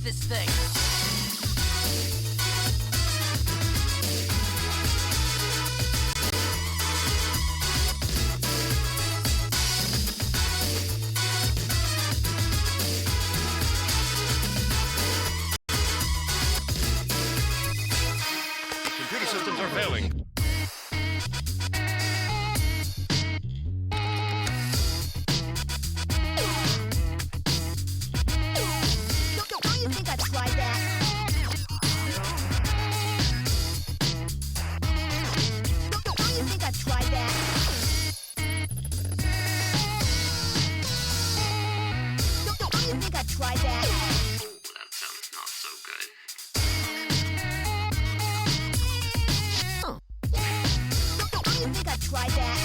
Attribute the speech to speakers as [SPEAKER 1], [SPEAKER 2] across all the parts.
[SPEAKER 1] this thing.
[SPEAKER 2] Computer systems are failing.
[SPEAKER 3] Don't you think I'd try that? Don't you think I'd try that? Don't you think I'd try that?
[SPEAKER 4] That sounds not so good.
[SPEAKER 3] Don't you think I'd try that?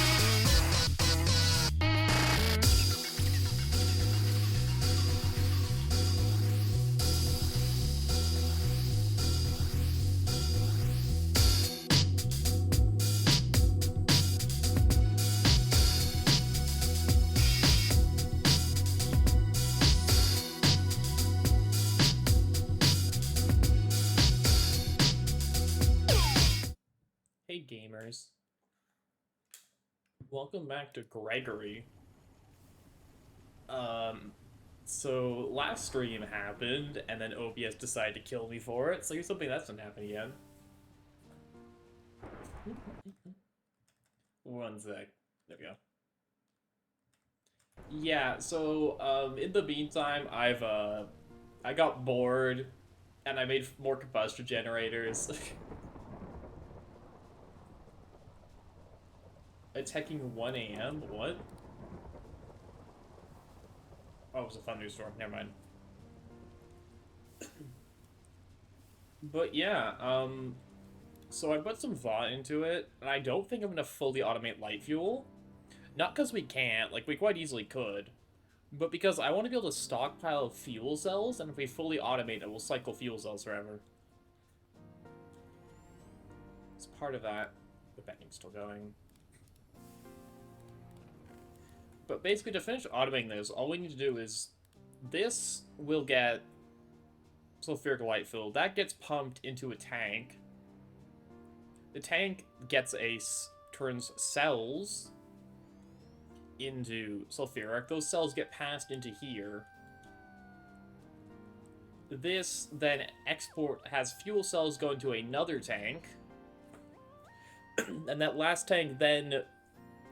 [SPEAKER 5] Hey gamers. Welcome back to Gregory. So last stream happened, and then OBS decided to kill me for it, so here's something that doesn't happen again. One sec. There we go. Yeah, so, in the meantime, I got bored, and I made more combustion generators. It's hecking 1 AM? What? Oh, it was a thunderstorm. Never mind. But yeah, so I put some thought into it, and I don't think I'm gonna fully automate light fuel. Not because we can't, like, we quite easily could, but because I want to be able to stockpile fuel cells, and if we fully automate it, we'll cycle fuel cells forever. It's part of that. The banking's still going. But basically, to finish automating this, all we need to do is... This will get sulfuric light fuel. That gets pumped into a tank. The tank gets turns cells into sulfuric. Those cells get passed into here. This then has fuel cells go into another tank. And that last tank then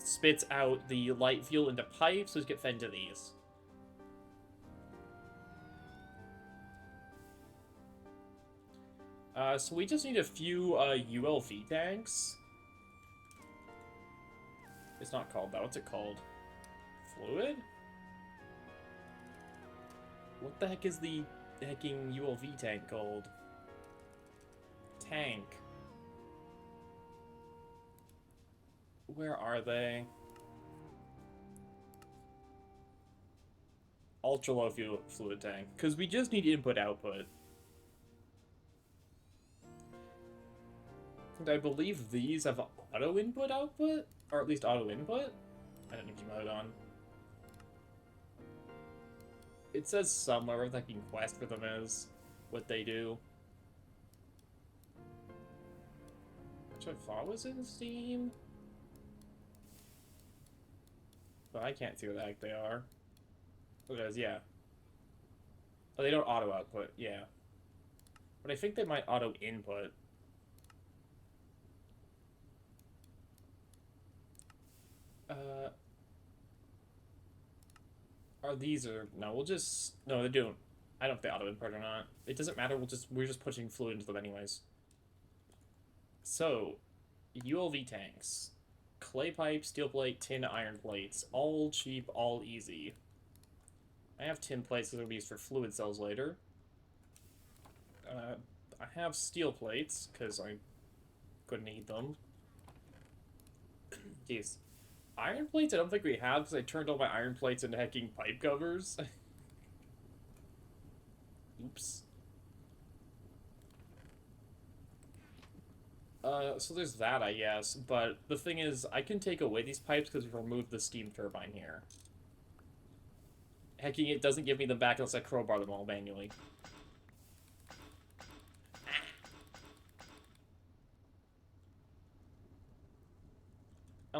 [SPEAKER 5] spits out the light fuel into pipes, which get fed into these. So we just need a few ULV tanks. It's not called that. What's it called? Fluid? What the heck is the hecking ULV tank called? Tank. Where are they? Ultra low fuel fluid tank. Because we just need input-output. And I believe these have auto input-output? Or at least auto input? I don't know if you mode on. It says somewhere where the quest for them is. What they do. Which I thought was in Steam. But I can't see what the heck they are. Oh, it is, yeah. Oh, they don't auto-output, yeah. But I think they might auto-input. No, we'll just... No, they don't. I don't know if they auto-input or not. It doesn't matter, we're just pushing fluid into them anyways. So, ULV tanks. Clay pipe, steel plate, tin, iron plates. All cheap, all easy. I have tin plates that will be used for fluid cells later. I have steel plates, because I'm gonna need them. Jeez. Iron plates I don't think we have, because I turned all my iron plates into hecking pipe covers. Oops. So there's that, I guess, but the thing is, I can take away these pipes because we've removed the steam turbine here. Hecking it doesn't give me them back unless I crowbar them all manually.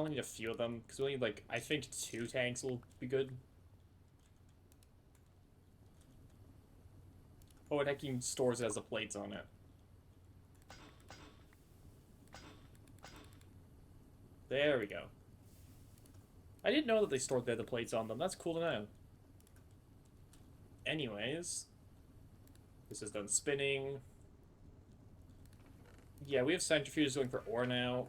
[SPEAKER 5] only need a few of them, because we only need, like, I think 2 tanks will be good. Oh, and hacking stores it as the plates on it. There we go. I didn't know that they stored the plates on them. That's cool to know. Anyways, this is done spinning. Yeah, we have centrifuges going for ore now.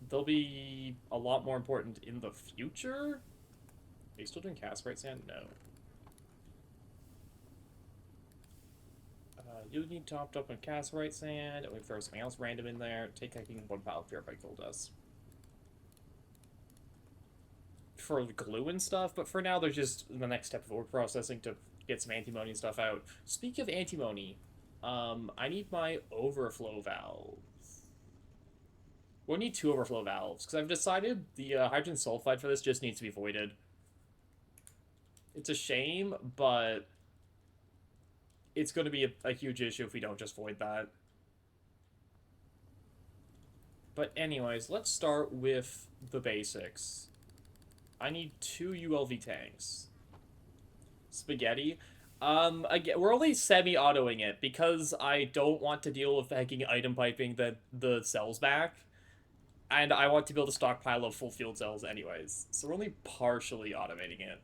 [SPEAKER 5] They'll be a lot more important in the future. Are you still doing cassiterite sand? No. You need topped up on cassiterite sand, and we throw something else random in there. Take, I think, 1 pile of purified gold dust. For glue and stuff, but for now, they're just the next step of ore processing to get some antimony and stuff out. Speaking of antimony, I need my overflow valve. We'll need 2 overflow valves, because I've decided the hydrogen sulfide for this just needs to be voided. It's a shame, but it's going to be a huge issue if we don't just void that. But anyways, let's start with the basics. I need 2 ULV tanks. Spaghetti. Again, we're only semi-autoing it because I don't want to deal with hacking item piping the cells back. And I want to build a stockpile of full field cells anyways. So we're only partially automating it.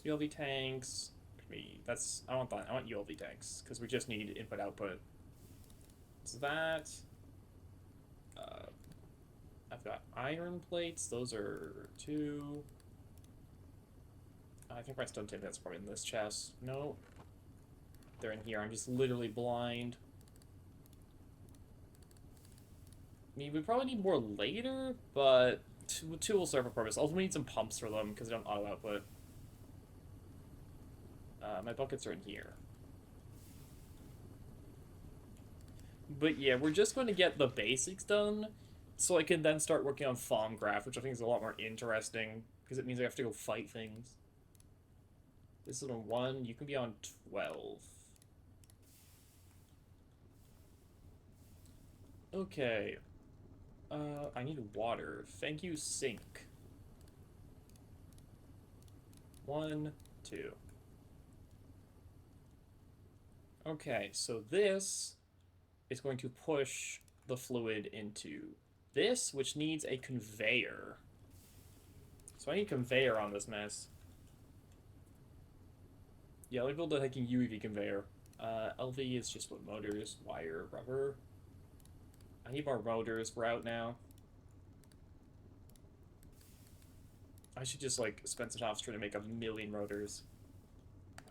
[SPEAKER 5] ULV tanks. I want that. I want ULV tanks because we just need input output. So that. I've got iron plates. Those are 2. I think my stone tip that's probably in this chest. No. They're in here. I'm just literally blind. I mean, we probably need more later, but 2 will serve a purpose. Also, we need some pumps for them because they don't auto output. My buckets are in here. But yeah, we're just going to get the basics done, so I can then start working on Thaumcraft, which I think is a lot more interesting, because it means I have to go fight things. This is on 1, you can be on 12. Okay. I need water. Thank you, sink. 1, 2. Okay, so this is going to push the fluid into this, which needs a conveyor. So I need a conveyor on this mess. Yeah, let me build a hacking UEV conveyor. LV is just what motors, wire, rubber. I need more motors. We're out now. I should just, like, spend some time trying to make 1,000,000 rotors.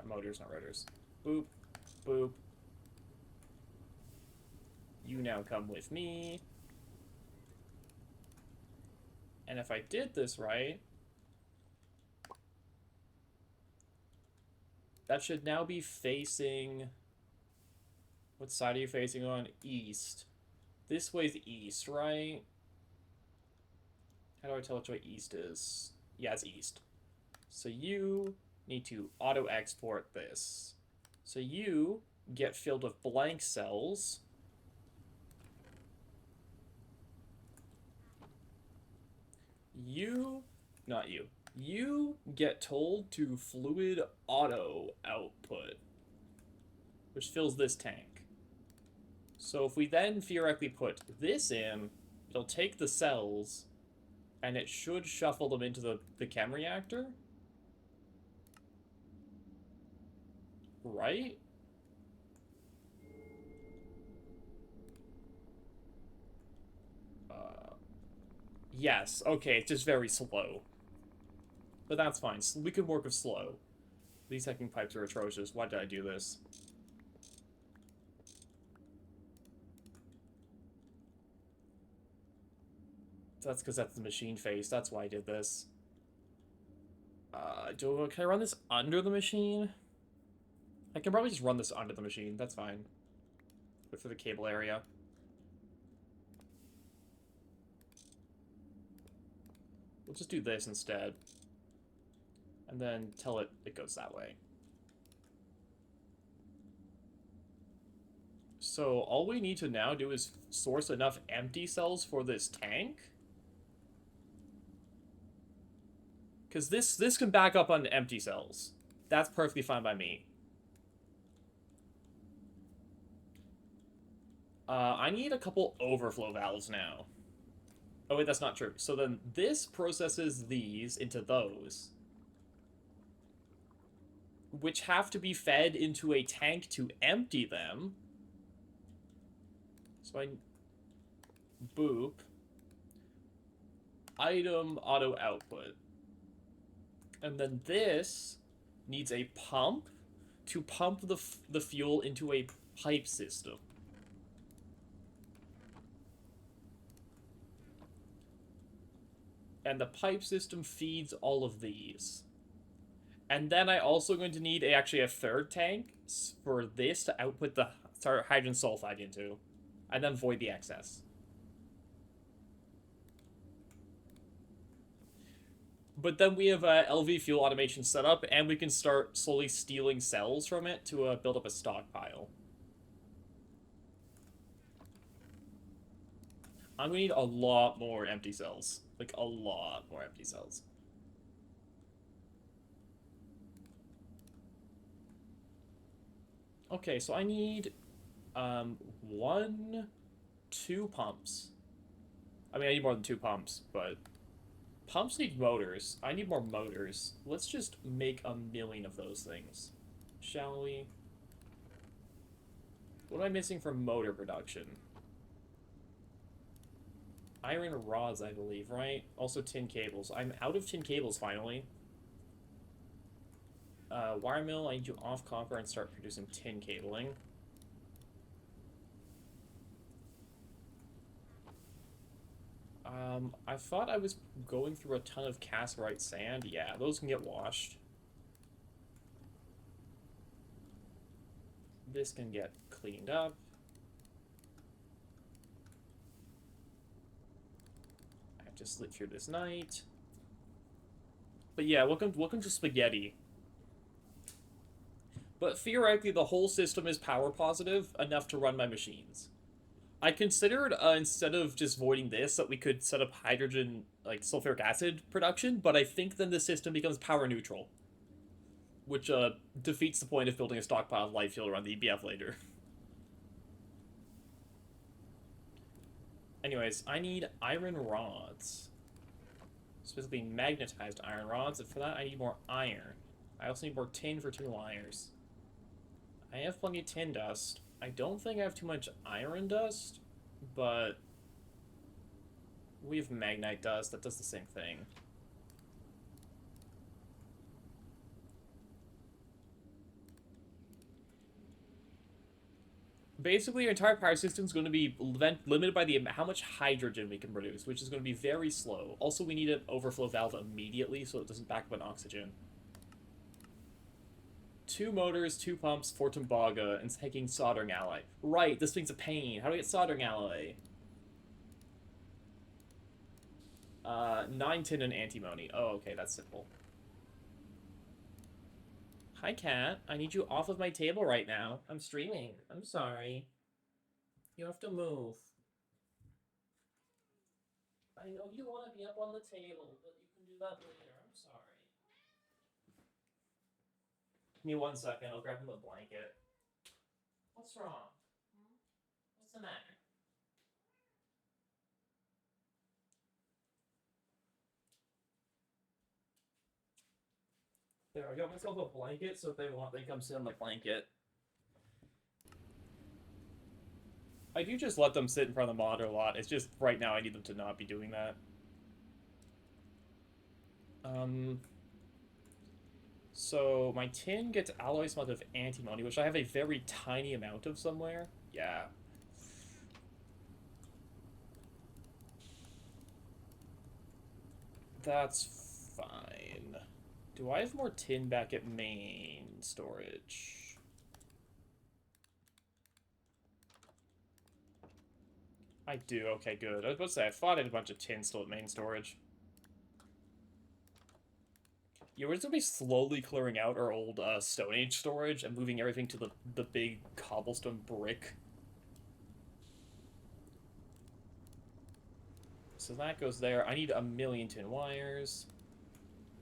[SPEAKER 5] Motors, not rotors. Boop. Boop. You now come with me. And if I did this right, that should now be facing... What side are you facing on? East. This way's east, right? How do I tell which way east is? Yeah, it's east. So you need to auto-export this. So you get filled with blank cells. Not you. You get told to fluid auto output, which fills this tank. So if we then theoretically put this in, it'll take the cells, and it should shuffle them into the chem reactor. Right? Yes, okay, it's just very slow. But that's fine. We can work with slow. These hacking pipes are atrocious. Why did I do this? That's because that's the machine face. That's why I did this. Can I run this under the machine? I can probably just run this under the machine. That's fine. But for the cable area. We'll just do this instead. And then tell it goes that way. So all we need to now do is source enough empty cells for this tank. Because this can back up on empty cells. That's perfectly fine by me. I need a couple overflow valves now. Oh wait, that's not true. So then this processes these into those, which have to be fed into a tank to empty them. So I... boop. Item auto output. And then this needs a pump to pump the fuel into a pipe system. And the pipe system feeds all of these. And then I also going to need actually a third tank for this to output the hydrogen sulfide into. And then void the excess. But then we have LV fuel automation set up, and we can start slowly stealing cells from it to build up a stockpile. I'm gonna need a lot more empty cells. Like, a lot more empty cells. Okay, so I need, 2 pumps. I mean, I need more than 2 pumps, but... Pumps need motors. I need more motors. Let's just make 1,000,000 of those things. Shall we? What am I missing for motor production? Iron rods, I believe, right? Also tin cables. I'm out of tin cables, finally. Wire mill, I need to off copper and start producing tin cabling. I thought I was going through a ton of cassiterite sand. Yeah, those can get washed. This can get cleaned up. I have to sleep through this night. But yeah, welcome to spaghetti. But theoretically, the whole system is power positive enough to run my machines. I considered, instead of just voiding this, that we could set up hydrogen, like, sulfuric acid production, but I think then the system becomes power neutral. Which, defeats the point of building a stockpile of light fuel around the EBF later. Anyways, I need iron rods. Specifically magnetized iron rods, and for that I need more iron. I also need more tin for 2 wires. I have plenty of tin dust. I don't think I have too much iron dust, but we have magnite dust that does the same thing. Basically, our entire power system is going to be limited by how much hydrogen we can produce, which is going to be very slow. Also, we need an overflow valve immediately so it doesn't back up on oxygen. 2 motors, 2 pumps, 4 tembaga, and taking soldering alloy. Right, this thing's a pain. How do I get soldering alloy? 9 tin and antimony. Oh, okay, that's simple. Hi, cat. I need you off of my table right now. I'm streaming. I'm sorry. You have to move. I know you want to be up on the table, but you can do that later. I'm sorry. Give me 1 second. I'll grab him a blanket. What's wrong? What's the matter? There, I got myself a blanket, so if they want, they come sit on the blanket. I do just let them sit in front of the monitor a lot. It's just, right now, I need them to not be doing that. So, my tin gets alloy smelt of antimony, which I have a very tiny amount of somewhere. Yeah. That's fine. Do I have more tin back at main storage? I do, okay, good. I was about to say, I thought I had a bunch of tin still at main storage. Yeah, we're just gonna be slowly clearing out our old Stone Age storage and moving everything to the big cobblestone brick so that goes there. I need 1,000,000 tin wires.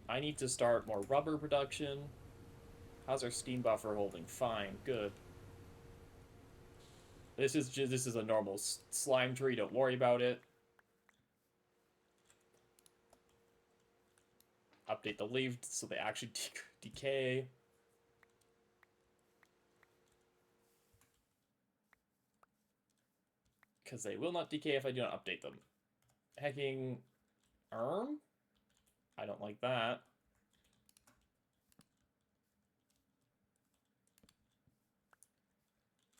[SPEAKER 5] I need to start more rubber production. How's our steam buffer holding? Fine, good. This is a normal slime tree. Don't worry about it. Update the leaves so they actually decay. Because they will not decay if I do not update them. Hecking I don't like that.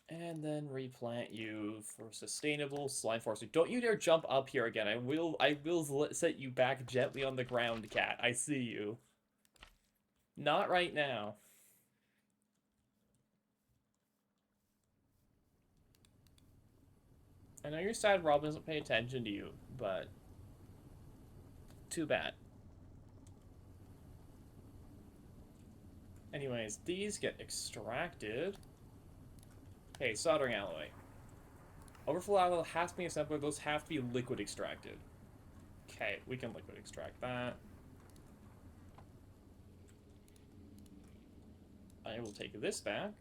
[SPEAKER 5] And then replant you for sustainable slime forestry. Don't you dare jump up here again. I will set you back gently on the ground, cat. I see you. Not right now. I know you're sad Rob doesn't pay attention to you, but too bad. Anyways, these get extracted. Okay, soldering alloy. Overflow alloy has to be assembled. Those have to be liquid extracted. Okay, we can liquid extract that. I will take this back.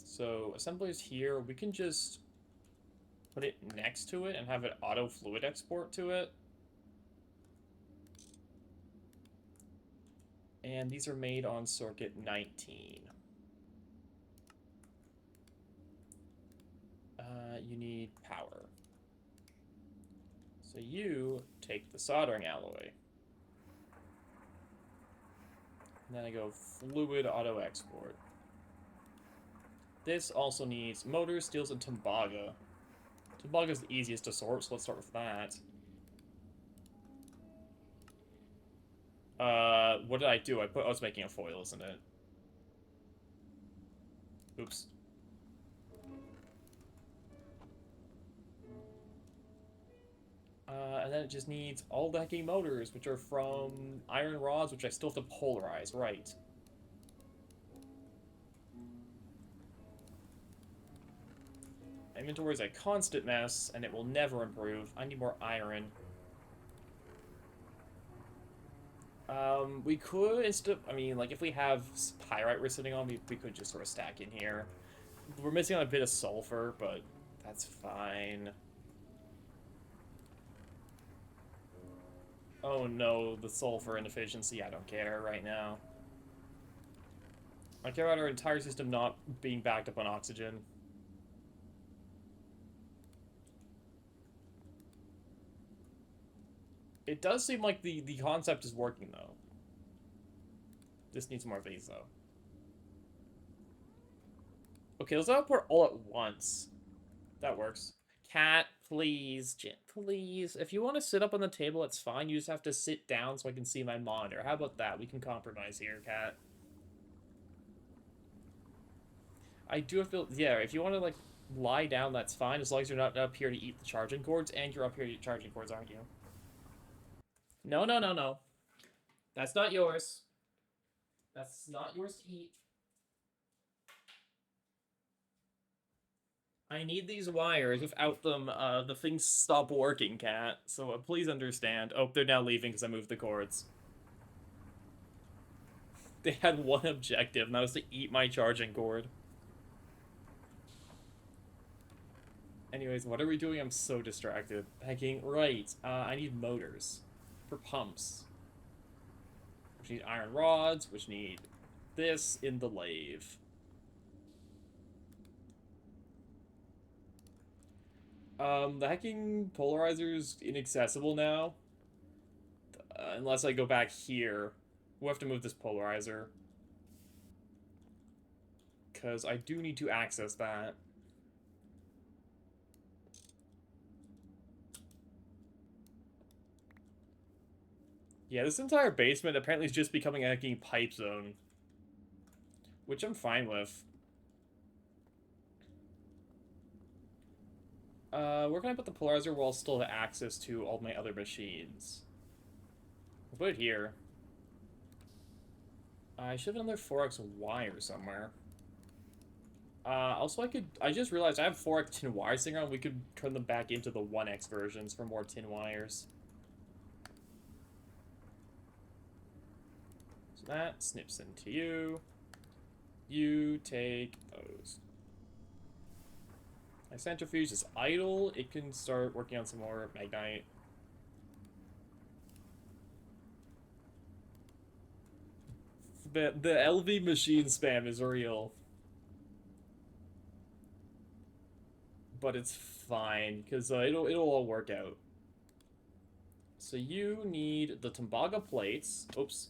[SPEAKER 5] So, assembly is here. We can just put it next to it and have it auto fluid export to it. And these are made on circuit 19. You need power. So you take the soldering alloy. And then I go fluid auto export. This also needs motors, steels, and tembaga. Tembaga is the easiest to sort, so let's start with that. What did I do? I was making a foil, isn't it? Oops. And then it just needs all the hecking motors, which are from iron rods, which I still have to polarize, right. Inventory is a constant mess, and it will never improve. I need more iron. We could, like, if we have pyrite we're sitting on, we could just sort of stack in here. We're missing on a bit of sulfur, but that's fine. Oh no, the sulfur inefficiency, I don't care right now. I care about our entire system not being backed up on oxygen. It does seem like the concept is working, though. This needs more of these, though. Okay, let's output all at once. That works. Cat, please. Please. If you want to sit up on the table, it's fine. You just have to sit down so I can see my monitor. How about that? We can compromise here, Cat. I do feel... Yeah, if you want to, like, lie down, that's fine. As long as you're not up here to eat the charging cords. And you're up here to eat charging cords, aren't you? No, no, no, no. That's not yours. That's not yours to eat. I need these wires. Without them, the things stop working, Cat. So please understand. Oh, they're now leaving because I moved the cords. They had one objective, and that was to eat my charging cord. Anyways, what are we doing? I'm so distracted. Hacking. Right. I need motors. For pumps. Which need iron rods, which need this in the lathe. The hacking polarizer's inaccessible now. Unless I go back here. We'll have to move this polarizer. Because I do need to access that. Yeah, this entire basement apparently is just becoming a hacking pipe zone. Which I'm fine with. Where can I put the polarizer while still have access to all my other machines? I'll put it here. I should have another 4x wire somewhere. Also, I just realized I have 4x tin wires sitting around. We could turn them back into the 1x versions for more tin wires. So that snips into you. You take those. My centrifuge is idle. It can start working on some more magnite. The LV machine spam is real. But it's fine, because it'll all work out. So you need the Tembaga plates. Oops.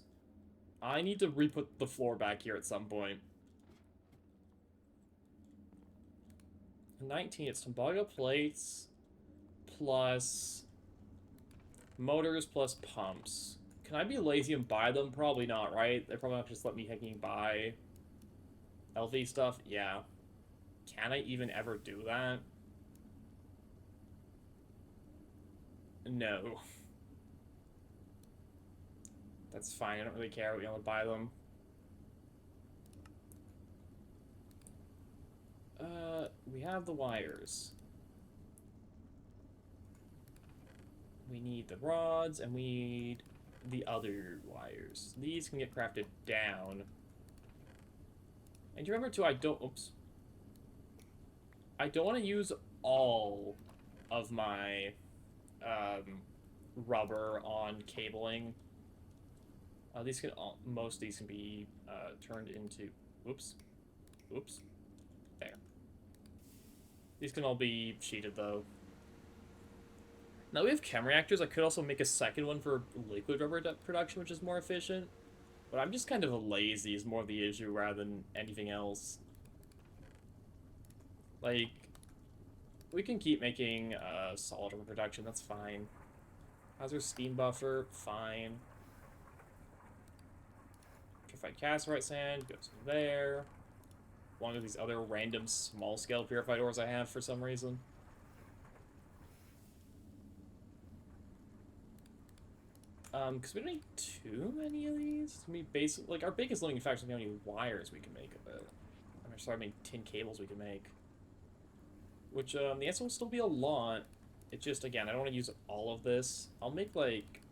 [SPEAKER 5] I need to re-put the floor back here at some point. 19, it's Tembaga plates plus motors plus pumps. Can I be lazy and buy them? Probably not, right? They're probably not just let me hacking buy LV stuff. Yeah. Can I even ever do that? No. That's fine, I don't really care. We only buy them. We have the wires. We need the rods, and we need the other wires. These can get crafted down. And you remember, too, I don't want to use all of my rubber on cabling. Most of these can be turned into, oops, there. These can all be sheeted though. Now we have chem reactors. I could also make a second one for liquid rubber production, which is more efficient. But I'm just kind of lazy is more the issue rather than anything else. Like, we can keep making solid rubber production, that's fine. How's our steam buffer? Fine. Purified cassiterite sand goes there. Along with these other random small-scale purified ores I have for some reason. Because we don't need too many of these. I mean, like, our biggest limiting factor is how many wires we can make of it. I'm sorry, how many tin cables we can make. Which, the answer will still be a lot. It just, again, I don't want to use all of this. I'll make, like,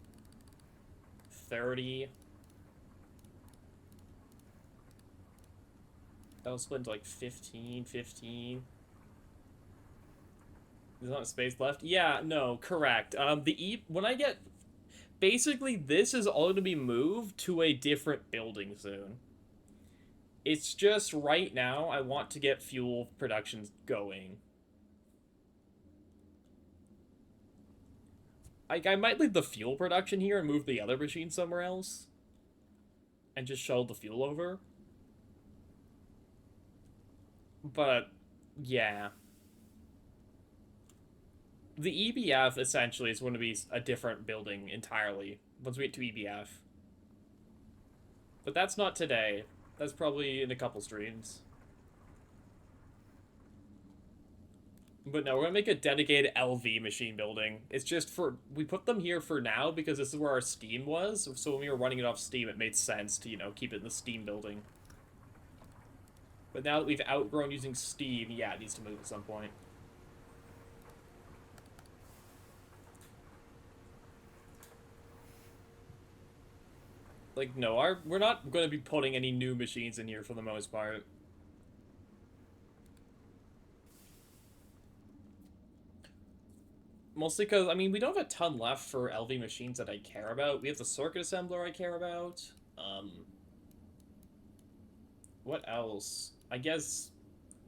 [SPEAKER 5] 30. That'll split into, like, 15. There's not space left? Yeah, no, correct. When I get... Basically, this is all going to be moved to a different building soon. It's just, right now, I want to get fuel production going. I might leave the fuel production here and move the other machine somewhere else. And just shuttle the fuel over. But, yeah. The EBF, essentially, is going to be a different building entirely, once we get to EBF. But that's not today. That's probably in a couple streams. But no, we're going to make a dedicated LV machine building. It's just we put them here for now because this is where our Steam was. So when we were running it off Steam, it made sense to, keep it in the Steam building. But now that we've outgrown using Steam, yeah, it needs to move at some point. Like, no, we're not going to be putting any new machines in here for the most part. Mostly because, I mean, we don't have a ton left for LV machines that I care about. We have the circuit assembler I care about. What else? I guess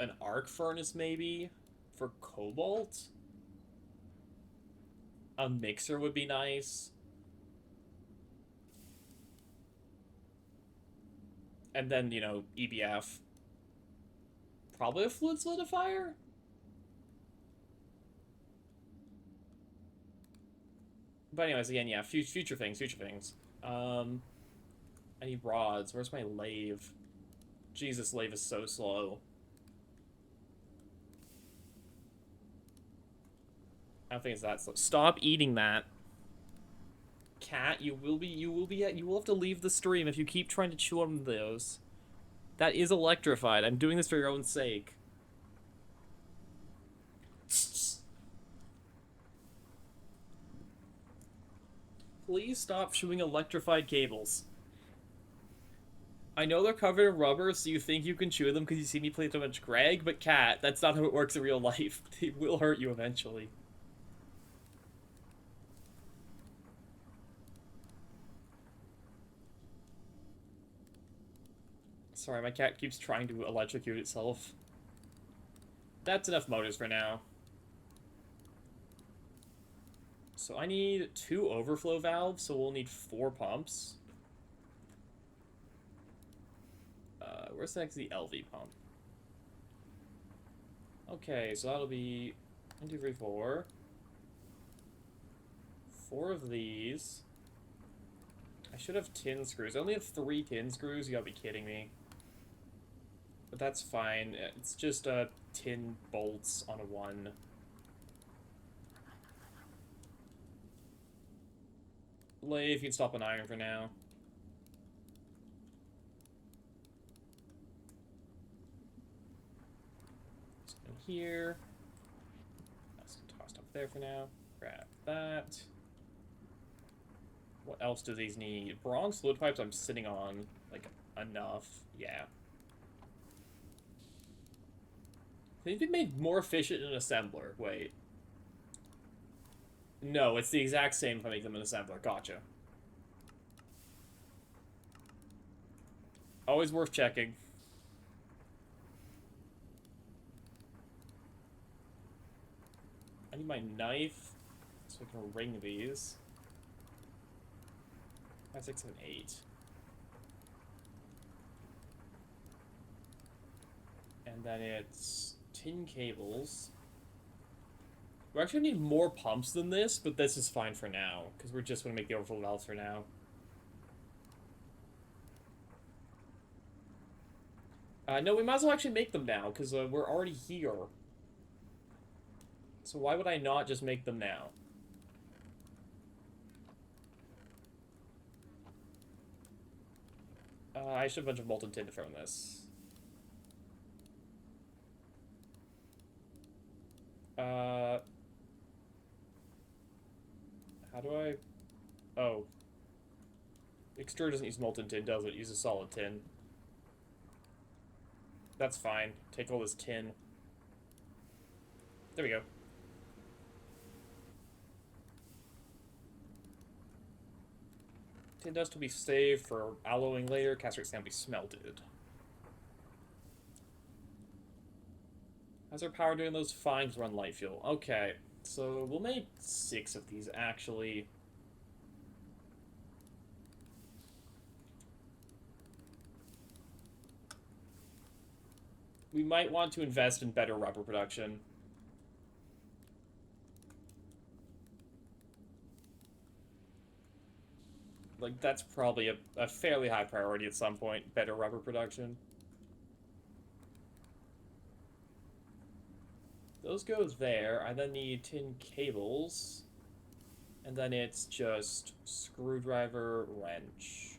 [SPEAKER 5] an arc furnace, maybe, for cobalt? A mixer would be nice. And then, EBF. Probably a fluid solidifier? But anyways, again, yeah, future things. I need rods. Where's my lathe? Jesus, lathe is so slow. I don't think it's that slow. Stop eating that. Cat, you will have to leave the stream if you keep trying to chew on those. That is electrified. I'm doing this for your own sake. Please stop chewing electrified cables. I know they're covered in rubber, so you think you can chew them because you see me play so much Greg, but Cat, that's not how it works in real life. They will hurt you eventually. Sorry, my cat keeps trying to electrocute itself. That's enough motors for now. So I need 2 overflow valves, so we'll need 4 pumps. Where's the LV pump? Okay, so that'll be 1, 2, 3, 4. 4 of these. I should have tin screws. I only have 3 tin screws. You gotta be kidding me. But that's fine. It's just tin bolts on a 1. Lathe, you can stop an iron for now. Here. That's tossed up there for now. Grab that. What else do these need? Bronze fluid pipes I'm sitting on, like, enough. Yeah. They've been made more efficient in an assembler. Wait. No, it's the exact same if I make them in assembler. Gotcha. Always worth checking. I need my knife so I can ring these. 5, 6, 7, 8. And then it's tin cables. We actually need more pumps than this, but this is fine for now, because we're just going to make the overflow valves for now. No, we might as well actually make them now, because we're already here. So why would I not just make them now? I should have a bunch of molten tin to throw in this. How do I... Oh. Extruder doesn't use molten tin, does it? It uses solid tin. That's fine. Take all this tin. There we go. Tin dust will be saved for alloying later. Castrates can be smelted. How's our power doing those fines run light fuel? Okay, so we'll make 6 of these, actually. We might want to invest in better rubber production. Like, that's probably a fairly high priority at some point, better rubber production. Those go there. I then need tin cables. And then it's just screwdriver, wrench.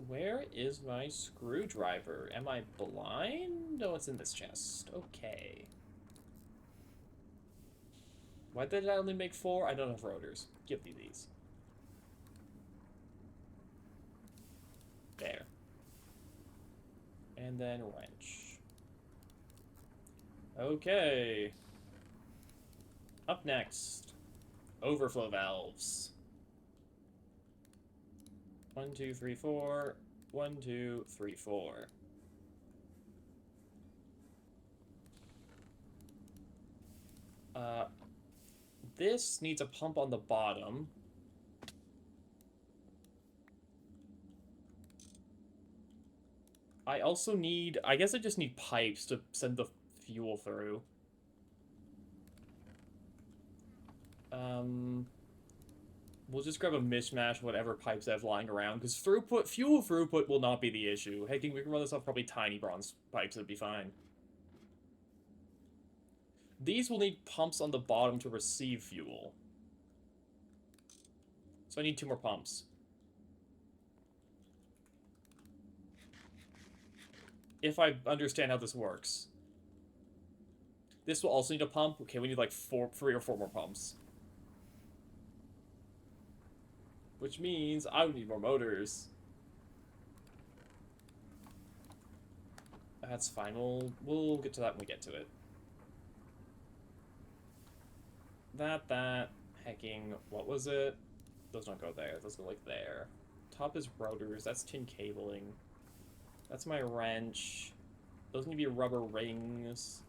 [SPEAKER 5] Where is my screwdriver? Am I blind? No, it's in this chest. Okay. Why did I only make 4? I don't have rotors. Give me these. There. And then wrench. Okay. Up next. Overflow valves. 1, 2, 3, 4. 1, 2, 3, 4. This needs a pump on the bottom. I also need... I guess I just need pipes to send the fuel through. We'll just grab a mishmash of whatever pipes I have lying around, because fuel throughput will not be the issue. Hey, we can run this off probably tiny bronze pipes, it'd be fine. These will need pumps on the bottom to receive fuel. So I need 2 more pumps. If I understand how this works. This will also need a pump. Okay, we need like 3 or 4 more pumps. Which means I would need more motors. That's fine. We'll get to that when we get to it. That. Hecking. What was it? Those don't go there. Those go like there. Top is rotors. That's tin cabling. That's my wrench. Those need to be rubber rings.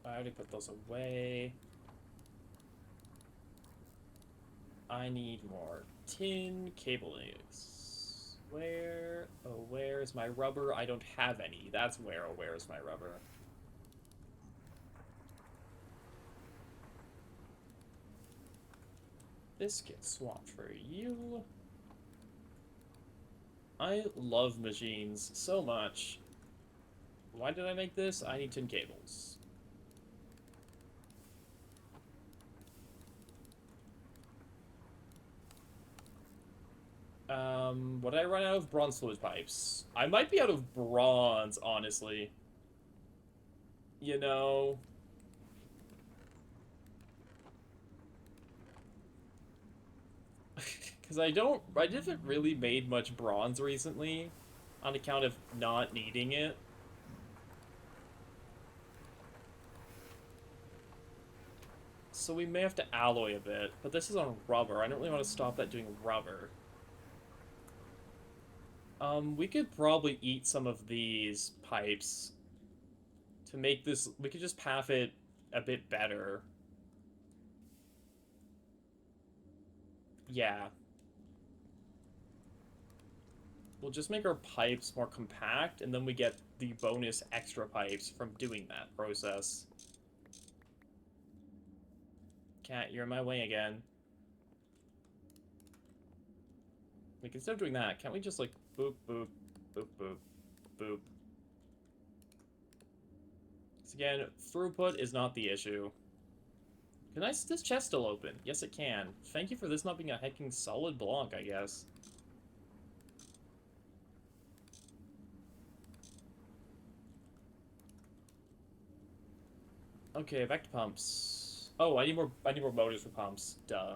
[SPEAKER 5] I already put those away. I need more tin cablings. Where? Oh, where's my rubber? I don't have any. That's where. Oh, where's my rubber? This gets swapped for you. I love machines so much. Why did I make this? I need tin cables. Would I run out of bronze fluid pipes? I might be out of bronze, honestly. You know... Because I haven't really made much bronze recently, on account of not needing it. So we may have to alloy a bit, but this is on rubber. I don't really want to stop that doing rubber. We could probably eat some of these pipes to make this... We could just path it a bit better. Yeah. We'll just make our pipes more compact, and then we get the bonus extra pipes from doing that process. Cat, you're in my way again. Like, instead of doing that, can't we just, like, boop, boop, boop, boop, boop? So again, throughput is not the issue. Can this chest still open? Yes, it can. Thank you for this not being a hecking solid block, I guess. Okay, back to pumps. Oh, I need more motors for pumps. Duh.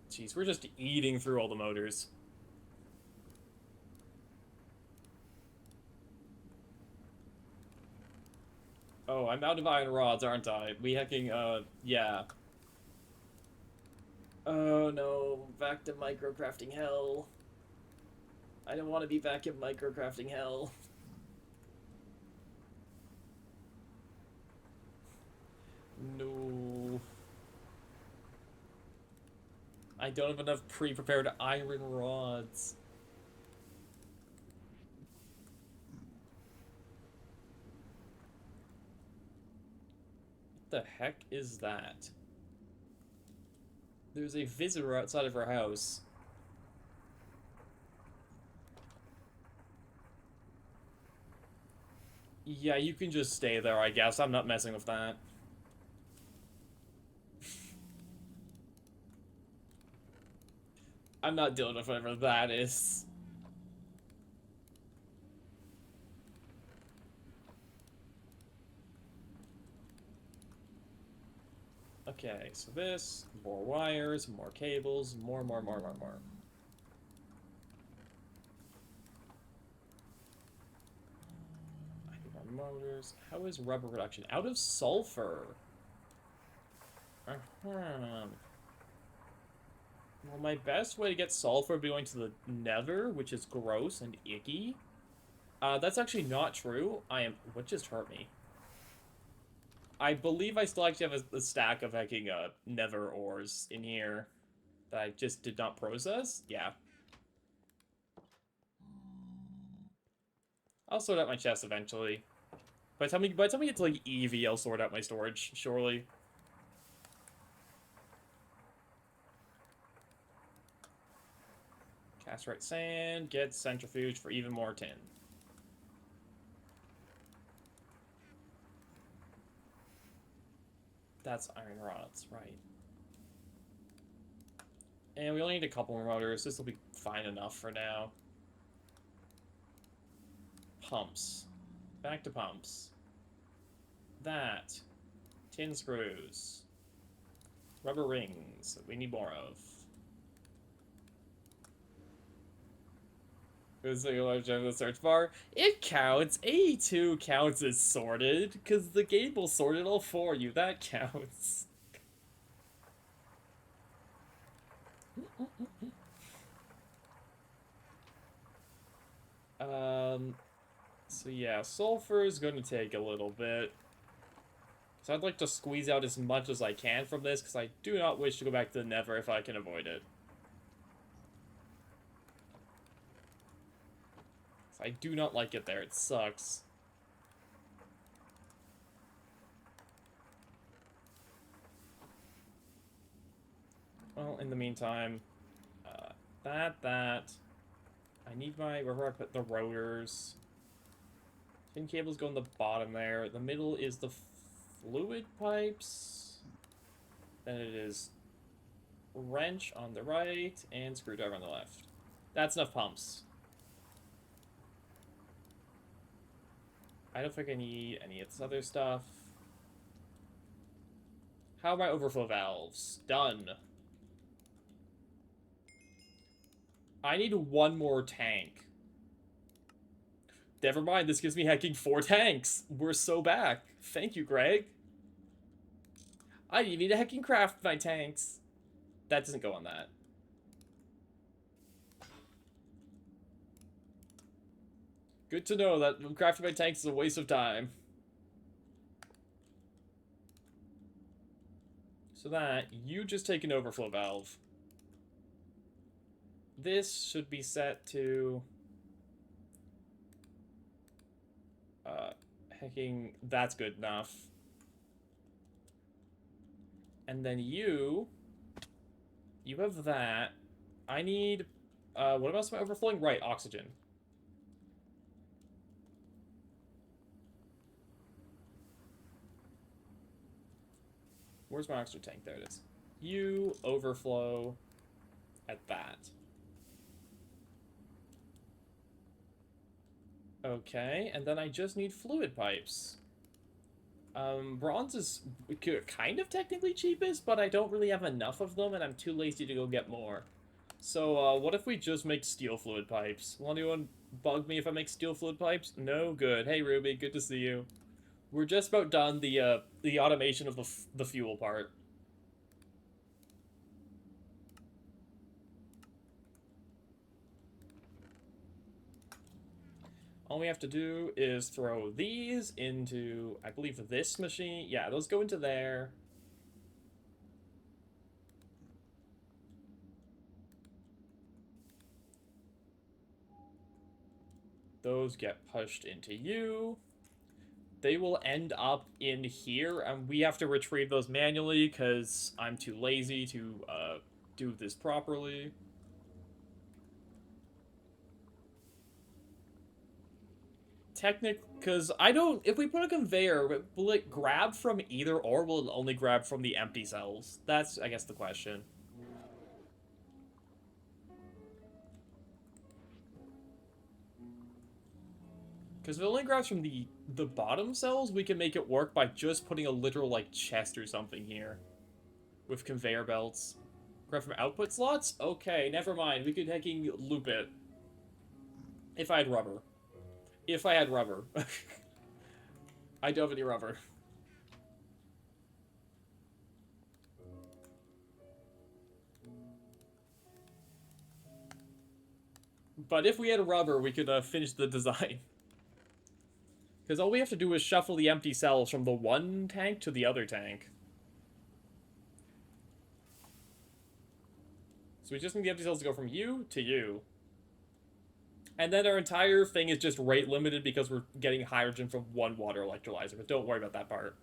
[SPEAKER 5] Jeez, we're just eating through all the motors. Oh, I'm out of iron rods, aren't I? We hacking, yeah. Oh no, back to microcrafting hell. I don't want to be back in microcrafting hell. No. I don't have enough pre-prepared iron rods. What the heck is that? There's a visitor outside of our house. Yeah, you can just stay there, I guess. I'm not messing with that. I'm not dealing with whatever that is. Okay, so this, more wires, more cables, more. I need more motors. How is rubber reduction? Out of sulfur. Well, my best way to get sulfur would be going to the nether, which is gross and icky. That's actually not true. What just hurt me? I believe I still actually have a stack of hacking nether ores in here that I just did not process. Yeah. I'll sort out my chest eventually. By the time we get to like Eevee, I'll sort out my storage, surely. Castrate sand, get centrifuge for even more tin. That's iron rods, right. And we only need a couple more motors. This will be fine enough for now. Pumps. Back to pumps. That. Tin screws. Rubber rings. We need more of. Is the large of the search bar? It counts. 82 counts as sorted, because the game will sort it all for you. That counts. So yeah, sulfur is going to take a little bit. So I'd like to squeeze out as much as I can from this, because I do not wish to go back to the Nether if I can avoid it. I do not like it there, it sucks. Well, in the meantime, that. I need my, where I put the rotors. Tin cables go in the bottom there. The middle is the fluid pipes. Then it is wrench on the right and screwdriver on the left. That's enough pumps. I don't think I need any of this other stuff. How are my overflow valves? Done. I need one more tank. Never mind, this gives me hacking 4 tanks. We're so back. Thank you, Greg. I didn't need to hacking craft my tanks. That doesn't go on that. Good to know that crafting my tanks is a waste of time. So that, you just take an overflow valve. This should be set to... hacking, that's good enough. And then you have that. I need, what else am I overflowing? Right, oxygen. Where's my oxygen tank? There it is. You overflow at that. Okay, and then I just need fluid pipes. Bronze is kind of technically cheapest, but I don't really have enough of them, and I'm too lazy to go get more. So, what if we just make steel fluid pipes? Will anyone bug me if I make steel fluid pipes? No? Good. Hey, Ruby, good to see you. We're just about done the automation of the fuel part. All we have to do is throw these into, I believe, this machine. Yeah, those go into there. Those get pushed into you. They will end up in here, and we have to retrieve those manually because I'm too lazy to do this properly. Because I don't, if we put a conveyor, will it grab from either, or will it only grab from the empty cells? That's, I guess, the question. Because if it only grabs from the bottom cells, we can make it work by just putting a literal, like, chest or something here. With conveyor belts. Grab from output slots? Okay, never mind. We could hacking loop it. If I had rubber. If I had rubber. I don't have any rubber. But if we had rubber, we could finish the design. Because all we have to do is shuffle the empty cells from the one tank to the other tank. So we just need the empty cells to go from you to you. And then our entire thing is just rate limited because we're getting hydrogen from one water electrolyzer. But don't worry about that part.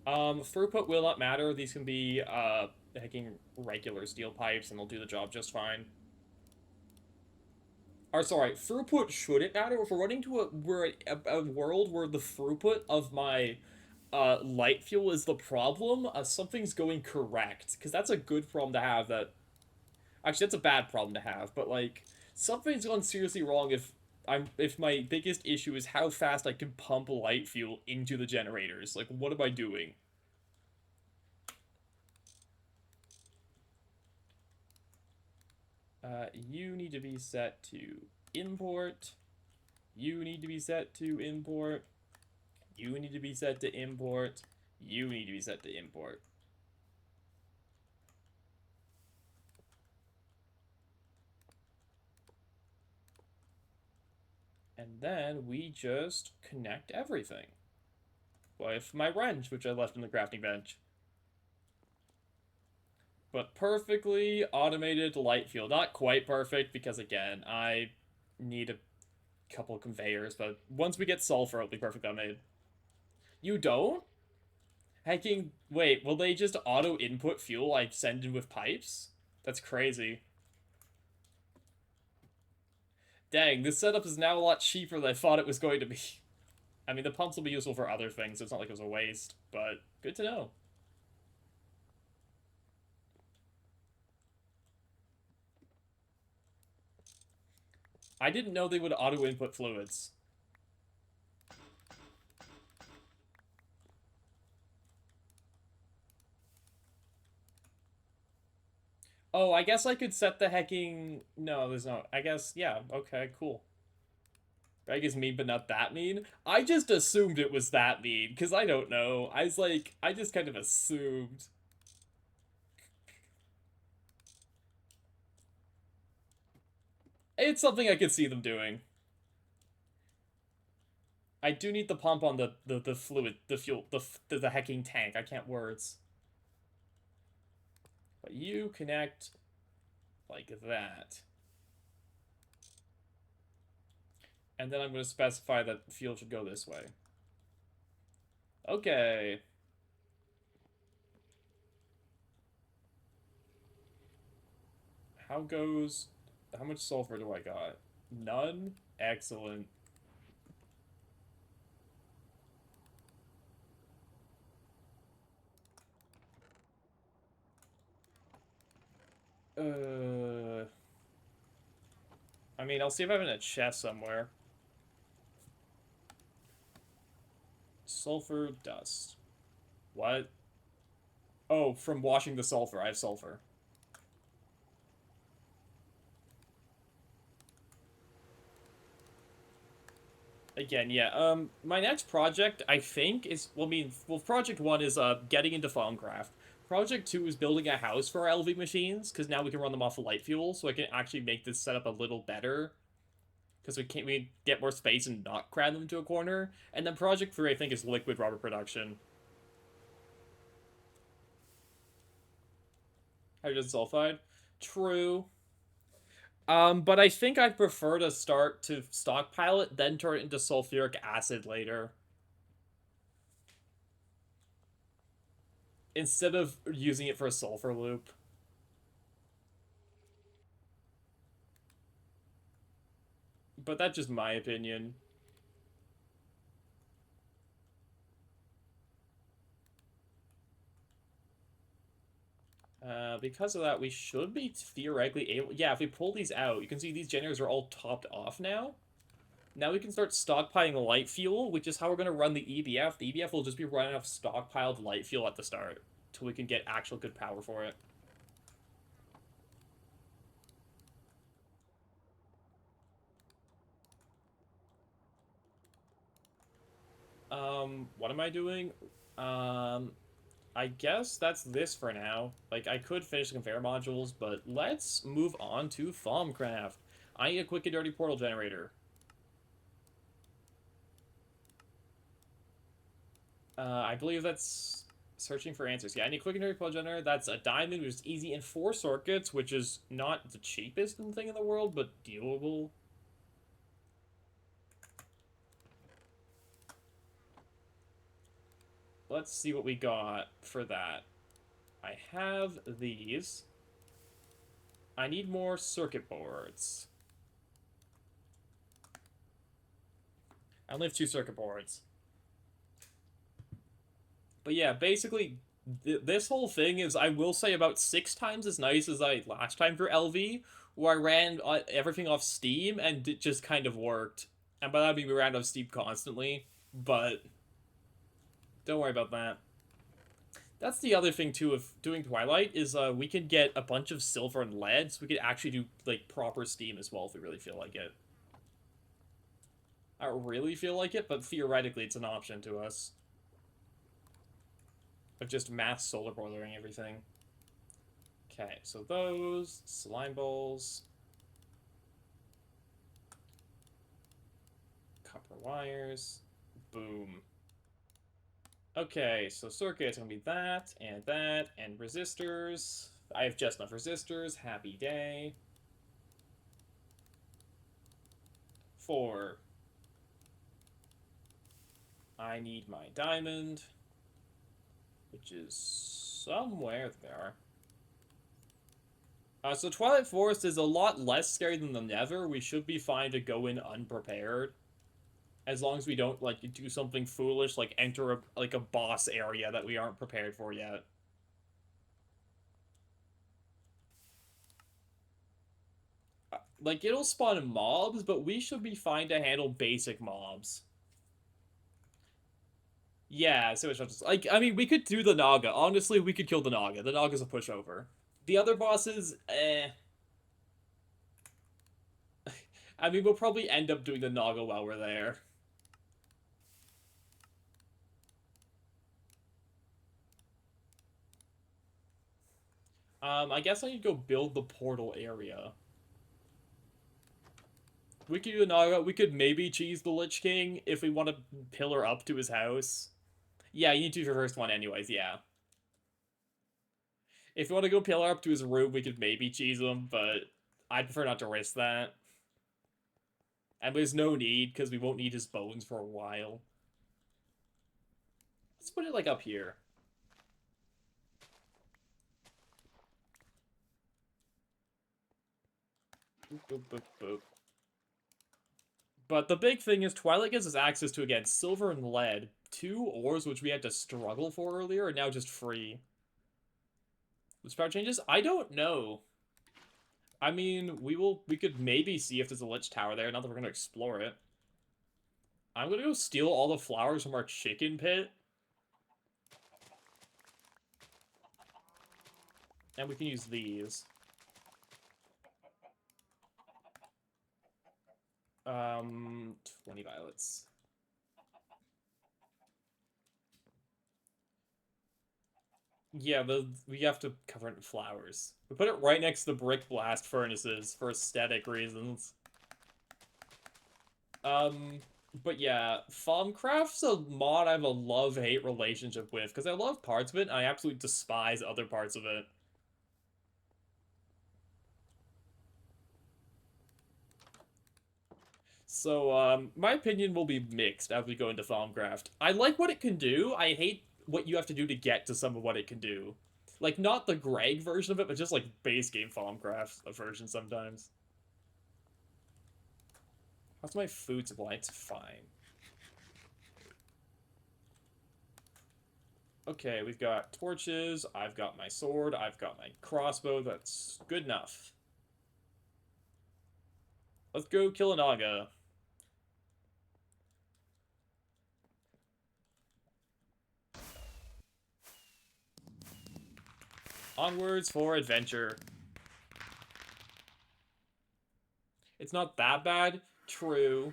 [SPEAKER 5] Throughput will not matter. These can be hacking regular steel pipes and they'll do the job just fine. Or sorry, throughput shouldn't matter. If we're running to a world where the throughput of my light fuel is the problem, something's going correct. Because that's a good problem to have. Actually, that's a bad problem to have. But like, something's gone seriously wrong if my biggest issue is how fast I can pump light fuel into the generators. Like, what am I doing? You need to be set to import. You need to be set to import. You need to be set to import. You need to be set to import. And then we just connect everything. With my wrench, which I left in the crafting bench. But perfectly automated light fuel. Not quite perfect, because again, I need a couple of conveyors, but once we get sulfur, it'll be perfect automated. You don't? Hacking, wait, will they just auto-input fuel I send in with pipes? That's crazy. Dang, this setup is now a lot cheaper than I thought it was going to be. I mean, the pumps will be useful for other things, so it's not like it was a waste, but good to know. I didn't know they would auto-input fluids. Oh, I guess I could set the hacking... No, there's no... I guess, yeah, okay, cool. I guess mean, but not that mean. I just assumed it was that mean, because I don't know. I was like, I just kind of assumed. It's something I could see them doing. I do need the pump on the fluid, the fuel, the hacking tank. I can't words. But you connect like that. And then I'm going to specify that fuel should go this way. Okay. How much sulfur do I got? None? Excellent. I mean, I'll see if I have it in a chest somewhere. Sulfur dust. What? Oh, from washing the sulfur. I have sulfur. Again, yeah. My next project, I think, is... Well, I mean, well, project 1 is, getting into Thaumcraft. Project 2 is building a house for our LV machines, because now we can run them off of light fuel, so I can actually make this setup a little better. Because we get more space and not cram them into a corner. And then Project 3, I think, is liquid rubber production. Hydrogen sulfide? True. But I think I'd prefer to start to stockpile it, then turn it into sulfuric acid later. Instead of using it for a sulfur loop. But that's just my opinion. Because of that, we should be theoretically able... Yeah, if we pull these out, you can see these generators are all topped off now. Now we can start stockpiling light fuel, which is how we're going to run the EBF. The EBF will just be running off stockpiled light fuel at the start, till we can get actual good power for it. What am I doing? I guess that's this for now. Like, I could finish the conveyor modules, but let's move on to Thaumcraft. I need a quick and dirty portal generator. I believe that's searching for answers. Yeah, I need a quick and dirty portal generator. That's a diamond, which is easy, and 4 circuits, which is not the cheapest thing in the world, but doable. Let's see what we got for that. I have these. I need more circuit boards. I only have 2 circuit boards. But yeah, basically, this whole thing is, I will say, about 6 times as nice as I last time for LV, where I ran everything off Steam and it just kind of worked. And by that I mean we ran off Steam constantly, but don't worry about that. That's the other thing too of doing Twilight is we can get a bunch of silver and lead, so we could actually do like proper Steam as well if we really feel like it. I don't really feel like it, but theoretically it's an option to us. Of just mass solar boilering everything. Okay, so those slime balls, copper wires, boom. Okay, so circuit's gonna be that, and resistors. I have just enough resistors. Happy day. 4. I need my diamond, which is somewhere there. So Twilight Forest is a lot less scary than the Nether. We should be fine to go in unprepared. As long as we don't, like, do something foolish, like enter a boss area that we aren't prepared for yet. Like, it'll spawn mobs, but we should be fine to handle basic mobs. Yeah, so it's just, like, I mean, we could do the Naga. Honestly, we could kill the Naga. The Naga's a pushover. The other bosses, eh. I mean, we'll probably end up doing the Naga while we're there. I guess I need to go build the portal area. We could do the Naga. We could maybe cheese the Lich King if we want to pillar up to his house. Yeah, you need to do your first one anyways, yeah. If you want to go pillar up to his room, we could maybe cheese him, but I'd prefer not to risk that. And there's no need, because we won't need his bones for a while. Let's put it, like, up here. Boop, boop, boop, boop. But the big thing is Twilight gives us access to, again, silver and lead. 2 ores, which we had to struggle for earlier, are now just free. Which power changes? I don't know. I mean, we could maybe see if there's a Lich Tower there, not that we're gonna explore it. I'm gonna go steal all the flowers from our chicken pit. And we can use these. 20 violets. Yeah, we have to cover it in flowers. We put it right next to the brick blast furnaces for aesthetic reasons. But yeah, Thaumcraft's a mod I have a love-hate relationship with, because I love parts of it, and I absolutely despise other parts of it. So, my opinion will be mixed as we go into Thaumcraft. I like what it can do, I hate what you have to do to get to some of what it can do. Like, not the Greg version of it, but just, like, base game Thaumcraft version sometimes. How's my food supply? It's fine. Okay, we've got torches, I've got my sword, I've got my crossbow, that's good enough. Let's go kill a Naga. Onwards for adventure. It's not that bad. True.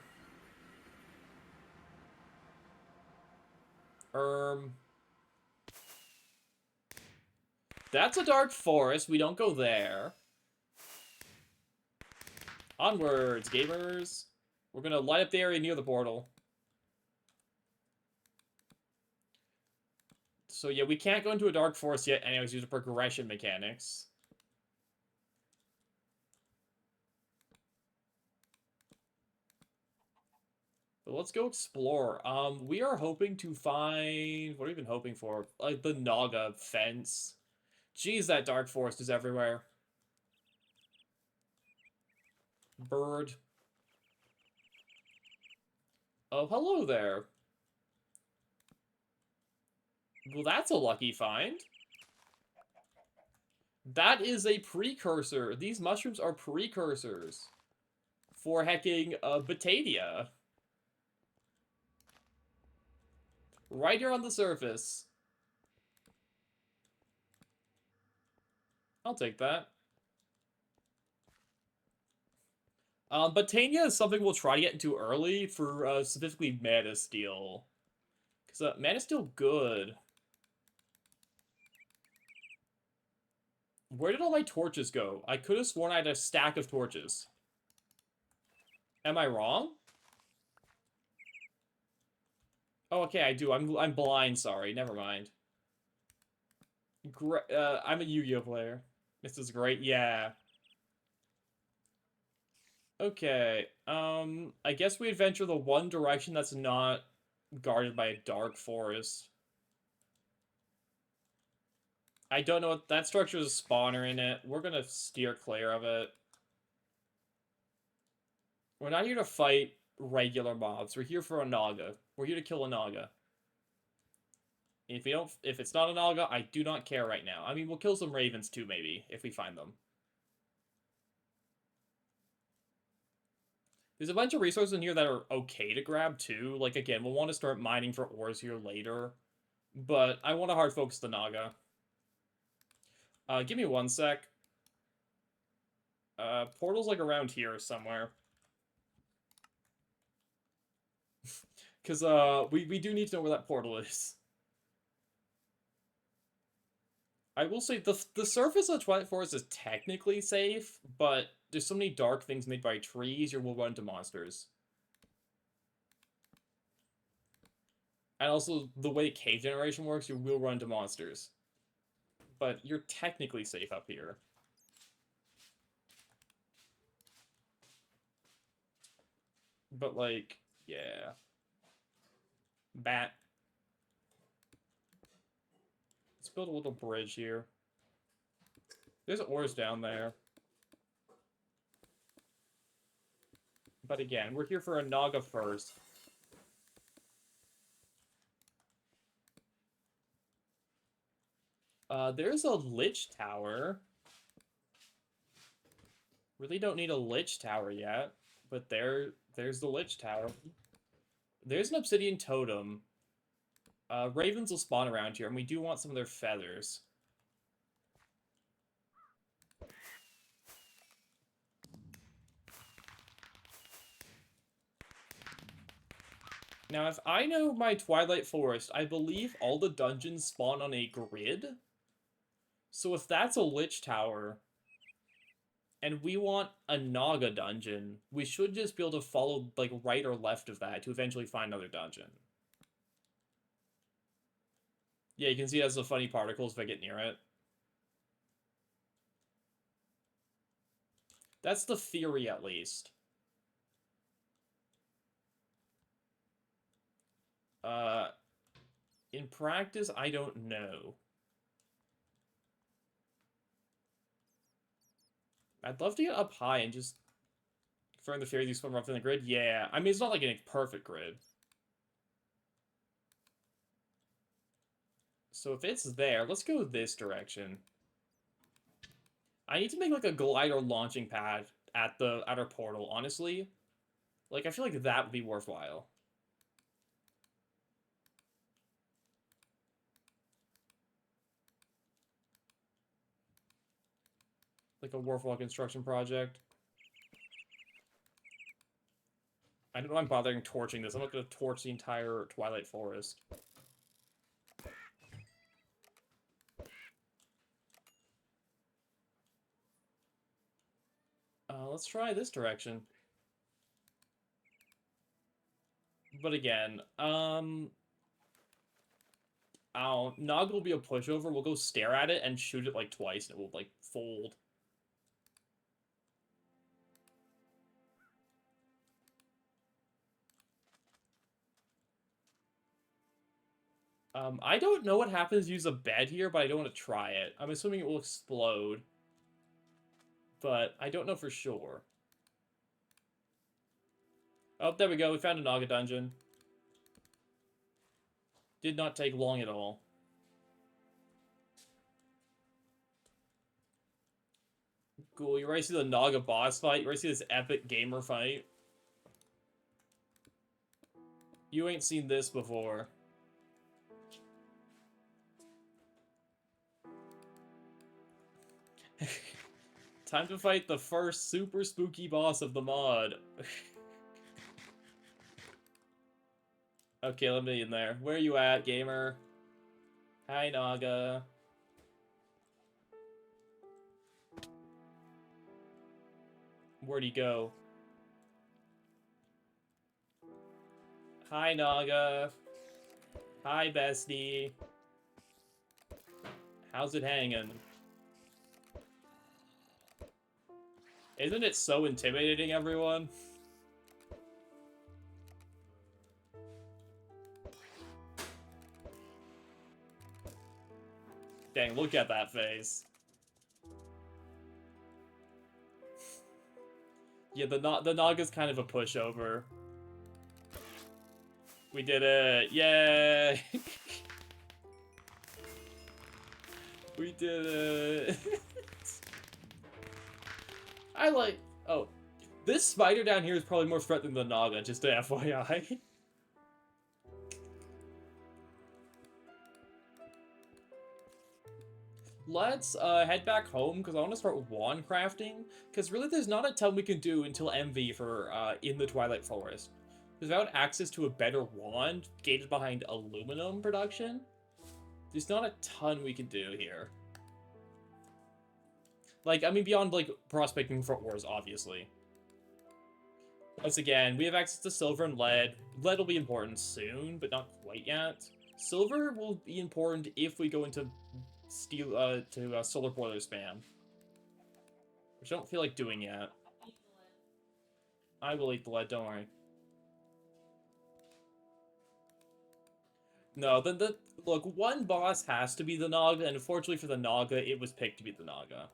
[SPEAKER 5] That's a dark forest. We don't go there. Onwards, gamers. We're gonna light up the area near the portal. So yeah, we can't go into a dark forest yet anyways due to progression mechanics. But let's go explore. We are hoping to find... What are we even hoping for? Like, the Naga fence. Jeez, that dark forest is everywhere. Bird. Oh, hello there. Well, that's a lucky find. That is a precursor. These mushrooms are precursors for hecking Batadia. Right here on the surface. I'll take that. Botania is something we'll try to get into early for specifically Mana Steel. Because Mana Steel good. Where did all my torches go? I could have sworn I had a stack of torches. Am I wrong? Oh, okay, I do. I'm blind, sorry. Never mind. I'm a Yu-Gi-Oh player. This is great. Yeah. Okay. I guess we adventure the one direction that's not guarded by a dark forest. I don't know what that structure is a spawner in it. We're gonna steer clear of it. We're not here to fight regular mobs. We're here for a Naga. We're here to kill a Naga. If it's not a Naga, I do not care right now. I mean, we'll kill some ravens too, maybe, if we find them. There's a bunch of resources in here that are okay to grab too. Like, again, we'll want to start mining for ores here later. But I want to hard focus the Naga. Give me 1 sec. Portal's like around here somewhere. Because we do need to know where that portal is. I will say the surface of the Twilight Forest is technically safe, but there's so many dark things made by trees, you will run into monsters. And also, the way cave generation works, you will run into monsters. But you're technically safe up here. But, like, yeah. Bat. Let's build a little bridge here. There's ores down there. But again, we're here for a Naga first. There's a Lich Tower. Really don't need a Lich Tower yet. But there's the Lich Tower. There's an Obsidian Totem. Ravens will spawn around here, and we do want some of their feathers. Now, if I know my Twilight Forest, I believe all the dungeons spawn on a grid. So if that's a Lich Tower, and we want a Naga dungeon, we should just be able to follow, like, right or left of that to eventually find another dungeon. Yeah, you can see it has the funny particles if I get near it. That's the theory, at least. In practice, I don't know. I'd love to get up high and just confirm the theory these swim roughly in the grid. Yeah, I mean, it's not like a perfect grid. So if it's there, let's go this direction. I need to make like a glider launching pad at our portal, honestly. Like, I feel like that would be worthwhile. Like a worthwhile construction project. I don't know why I'm bothering torching this. I'm not going to torch the entire Twilight Forest. Let's try this direction. But again, Nog will be a pushover. We'll go stare at it and shoot it like twice, and it will like fold. I don't know what happens to use a bed here, but I don't want to try it. I'm assuming it will explode. But I don't know for sure. Oh, there we go. We found a Naga dungeon. Did not take long at all. cool. You ready to see the Naga boss fight? You ready to see this epic gamer fight? You ain't seen this before. Time to fight the first super spooky boss of the mod. Okay, let me in there. Where you at, gamer? Hi, Naga. Where'd he go? Hi, Naga. Hi, bestie. How's it hanging? Isn't it so intimidating, everyone? Dang, look at that face. Yeah, the Naga's kind of a pushover. We did it! Yay! We did it! I like... Oh. This spider down here is probably more threatening than the Naga, just a FYI. Let's head back home, because I want to start wand crafting. Because really there's not a ton we can do until MV for in the Twilight Forest. Without access to a better wand, gated behind aluminum production, there's not a ton we can do here. Like, I mean, beyond, like, prospecting for ores, obviously. Once again, we have access to silver and lead. Lead will be important soon, but not quite yet. Silver will be important if we go into steel, solar boiler spam. Which I don't feel like doing yet. I will eat the lead, don't worry. No, look, one boss has to be the Naga, and unfortunately for the Naga, it was picked to be the Naga.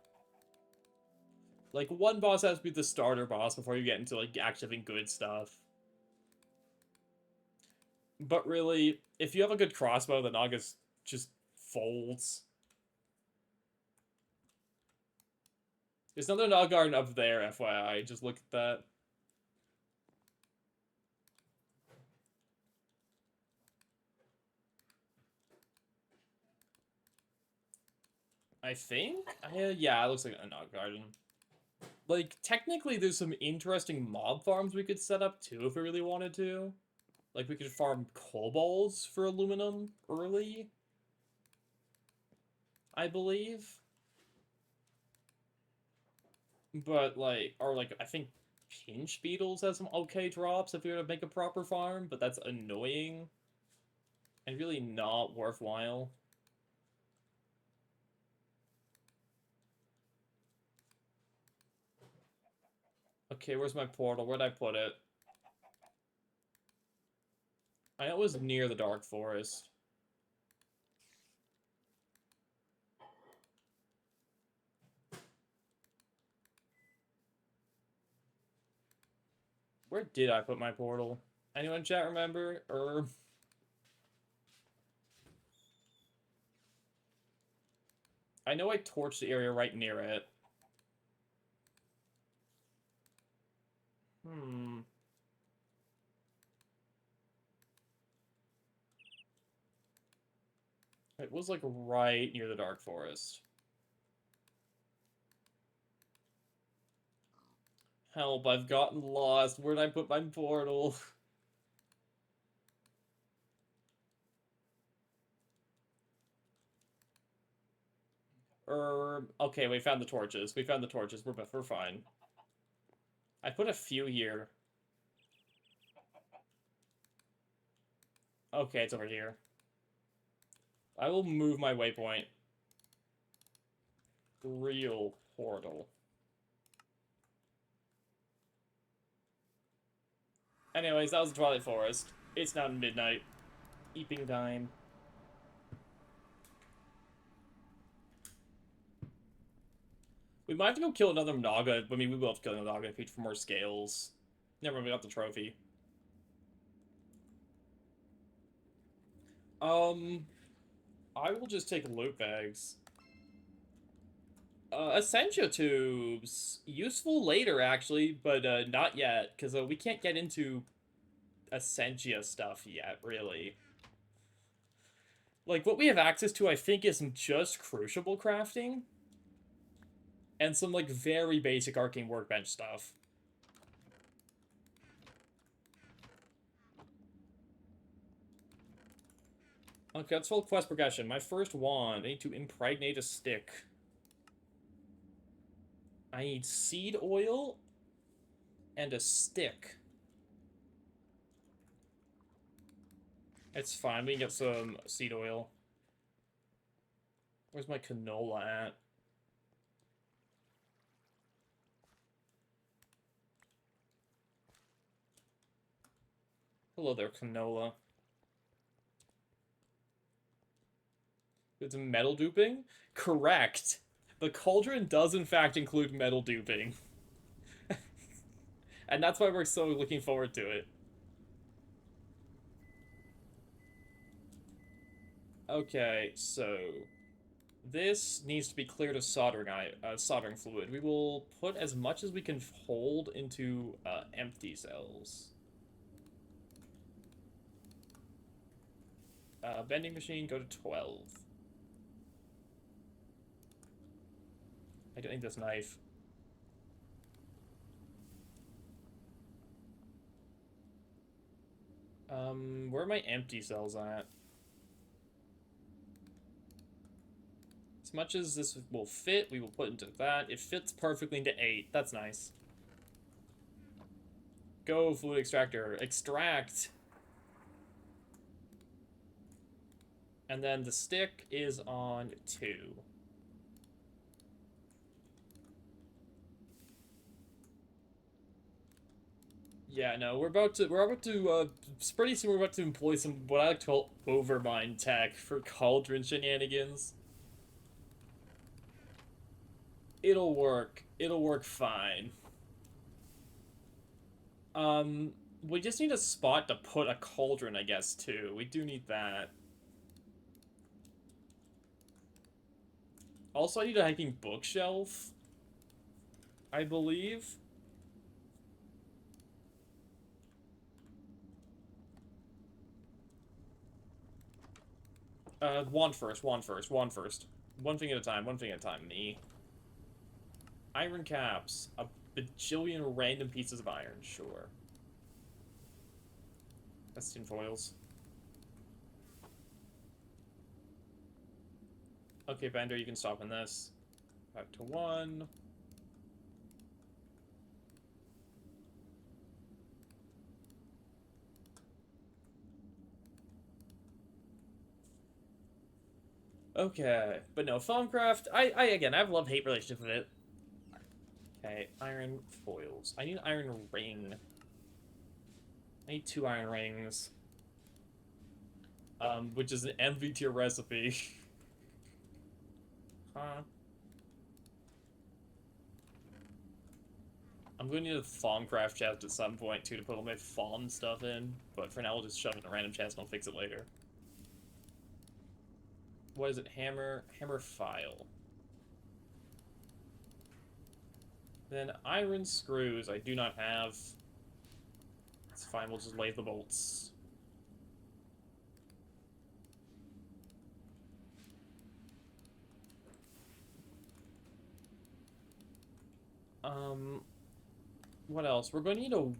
[SPEAKER 5] Like, one boss has to be the starter boss before you get into, like, actually having good stuff. But really, if you have a good crossbow, the Naga's just folds. There's another Naga up there, FYI. Just look at that. I think? Yeah, it looks like a Naga garden. Like, technically, there's some interesting mob farms we could set up, too, if we really wanted to. Like, we could farm kobolds for aluminum early, I believe. But, like, or, like, I think pinch beetles has some okay drops if we were to make a proper farm, but that's annoying. And really not worthwhile. Okay, where's my portal? Where'd I put it? I know it was near the Dark Forest. Where did I put my portal? Anyone in chat remember? I know I torched the area right near it. It was, like, right near the Dark Forest. Help, I've gotten lost. Where'd I put my portal? Okay, we found the torches. We found the torches. We're fine. I put a few here. Okay, it's over here. I will move my waypoint. Real portal. Anyways, that was the Twilight Forest. It's now midnight. Eeping time. We might have to go kill another Naga. I mean, we will have to kill another Naga for more scales. Never mind, we got the trophy. I will just take loot bags. Essentia tubes. Useful later, actually, but not yet, because we can't get into Essentia stuff yet, really. Like, what we have access to, I think, is just crucible crafting. And some, like, very basic arcane workbench stuff. Okay, let's full quest progression. My first wand. I need to impregnate a stick. I need seed oil and a stick. It's fine, we can get some seed oil. Where's my canola at? Hello there, canola. It's metal duping? Correct. The cauldron does in fact include metal duping. And that's why we're so looking forward to it. Okay, so this needs to be cleared of soldering fluid. We will put as much as we can hold into empty cells. Bending machine, go to 12. I don't need this knife. Where are my empty cells at? As much as this will fit, we will put into that. It fits perfectly into 8. That's nice. Go, fluid extractor. Extract! And then the stick is on 2. Yeah, no, pretty soon we're about to employ some, what I like to call overmind tech for cauldron shenanigans. It'll work. It'll work fine. We just need a spot to put a cauldron, I guess, too. We do need that. Also, I need a hiking bookshelf, I believe. Wand first, wand first, wand first. One thing at a time, one thing at a time, me. Iron caps. A bajillion random pieces of iron, sure. That's tin foils. Okay, Bender, you can stop in this. Back to 1. Okay, but no, Thaumcraft, again, I have love-hate relationship with it. Okay, iron foils. I need an iron ring. I need 2 iron rings. Which is an MV tier recipe. Huh? I'm going to need a Thaumcraft chest at some point, too, to put all my Thaum stuff in. But for now, we'll just shove it in a random chest and I'll fix it later. What is it? Hammer file. Then iron screws I do not have. It's fine, we'll just lay the bolts. What else? We're going to need a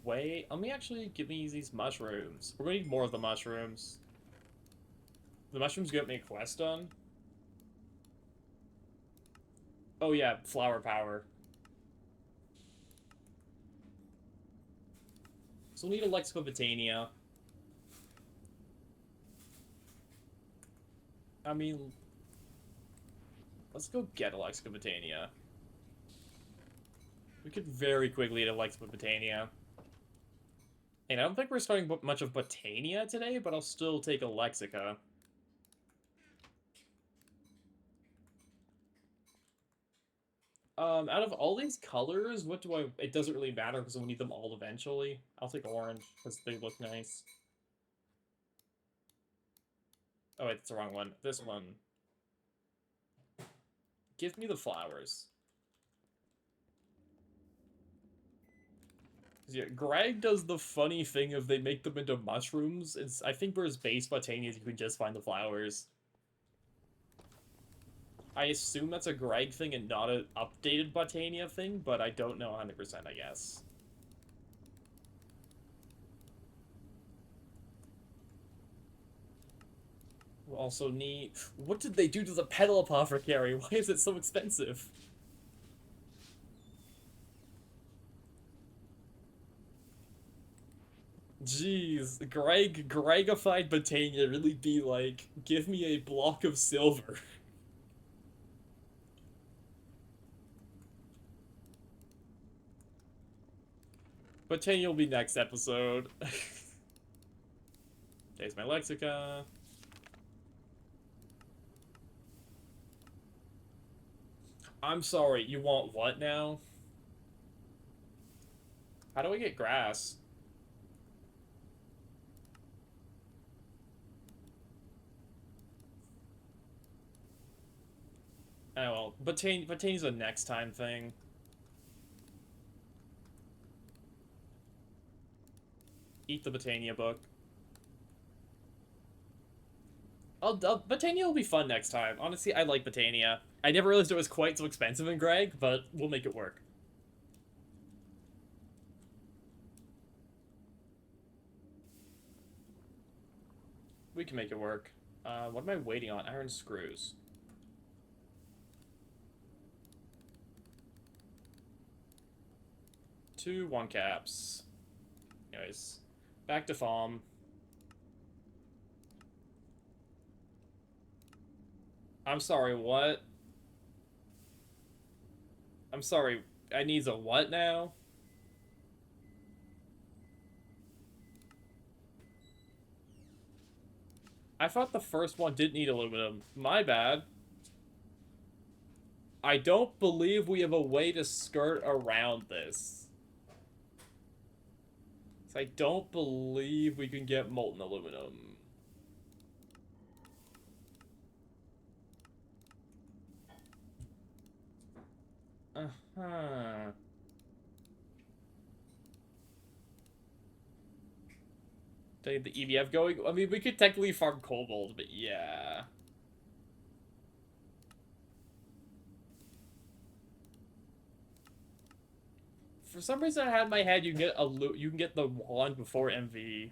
[SPEAKER 5] way. Let me actually give me these mushrooms. We're going to need more of the mushrooms. The mushrooms get me a quest done. Oh yeah, flower power. So we'll need a Lexicobotania. I mean, let's go get a Lexicobotania. We could very quickly get a Lexicobotania. And I don't think we're starting much of Botania today, but I'll still take a Lexica. Out of all these colors, what do I... It doesn't really matter because we'll need them all eventually. I'll take orange because they look nice. Oh, wait, that's the wrong one. This one. Give me the flowers. Yeah, Greg does the funny thing of they make them into mushrooms. I think for his base botanias, you can just find the flowers. I assume that's a Greg thing and not an updated botania thing, but I don't know 100%, I guess. We'll also need... What did they do to the petal apothecary? Why is it so expensive? Jeez, Gregified Botania really be like, give me a block of silver. Botania will be next episode. There's my Lexica. I'm sorry, you want what now? How do I get grass? Oh well, Botania's a next time thing. Eat the Botania book. Botania will be fun next time. Honestly, I like Botania. I never realized it was quite so expensive in Greg, but we'll make it work. We can make it work. What am I waiting on? Iron screws. Two 1-caps. Anyways, back to Thaum. I'm sorry, what? I'm sorry, I need a what now? I thought the first one did need aluminum. My bad. I don't believe we have a way to skirt around this. So I don't believe we can get molten aluminum. Uh-huh. Take the EVF going? I mean, we could technically farm cobalt, but yeah. For some reason I had in my head you can get the wand before MV.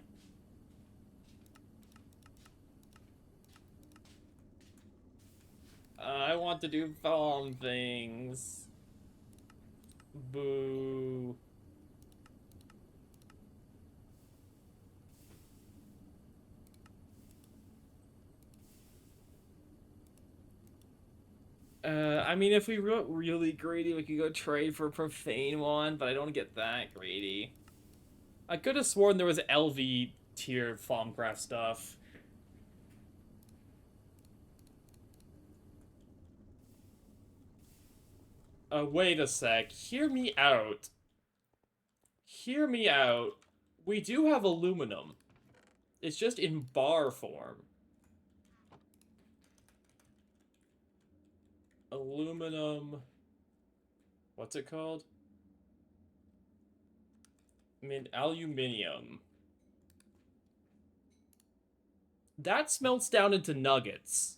[SPEAKER 5] I want to do farm things. Boo. I mean, if we were really greedy, we could go trade for a profane one, but I don't get that greedy. I could have sworn there was LV tier Thaumcraft stuff. Wait a sec. Hear me out. Hear me out. We do have aluminum. It's just in bar form. Aluminum... What's it called? I mean, aluminium. That smelts down into nuggets.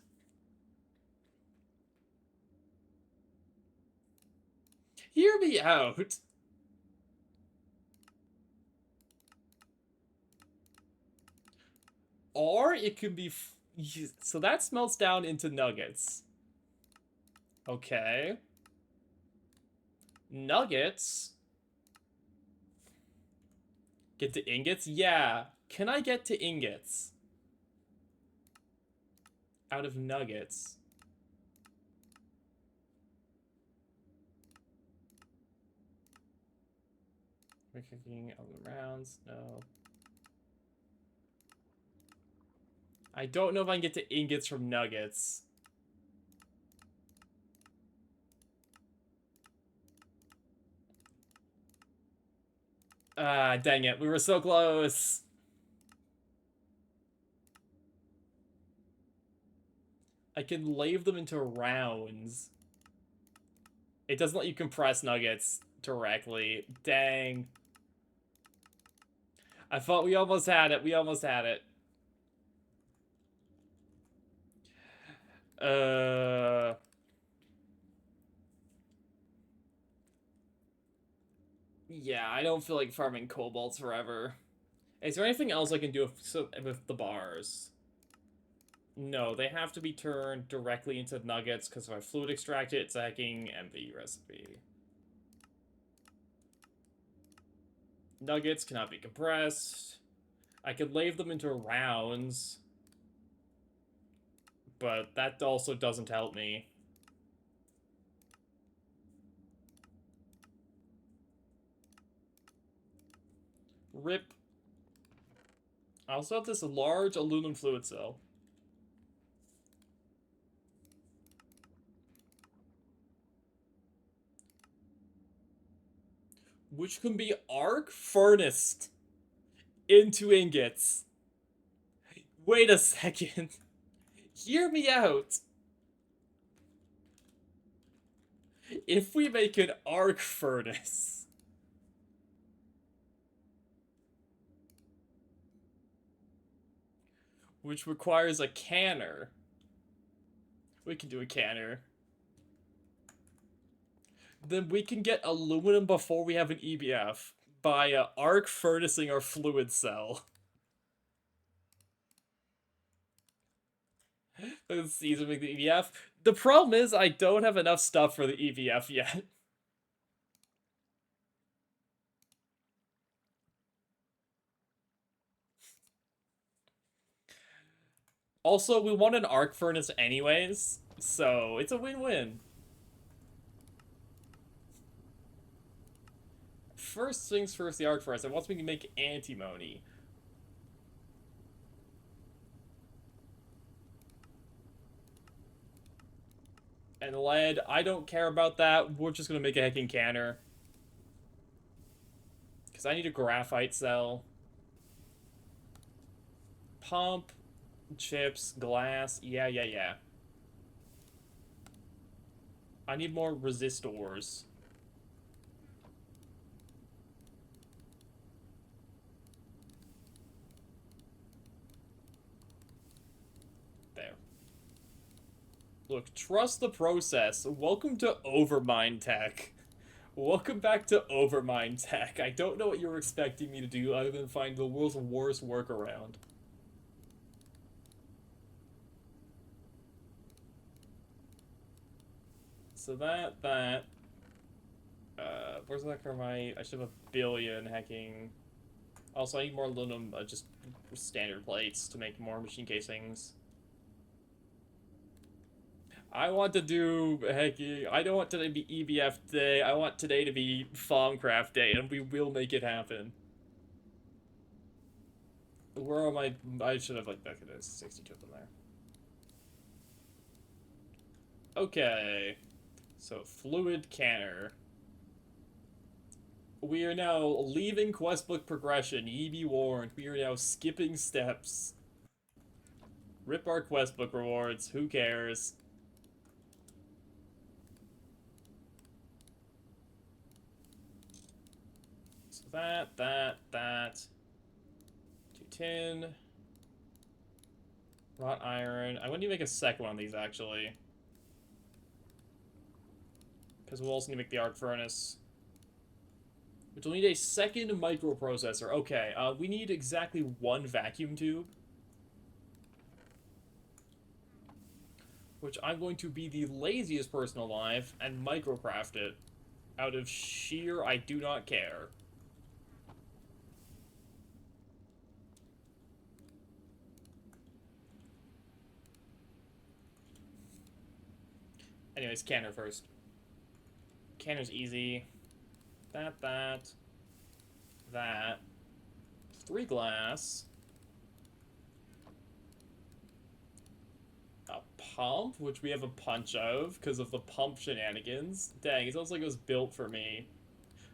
[SPEAKER 5] Hear me out. Or it could be... So that smelts down into nuggets. Okay. Nuggets. Get to ingots? Yeah. Can I get to ingots? Out of nuggets. We're cooking all the rounds. No. I don't know if I can get to ingots from nuggets. Ah, dang it. We were so close. I can lave them into rounds. It doesn't let you compress nuggets directly. Dang. I thought we almost had it. We almost had it. Yeah, I don't feel like farming kobolds forever. Is there anything else I can do with the bars? No, they have to be turned directly into nuggets, because if I fluid extract it, it's a hacking MV recipe. Nuggets cannot be compressed. I could lave them into rounds, but that also doesn't help me. RIP. I also have this large aluminum fluid cell. Which can be arc furnaced into ingots. Wait a second. Hear me out. If we make an arc furnace, which requires a canner, we can do a canner. Then we can get aluminum before we have an EBF by arc furnacing our fluid cell. Let's see, to make the EBF. The problem is I don't have enough stuff for the EBF yet. Also, we want an arc furnace anyways, so it's a win-win. First things first, the arc furnace. And once we can make antimony. And lead, I don't care about that. We're just gonna make a hecking canner. Because I need a graphite cell. Pump, chips, glass. Yeah. I need more resistors. There. Look, trust the process. Welcome to Overmind Tech. Welcome back to Overmind Tech. I don't know what you were expecting me to do other than find the world's worst workaround. So where's that carbide? I should have a billion hacking. Also, I need more aluminum, just standard plates to make more machine casings. I want to do hacking. I don't want today to be EBF day. I want today to be Thaumcraft day, and we will make it happen. Where are my... I should have, like, back it is 62 of them there. Okay. So, fluid canner. We are now leaving questbook progression. Ye be warned. We are now skipping steps. Rip our questbook rewards. Who cares? So that. 210. Wrought iron. I want to make a second one of these, actually. Because we'll also need to make the arc furnace. Which will need a second microprocessor. Okay, we need exactly one vacuum tube. Which I'm going to be the laziest person alive and microcraft it. Out of sheer I do not care. Anyways, canner first. Canner's easy. That. 3 glass. A pump, which we have a punch of because of the pump shenanigans. Dang, it sounds like it was built for me.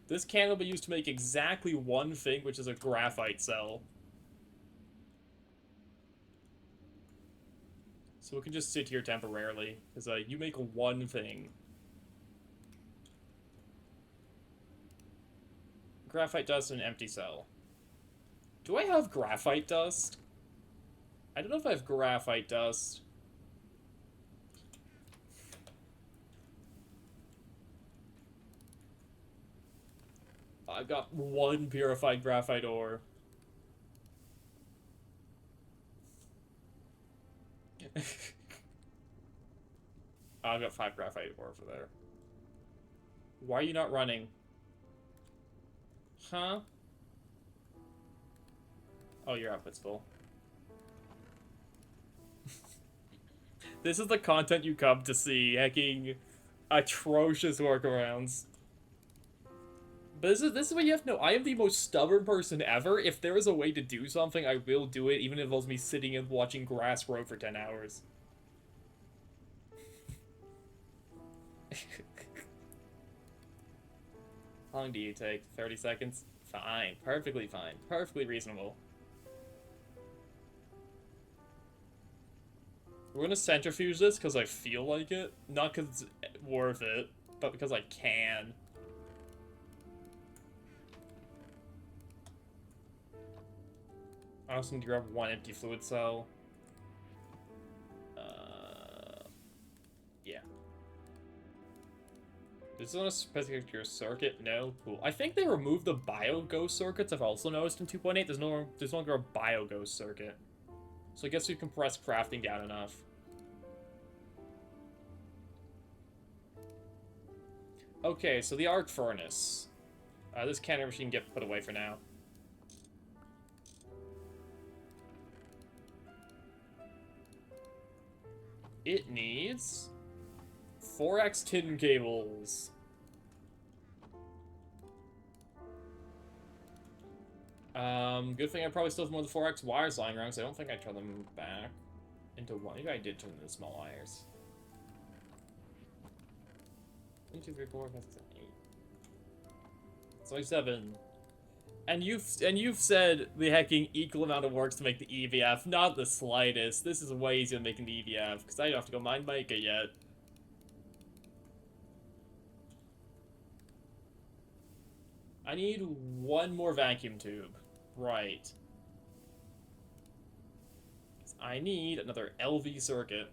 [SPEAKER 5] This can will be used to make exactly one thing, which is a graphite cell. So we can just sit here temporarily, because you make one thing. graphite dust and an empty cell. Do I have graphite dust? I don't know if I have graphite dust. I've got 1 purified graphite ore. I've got 5 graphite ore over there. Why are you not running? Huh? Oh, your outfit's full. This is the content you come to see. Hacking atrocious workarounds. But this is what you have to know. I am the most stubborn person ever. If there is a way to do something, I will do it, even if it involves me sitting and watching grass grow for 10 hours. How long do you take? 30 seconds? Fine. Perfectly fine. Perfectly reasonable. We're gonna centrifuge this because I feel like it. Not because it's worth it, but because I can. I also need to grab 1 empty fluid cell. Yeah. Is this on a specific circuit? No? Cool. I think they removed the bioghost circuits, I've also noticed in 2.8. There's no longer a bioghost circuit. So I guess we compress crafting down enough. Okay, so the arc furnace. This canner machine can get put away for now. It needs 4x tin cables. Good thing I probably still have more than 4x wires lying around, because I don't think I turned them back into 1. Maybe I did turn them into small wires. 1, 2, 3, 4, 5, 6, 7, 8. It's like 7. And you've said the hecking equal amount of work to make the EVF. Not the slightest. This is way easier than making the EVF, because I don't have to go mine Micah yet. I need 1 more vacuum tube. Right. I need another LV circuit.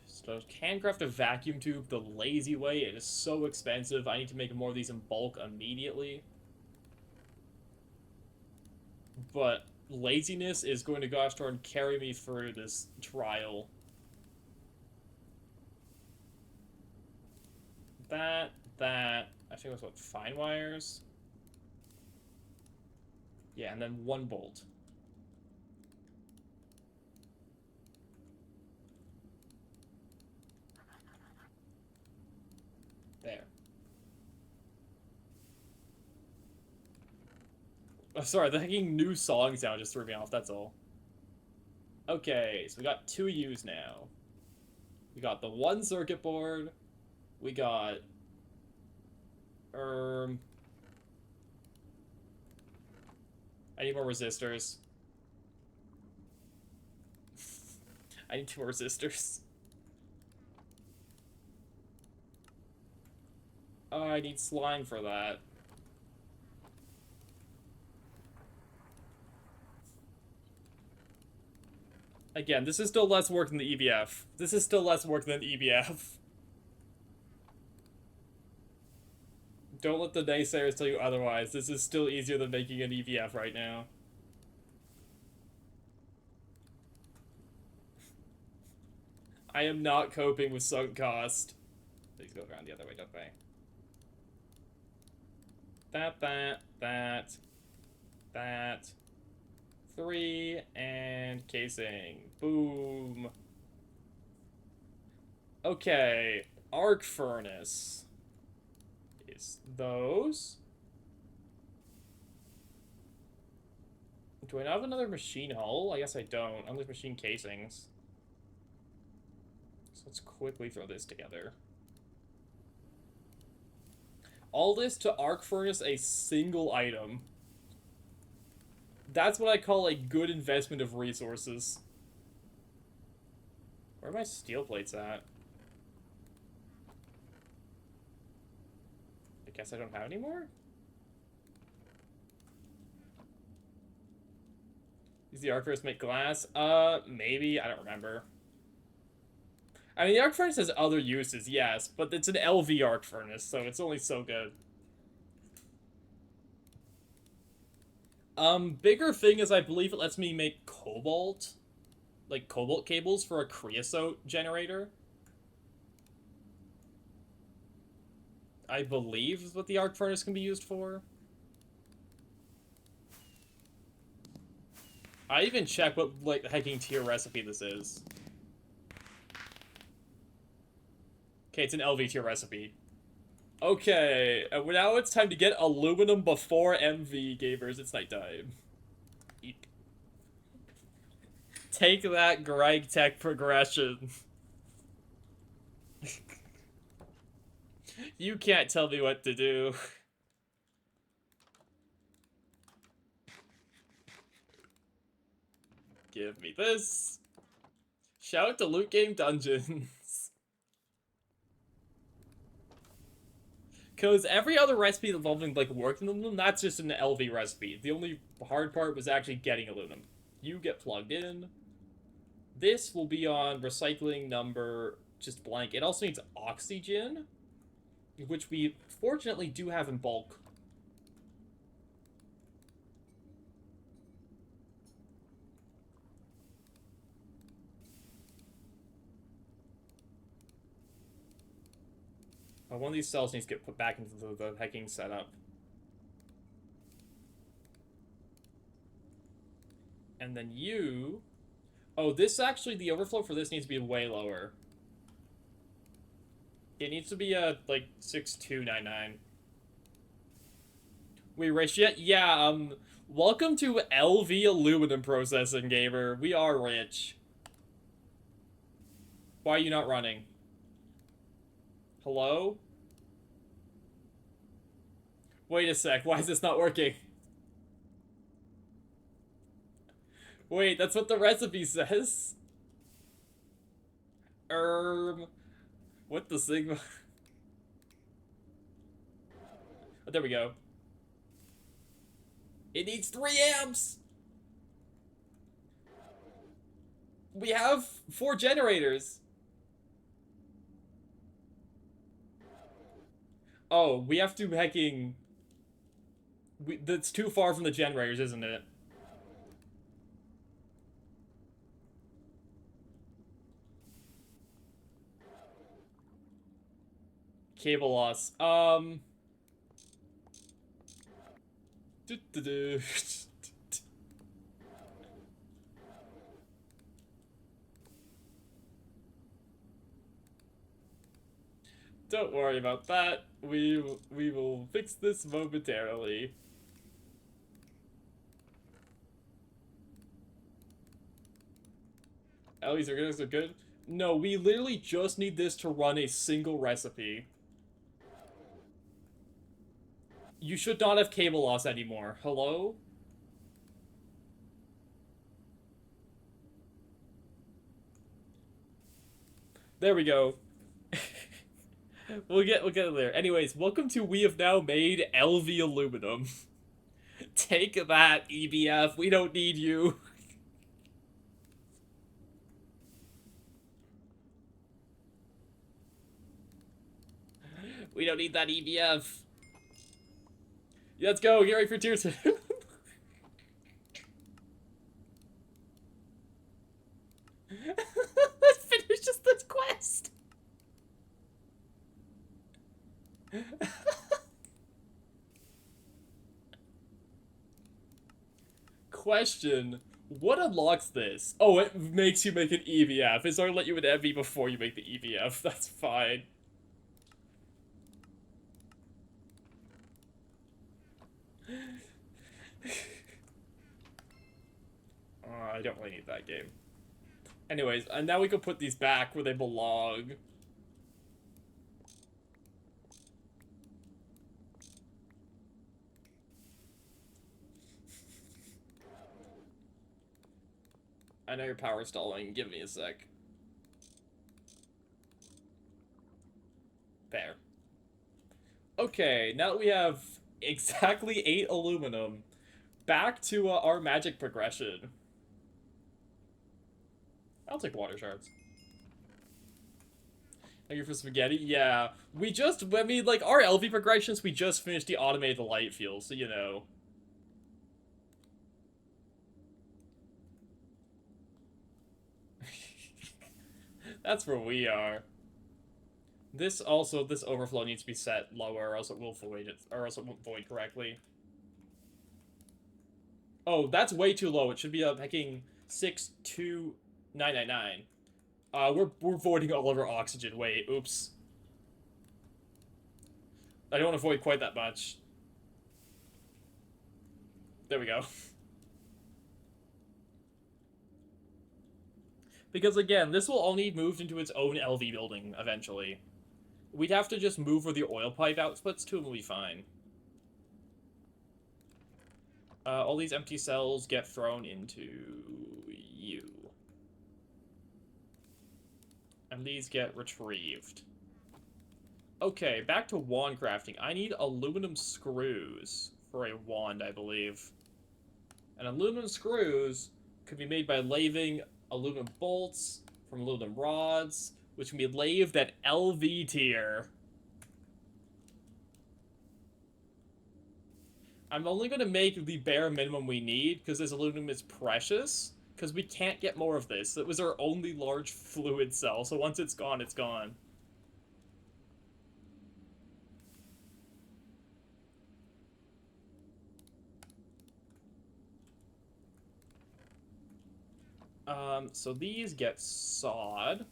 [SPEAKER 5] So can craft a vacuum tube the lazy way. It is so expensive. I need to make more of these in bulk immediately. But laziness is going to gosh darn carry me through this trial. That. I think it was what, fine wires? Yeah, and then 1 bolt. There. Oh, sorry, the hacking new song sound just threw me off, that's all. Okay, so we got 2 U's now. We got the 1 circuit board. We got... I need more resistors. I need 2 more resistors. Oh, I need slime for that. Again, this is still less work than the EBF. This is still less work than EBF. Don't let the naysayers tell you otherwise. This is still easier than making an EVF right now. I am not coping with sunk cost. These go around the other way, don't they? That. 3, and casing. Boom. Okay, arc furnace. Is those. Do I not have another machine hull? I guess I don't. Unless machine casings. So let's quickly throw this together. All this to arc furnace a single item. That's what I call a good investment of resources. Where are my steel plates at? guess I don't have any more? Does the arc furnace make glass? Maybe. I don't remember. I mean, the arc furnace has other uses, yes, but it's an LV arc furnace, so it's only so good. Bigger thing is I believe it lets me make cobalt, like cobalt cables for a creosote generator. I believe is what the arc furnace can be used for. I even checked what, like, hecking tier recipe this is. Okay, it's an LV tier recipe. Okay, now it's time to get aluminum before MV, gamers. It's nighttime. Eep. Take that, Greg Tech progression. You can't tell me what to do. Give me this. Shout out to Loot Game Dungeons. Because every other recipe involving, like, working aluminum, that's just an LV recipe. The only hard part was actually getting aluminum. You get plugged in. This will be on recycling number just blank. It also needs oxygen, which we fortunately do have in bulk. One of these cells needs to get put back into the hacking setup. And then you... Oh, this actually, the overflow for this needs to be way lower. It needs to be, like, 6299. We rich yet? Yeah, welcome to LV Aluminum Processing, gamer. We are rich. Why are you not running? Hello? Wait a sec, why is this not working? Wait, that's what the recipe says? What the sigma? Oh, there we go. It needs 3 amps! We have 4 generators. Oh, we have to hacking... That's too far from the generators, isn't it? Cable loss. Don't worry about that. We will fix this momentarily. Ellie's organics are good. No, we literally just need this to run a single recipe. You should not have cable loss anymore. Hello? There we go. We'll get there. Anyways, welcome to We Have Now Made LV Aluminum. Take that, EBF. We don't need you. We don't need that EBF. Let's go. Get ready for tier 2. Let's finish just this quest. Question. What unlocks this? Oh, it makes you make an EVF. It's already let you an MV before you make the EVF. That's fine. I don't really need that game. Anyways, and now we can put these back where they belong. I know you're power stalling. Give me a sec. There. Okay, now that we have exactly 8 aluminum, back to our magic progression. I'll take water shards. Thank you for spaghetti. Yeah, I mean, like, our LV progressions, we just finished the automated light field, so you know. That's where we are. This overflow needs to be set lower, or else it will void it, or else it won't void correctly. Oh, that's way too low. It should be picking 62999. We're voiding all of our oxygen. Wait, oops. I don't want to void quite that much. There we go. Because again, this will all need moved into its own LV building eventually. We'd have to just move where the oil pipe outputs to and we'll be fine. All these empty cells get thrown into you. And these get retrieved. Okay, back to wand crafting. I need aluminum screws for a wand, I believe. And aluminum screws could be made by laving aluminum bolts from aluminum rods, which can be laved at LV tier. I'm only going to make the bare minimum we need, because this aluminum is precious, because we can't get more of this. It was our only large fluid cell, so once it's gone, it's gone. So these get sawed.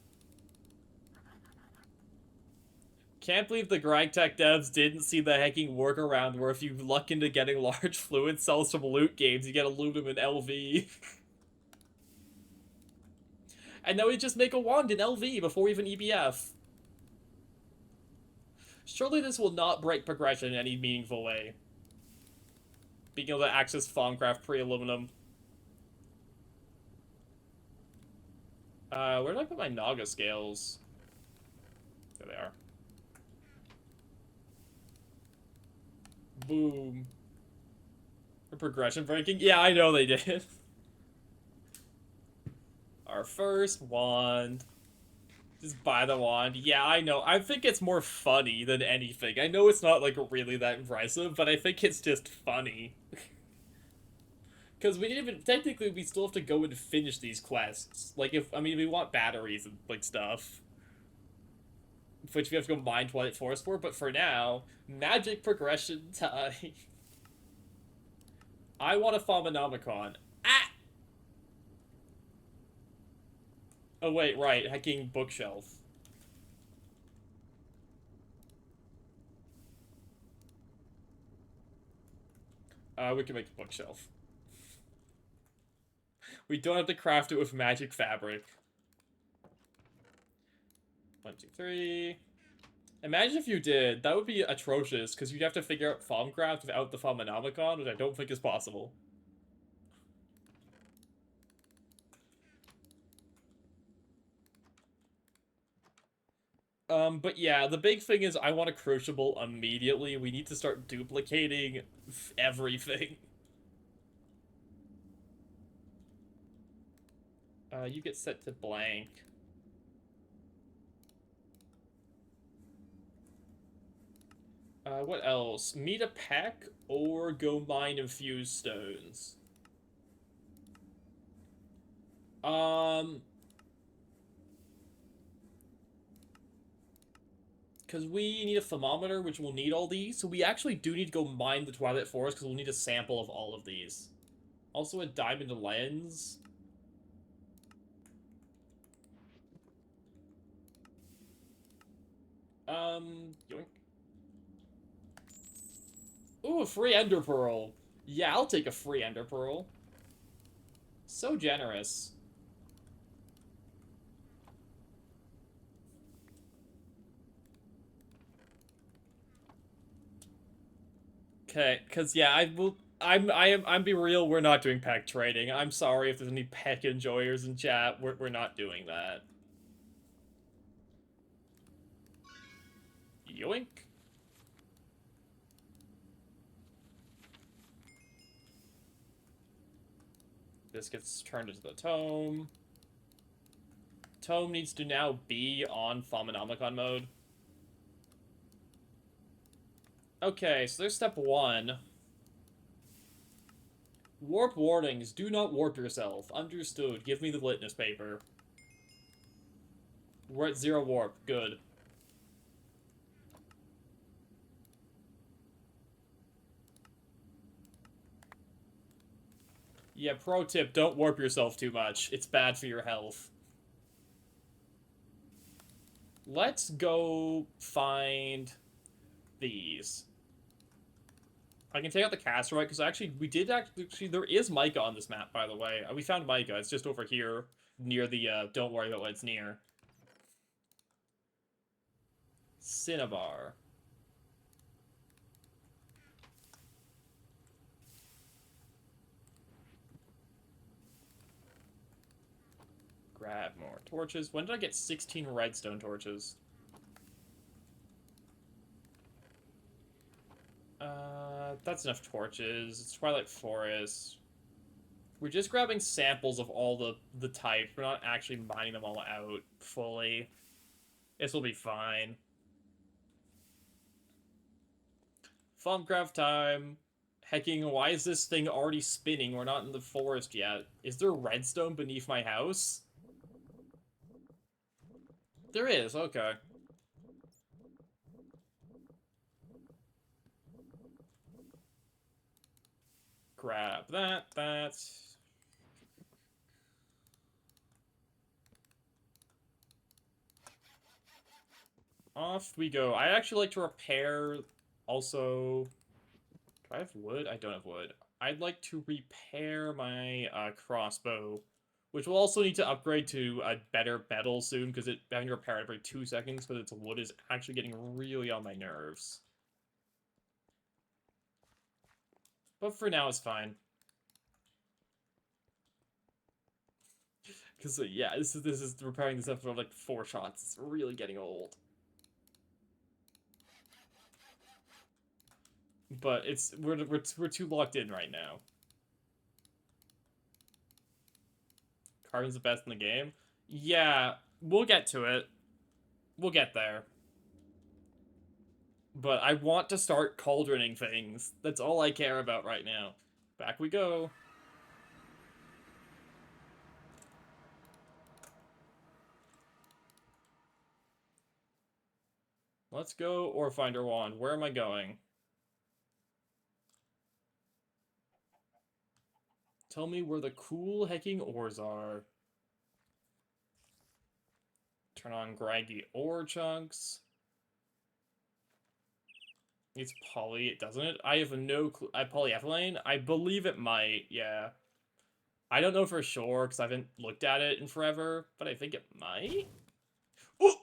[SPEAKER 5] Can't believe the GrindTech devs didn't see the hacking workaround where if you luck into getting large fluid cells from loot games, you get aluminum and LV. And now we just make a wand in LV before even EBF. Surely this will not break progression in any meaningful way. Being able to access Thaumcraft pre-aluminum. Where did I put my Naga scales? There they are. Boom. For progression breaking? Yeah, I know they did. Our first wand. Just buy the wand. Yeah, I know. I think it's more funny than anything. I know it's not, like, really that impressive, but I think it's just funny. Because we didn't even... Technically, we still have to go and finish these quests. Like, we want batteries and, like, stuff. Which we have to go mine Twilight Forest for, but for now, magic progression time. I want a Thaumanomicon. Ah! Oh, wait, right. Hacking bookshelf. We can make a bookshelf. We don't have to craft it with magic fabric. 1, 2, 3. Imagine if you did. That would be atrocious, because you'd have to figure out Thaumcraft without the Thaumanomicon, which I don't think is possible. But yeah, the big thing is I want a Crucible immediately. We need to start duplicating everything. You get set to blank. What else? Meet a peck or go mine infused stones? Because we need a thermometer, which will need all these, so we actually do need to go mine the Twilight Forest, because we'll need a sample of all of these. Also a diamond lens. Yoink. Ooh, a free ender pearl. Yeah, I'll take a free ender pearl. So generous. Okay, cause yeah, I'm be real, we're not doing pack trading. I'm sorry if there's any peck enjoyers in chat. We're not doing that. Yoink. This gets turned into the tome. Tome needs to now be on Thaumonomicon mode. Okay, so there's step 1. Warp warnings. Do not warp yourself. Understood. Give me the litmus paper. We're at 0 warp. Good. Yeah, pro tip, don't warp yourself too much. It's bad for your health. Let's go find these. I can take out the Casterite, because actually, there is Micah on this map, by the way. We found Micah. It's just over here, near the, don't worry about what it's near. Cinnabar. Grab more torches. When did I get 16 redstone torches? That's enough torches. It's Twilight Forest. We're just grabbing samples of all the types. We're not actually mining them all out fully. This will be fine. Thaumcraft time. Hecking, why is this thing already spinning? We're not in the forest yet. Is there redstone beneath my house? There is, okay. Grab that, Off we go. I actually like to repair, also... Do I have wood? I don't have wood. I'd like to repair my crossbow, which will also need to upgrade to a better metal soon, because having to repair it every 2 seconds because its wood is actually getting really on my nerves. But for now, it's fine. Because, yeah, this is repairing this after, like, 4 shots. It's really getting old. But we're too locked in right now. Carbon's the best in the game? Yeah, we'll get to it. We'll get there. But I want to start cauldroning things. That's all I care about right now. Back we go. Let's go Ore Finder Wand. Where am I going? Tell me where the cool hecking ores are. Turn on Graggy Ore Chunks. It's poly, doesn't it? I have no clue. Polyethylene? I believe it might, yeah. I don't know for sure, because I haven't looked at it in forever, but I think it might? Ooh!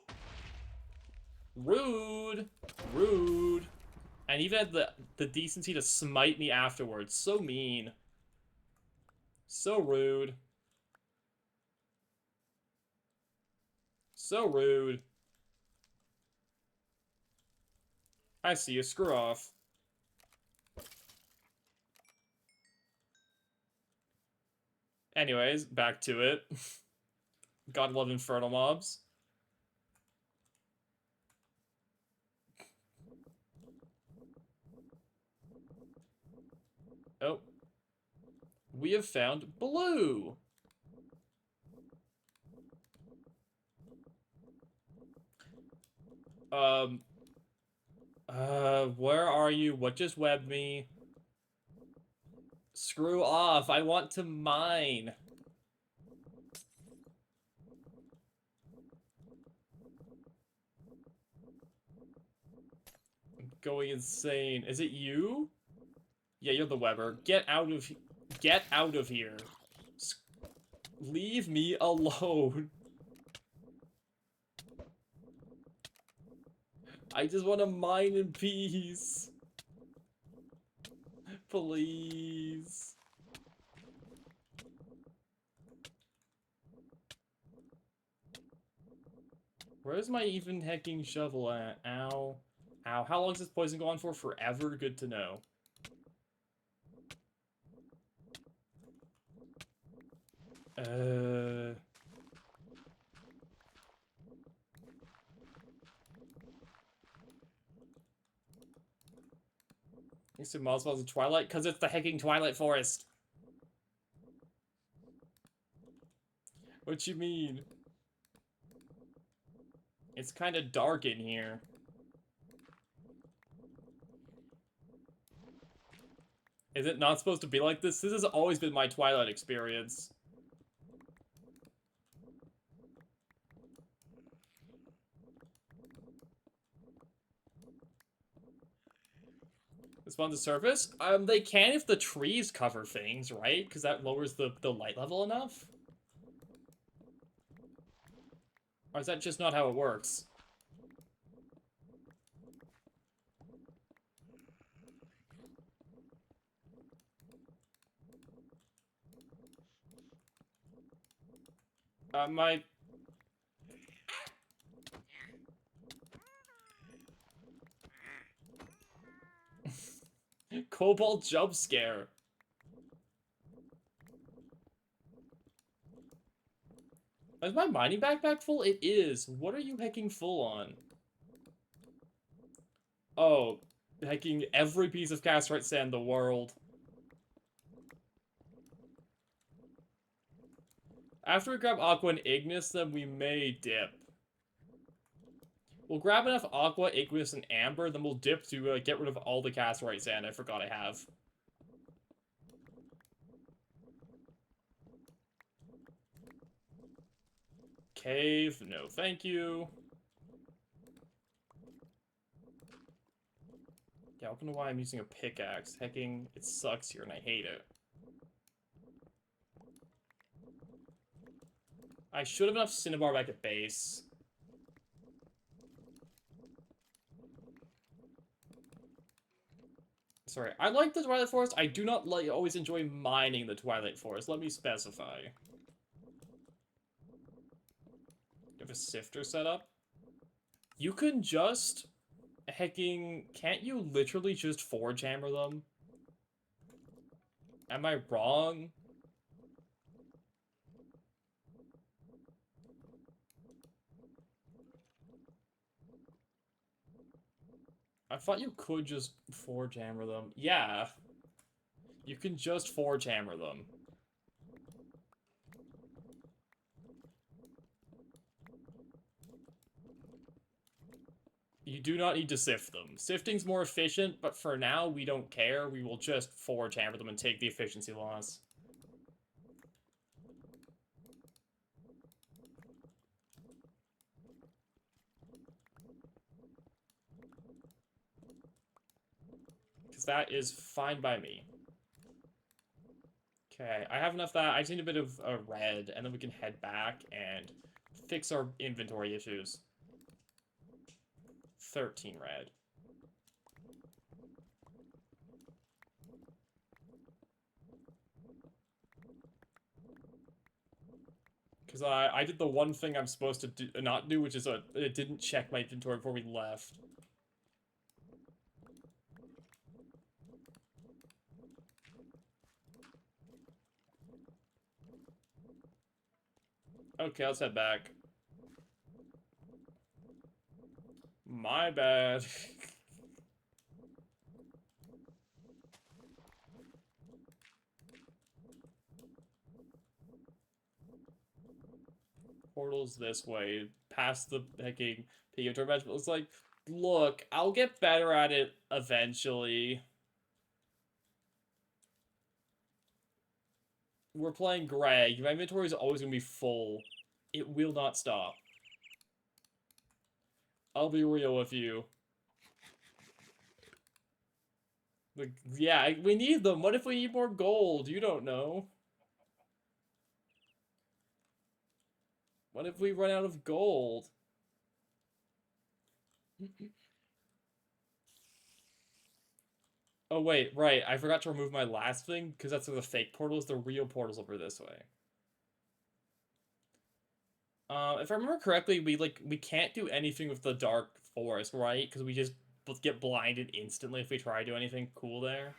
[SPEAKER 5] Rude! Rude! And even had the decency to smite me afterwards. So mean. So rude. So rude. I see you. Screw off. Anyways, back to it. God love infernal mobs. Oh. We have found blue! Where are you? What just webbed me? Screw off, I want to mine. I'm going insane. Is it you? Yeah, you're the webber. Get out of here. Leave me alone. I just want to mine in peace. Please. Where's my even hecking shovel at? Ow. Ow. How long does this poison go on for? Forever? Good to know. Thanks to Moswell's Twilight, because it's the hecking Twilight Forest. What you mean? It's kind of dark in here. Is it not supposed to be like this? This has always been my Twilight experience. Spawn to surface? They can if the trees cover things, right? Because that lowers the light level enough? Or is that just not how it works? My... Cobalt jump scare. Is my mining backpack full? It is. What are you hacking full on? Oh, hacking every piece of castrite sand in the world. After we grab Aqua and Ignis, then we may dip. We'll grab enough Aqua, Ignis, and Amber, then we'll dip to get rid of all the castrite sand I forgot I have. Cave, no thank you. Yeah, I don't know why I'm using a pickaxe. Hecking, it sucks here and I hate it. I should have enough Cinnabar back at base. Sorry, I like the Twilight Forest. I do not always enjoy mining the Twilight Forest. Let me specify. You have a sifter set up? You can just... Hecking... Can't you literally just forge hammer them? Am I wrong? I thought you could just forge hammer them. Yeah. You can just forge hammer them. You do not need to sift them. Sifting's more efficient, but for now, we don't care. We will just forge hammer them and take the efficiency loss. Because that is fine by me. Okay, I have enough that. I just need a bit of red, and then we can head back and fix our inventory issues. 13 red. Because I did the one thing I'm supposed to not do, which is it didn't check my inventory before we left. Okay, let's head back. My bad. Portals this way, past the hecking Peak of Torment. It's like, look, I'll get better at it eventually. We're playing Greg. My inventory is always going to be full. It will not stop. I'll be real with you. Like, yeah, we need them. What if we need more gold? You don't know. What if we run out of gold? Oh, wait, right. I forgot to remove my last thing, because that's the fake portals. The real portal's over this way. If I remember correctly, we can't do anything with the dark forest, right? Because we just get blinded instantly if we try to do anything cool there.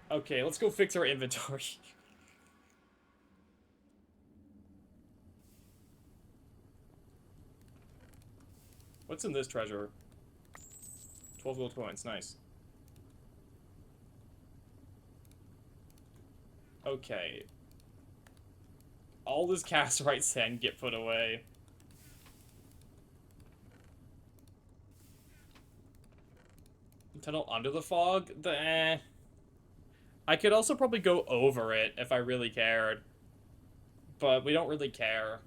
[SPEAKER 5] Okay, let's go fix our inventory. What's in this treasure? 12 gold coins, nice. Okay. All this casterite sand get put away. Tunnel under the fog? I could also probably go over it if I really cared. But we don't really care.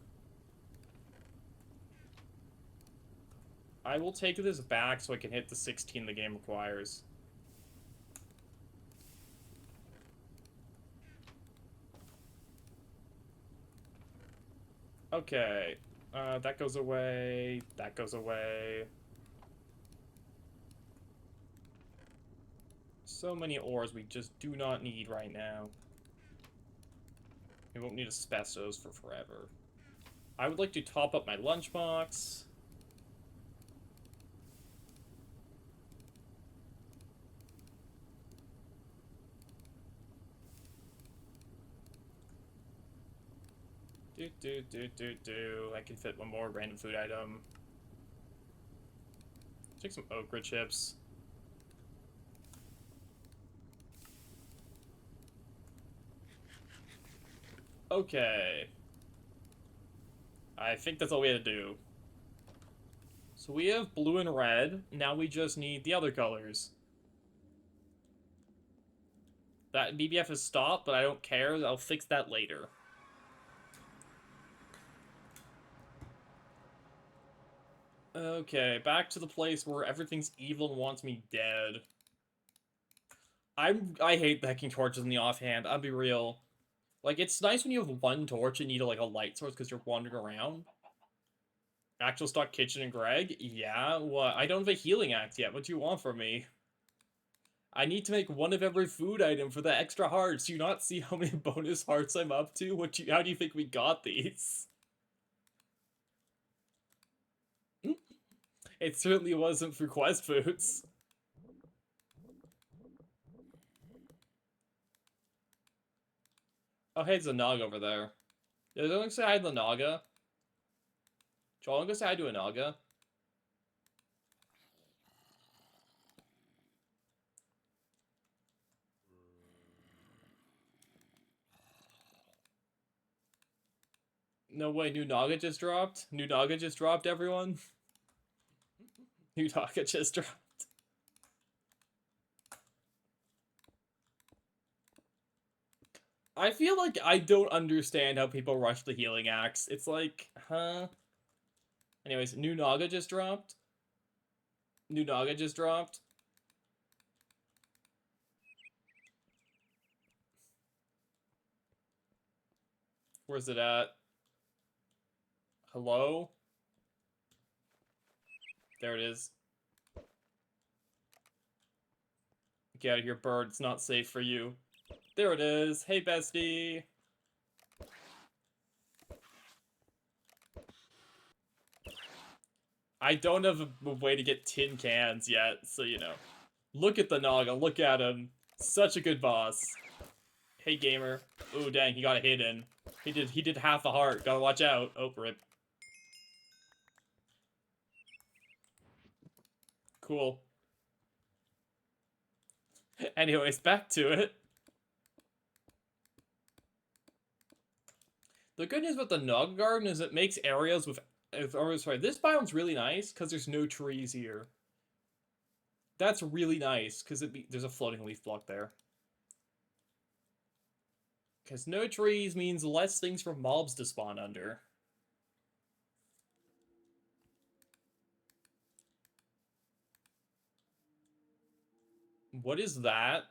[SPEAKER 5] I will take this back so I can hit the 16 the game requires. Okay. That goes away. That goes away. So many ores we just do not need right now. We won't need asbestos for forever. I would like to top up my lunchbox. I can fit one more random food item. Take some okra chips. Okay. I think that's all we had to do. So we have blue and red. Now we just need the other colors. That BBF has stopped, but I don't care. I'll fix that later. Okay, back to the place where everything's evil and wants me dead. I hate hacking torches in the offhand, I'll be real. Like, it's nice when you have one torch and you need, like, a light source because you're wandering around. Actual stock kitchen and Greg? Yeah, what? I don't have a healing axe yet. What do you want from me? I need to make one of every food item for the extra hearts. Do you not see how many bonus hearts I'm up to? How do you think we got these? It certainly wasn't for quest foods. Oh, hey, there's a Naga over there. Yeah, don't say hi to the Naga. Joel, I'm gonna say hi to a Naga. No way, new Naga just dropped? New Naga just dropped, everyone? New Naga just dropped. I feel like I don't understand how people rush the healing axe. It's like, huh? Anyways, new Naga just dropped. New Naga just dropped. Where's it at? Hello? There it is. Get out of here, bird. It's not safe for you. There it is. Hey, bestie. I don't have a way to get tin cans yet, so you know. Look at the Naga. Look at him. Such a good boss. Hey, gamer. Ooh, dang, he got a hit in. He did half a heart. Gotta watch out. Oh, rip. Cool. Anyways, back to it. The good news about the Naga Garden is it makes areas with... Or, sorry, this biome's really nice because there's no trees here. That's really nice because there's a floating leaf block there. Because no trees means less things for mobs to spawn under. What is that?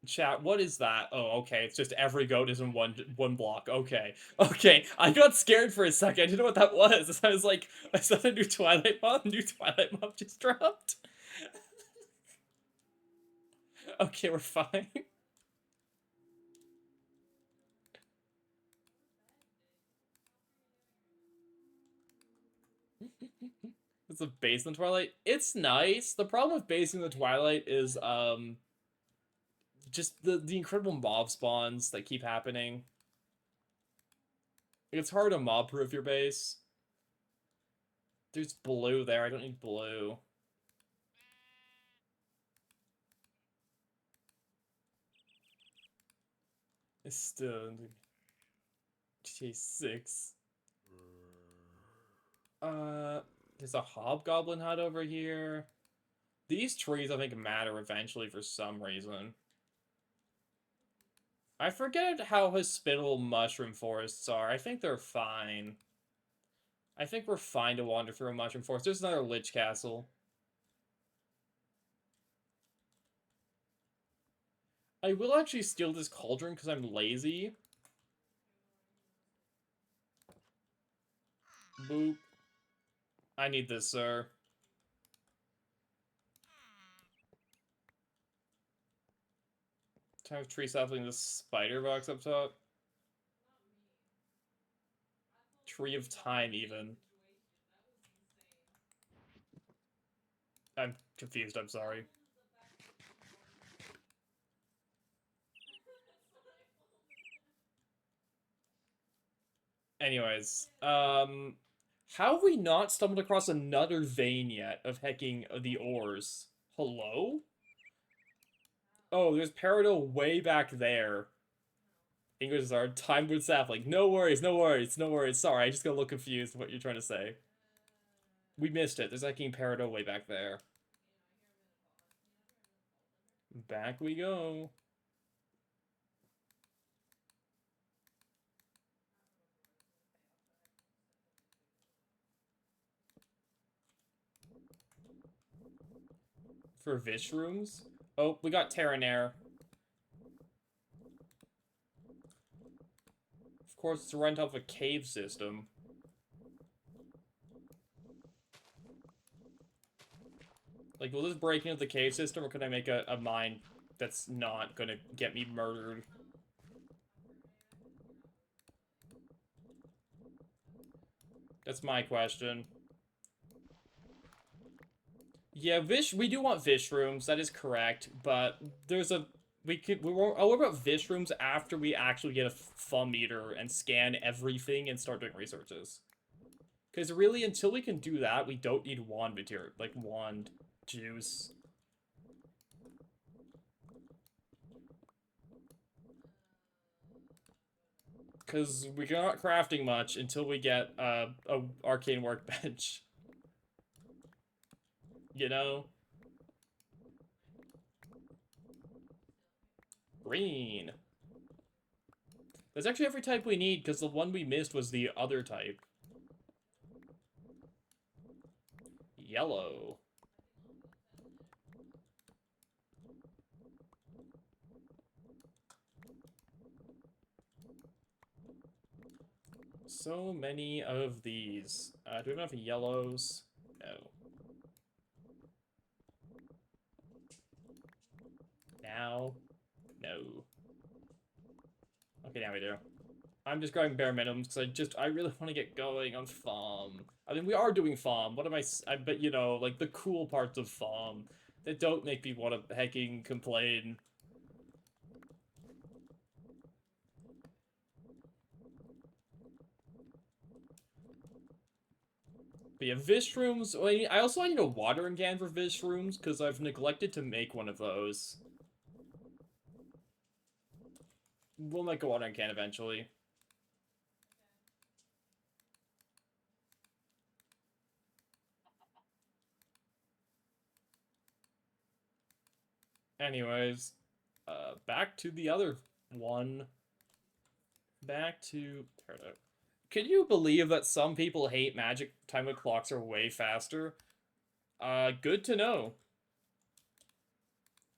[SPEAKER 5] Chat, what is that? Oh, okay, it's just every goat is in one block. Okay. Okay, I got scared for a second. I didn't know what that was. I was like, is that a new Twilight mob? New Twilight mob just dropped? Okay, we're fine. It's a base in the Twilight. It's nice. The problem with basing the Twilight is, just the incredible mob spawns that keep happening. It's hard to mob-proof your base. There's blue there. I don't need blue. It's still J6. There's a hobgoblin hut over here. These trees, I think, matter eventually for some reason. I forget how hospitable mushroom forests are. I think they're fine. I think we're fine to wander through a mushroom forest. There's another lich castle. I will actually steal this cauldron because I'm lazy. Boop. I need this, sir. Time of tree sapling, the spider box up top. Tree of time, even. I'm confused, I'm sorry. Anyways, how have we not stumbled across another vein yet of hecking the ores? Hello? Oh, there's Peridot way back there. English is our time with sapling. No worries, no worries, no worries. Sorry, I just got a little confused with what you're trying to say. We missed it. There's hecking Peridot way back there. Back we go. For Vish rooms? Oh, we got Terranair. Of course, it's run off a cave system. Like, will this break into the cave system, or could I make a mine that's not gonna get me murdered? That's my question. Yeah, we do want Vish rooms, that is correct, but there's a... we won't... I'll worry about Vish rooms after we actually get a FUM meter and scan everything and start doing researches. Because really, until we can do that, we don't need wand material, like wand juice. Because we're not crafting much until we get a arcane workbench. You know? Green. That's actually every type we need, because the one we missed was the other type. Yellow. So many of these. Do we have enough yellows? No. Now? No. Okay, now we do. I'm just grabbing bare minimums because I really want to get going on farm. I mean, we are doing farm. What am I bet, you know, like the cool parts of farm that don't make me want to hecking complain. But yeah, Vish rooms. I also need a watering can for Vish rooms because I've neglected to make one of those. We'll make a watering can eventually. Anyways, back to the other one. Back to... Can you believe that some people hate magic time of clocks are way faster? Good to know.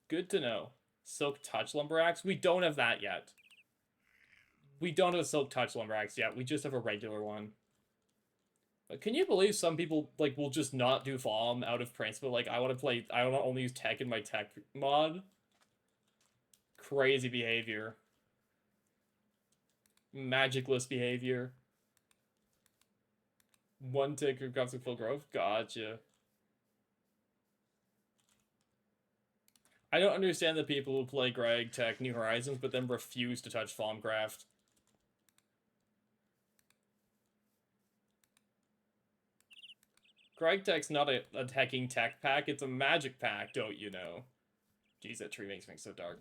[SPEAKER 5] Good to know. Silk Touch Lumber Axe? We don't have that yet. We don't have a Silk Touch Lumber Axe yet. We just have a regular one. But can you believe some people, like, will just not do farm out of principle? Like, I want to only use tech in my tech mod. Crazy behavior. Magicless behavior. One tick of Gods of Full Growth? Gotcha. I don't understand the people who play Greg Tech New Horizons, but then refuse to touch Thaumcraft. Greg-Tech's not a hacking tech pack, it's a magic pack, don't you know? Jeez, that tree makes me so dark.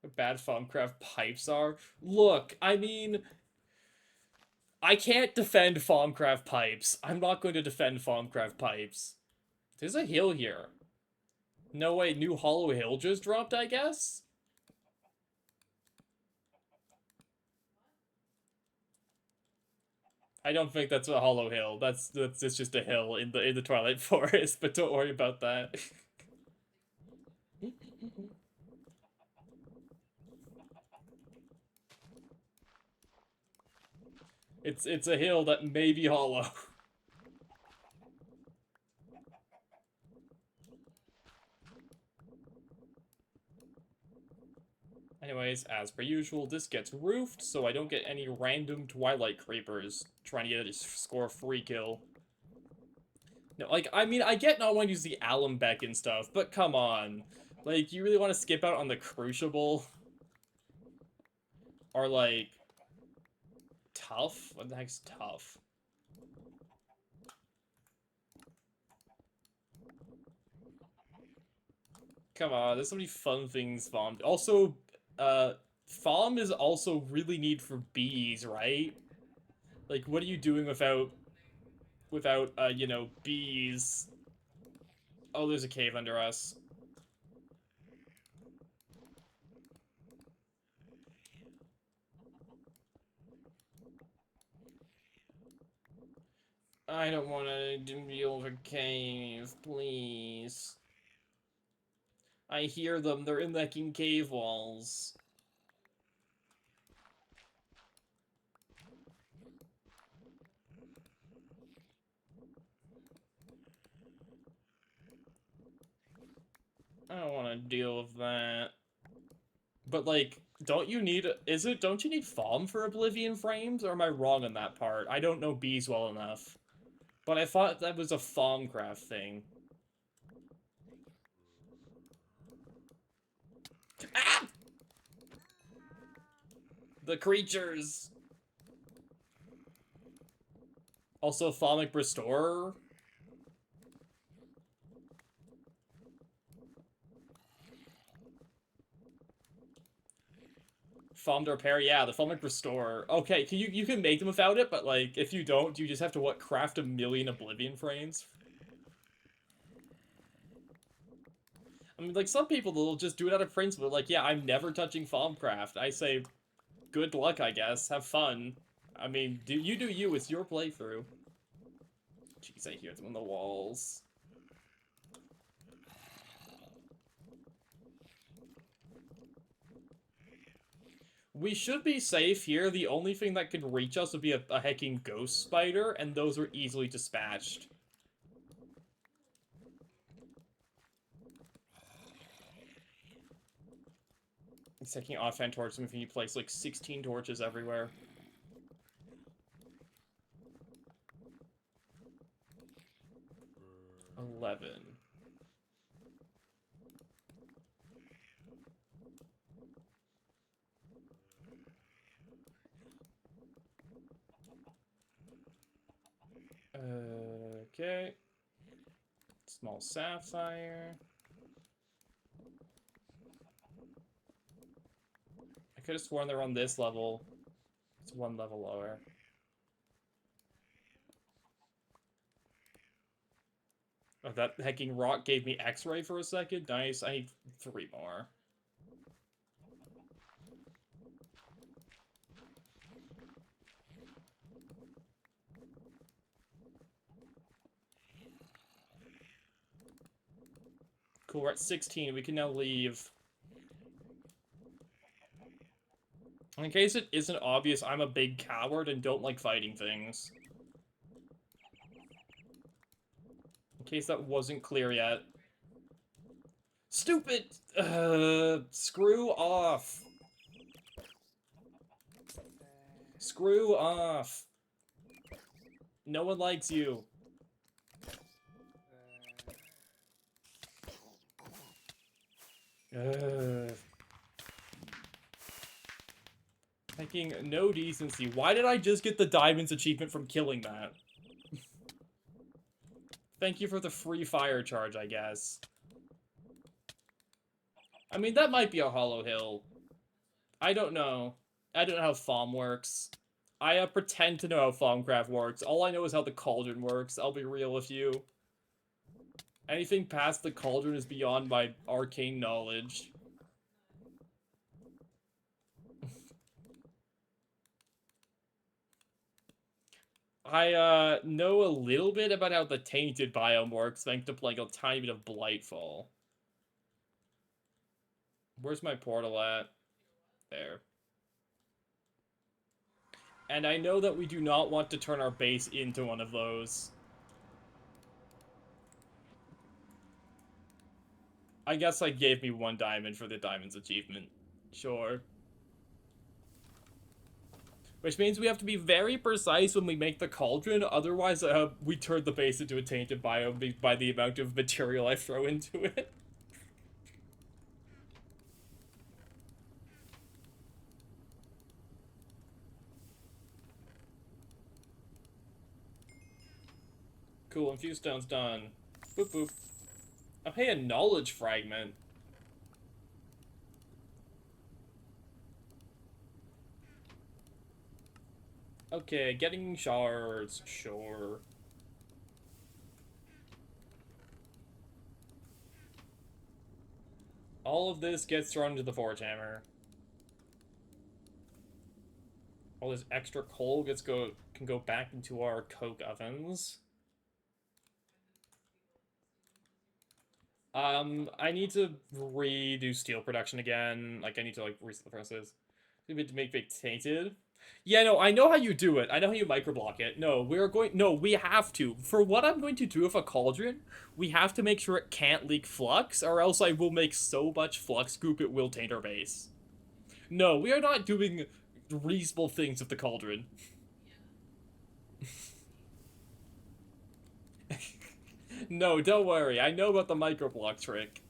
[SPEAKER 5] What bad Thaumcraft pipes are? Look, I mean... I can't defend Thaumcraft pipes. I'm not going to defend Thaumcraft pipes. There's a hill here. No way, new Hollow Hill just dropped, I guess? I don't think that's a Hollow Hill. That's just a hill in the Twilight Forest, but don't worry about that. It's a hill that may be hollow. Anyways, as per usual, this gets roofed, so I don't get any random Twilight Creepers trying to get a score a free kill. No, like, I mean, I get not wanting to use the Alembeck and stuff, but come on. Like, you really want to skip out on the Crucible? Or, like, Tough? What the heck's Tough? Come on, there's so many fun things Thom. Also, Thom is also really need for bees, right? Like, what are you doing without, you know, bees? Oh, there's a cave under us. I don't want to deal with a cave, please. I hear them, they're in the cave walls. I don't want to deal with that. But, like, don't you need Thom for Oblivion Frames, or am I wrong on that part? I don't know bees well enough. But I thought that was a Thaumcraft thing. Ah! The creatures! Also, Thaumic Restorer? Thaumed Repair, yeah, the Thaumic Restorer. Okay, you can make them without it, but, like, if you don't, you just have to, what, craft 1,000,000 Oblivion Frames? I mean, like, some people will just do it out of principle, like, yeah, I'm never touching Thaumcraft. I say, good luck, I guess. Have fun. I mean, do you, it's your playthrough. Jeez, I hear them on the walls. We should be safe here. The only thing that could reach us would be a hecking ghost spider, and those are easily dispatched. It's taking offhand torches if you place like 16 torches everywhere. $11. Okay. Small sapphire. I could have sworn they're on this level. It's one level lower. Oh, that hecking rock gave me X-ray for a second. Nice. I need 3 more. Cool, we're at 16. We can now leave. In case it isn't obvious, I'm a big coward and don't like fighting things. In case that wasn't clear yet. Stupid! Screw off. Screw off. No one likes you. Making no decency. Why did I just get the diamonds achievement from killing that? Thank you for the free fire charge, I guess. I mean, that might be a hollow hill. I don't know. I don't know how Thaum works. I pretend to know how Thaumcraft works. All I know is how the cauldron works. I'll be real with you. Anything past the cauldron is beyond my arcane knowledge. I know a little bit about how the tainted biome works, thanks to playing a tiny bit of Blightfall. Where's my portal at? There. And I know that we do not want to turn our base into one of those. I guess I gave me 1 diamond for the diamonds achievement. Sure. Which means we have to be very precise when we make the cauldron, otherwise we turn the base into a tainted biome by the amount of material I throw into it. Cool, infused stone's done. Boop boop. Oh hey, a knowledge fragment. Okay, getting shards, sure. All of this gets thrown into the forge hammer. All this extra coal can go back into our coke ovens. I need to redo steel production again. Like, I need to, like, reset the furnaces. To make it tainted. Yeah, no, I know how you do it. I know how you microblock it. No, we have to. For what I'm going to do with a cauldron, we have to make sure it can't leak flux, or else I will make so much flux goop it will taint our base. No, we are not doing reasonable things with the cauldron. No, don't worry. I know about the microblock trick.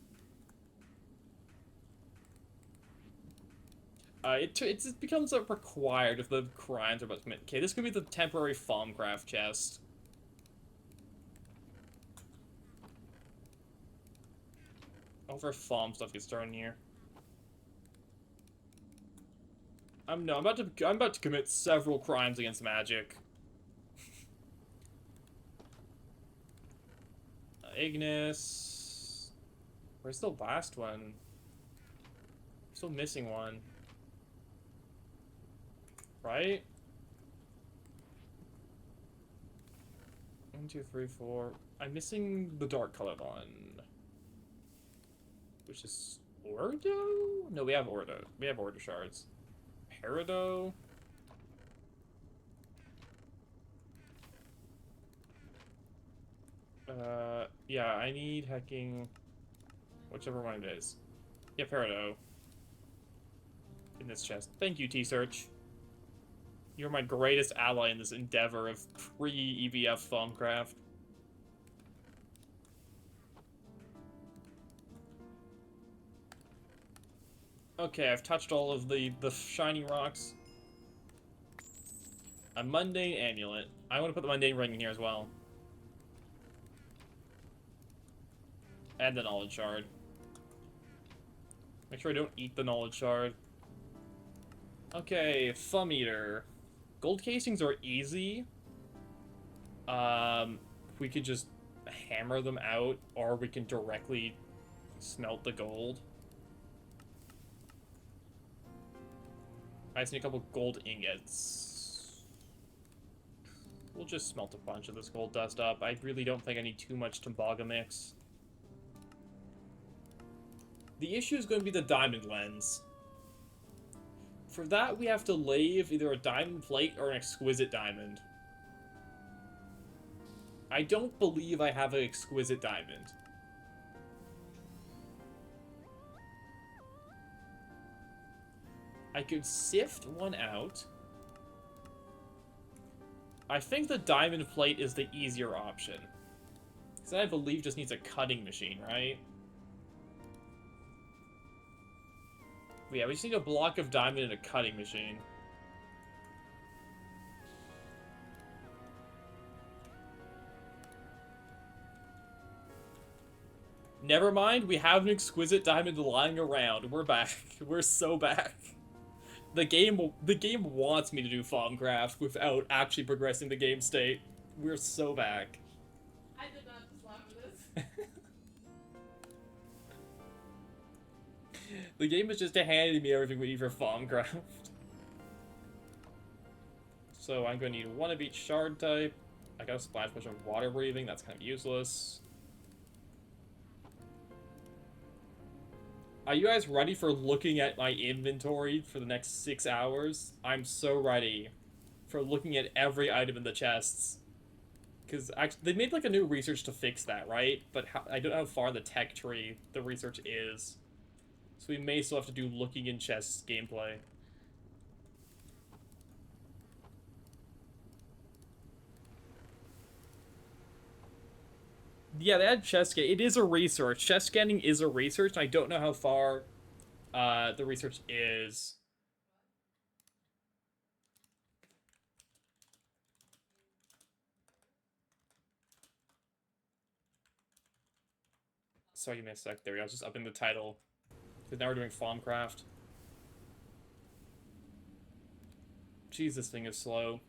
[SPEAKER 5] It becomes required if the crimes are about to commit. Okay, this could be the temporary Thaumcraft chest. Over Thaum stuff gets thrown here. I'm about to commit several crimes against magic. Ignis. Where's the last one? Still missing one. Right? 1, 2, 3, 4. I'm missing the dark colored one. Which is Ordo? No, we have Ordo. We have Ordo shards. Peridot? Yeah, I need hacking... Whichever one it is. Yeah, Peridot. In this chest. Thank you, T-Search. You're my greatest ally in this endeavor of pre-EVF Thaumcraft. Okay, I've touched all of the shiny rocks. A mundane amulet. I want to put the mundane ring in here as well. And the knowledge shard. Make sure I don't eat the knowledge shard. Okay, Thumb Eater. Gold casings are easy. We could just hammer them out, or we can directly smelt the gold. I just need a couple gold ingots. We'll just smelt a bunch of this gold dust up. I really don't think I need too much Tembaga mix. The issue is going to be the diamond lens. For that, we have to lave either a diamond plate or an exquisite diamond. I don't believe I have an exquisite diamond. I could sift one out. I think the diamond plate is the easier option. Because I believe just needs a cutting machine, right? Yeah, we just need a block of diamond and a cutting machine. Never mind, we have an exquisite diamond lying around. We're back. We're so back. The game wants me to do Thaumcraft without actually progressing the game state. We're so back.
[SPEAKER 1] I did not just laugh at this.
[SPEAKER 5] The game is just handing me everything we need for Thaumcraft. So I'm going to need one of each shard type. I got a splash push of water breathing, that's kind of useless. Are you guys ready for looking at my inventory for the next 6 hours? I'm so ready for looking at every item in the chests. Because they made like a new research to fix that, right? But I don't know how far the tech tree, the research is. So we may still have to do looking in chests gameplay. Yeah, they had chest scanning. It is a research. Chest scanning is a research, and I don't know how far the research is. Sorry, give me a sec. There we go. I was just upping the title. Because now we're doing Thaumcraft. Jeez, this thing is slow.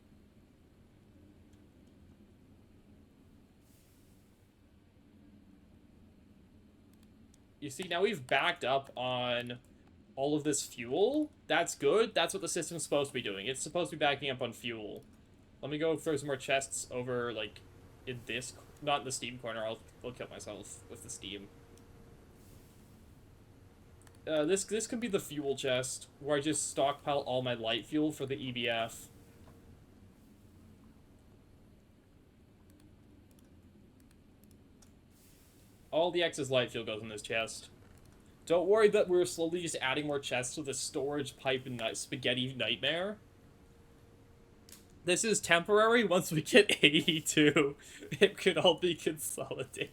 [SPEAKER 5] You see, now we've backed up on all of this fuel. That's good. That's what the system's supposed to be doing. It's supposed to be backing up on fuel. Let me go throw some more chests over, like, in this... Not in the Steam corner. I'll kill myself with the Steam. This could be the fuel chest, where I just stockpile all my light fuel for the EBF. All the excess light fuel goes in this chest. Don't worry that we're slowly just adding more chests to the storage pipe and spaghetti nightmare. This is temporary. Once we get 82, it could all be consolidated.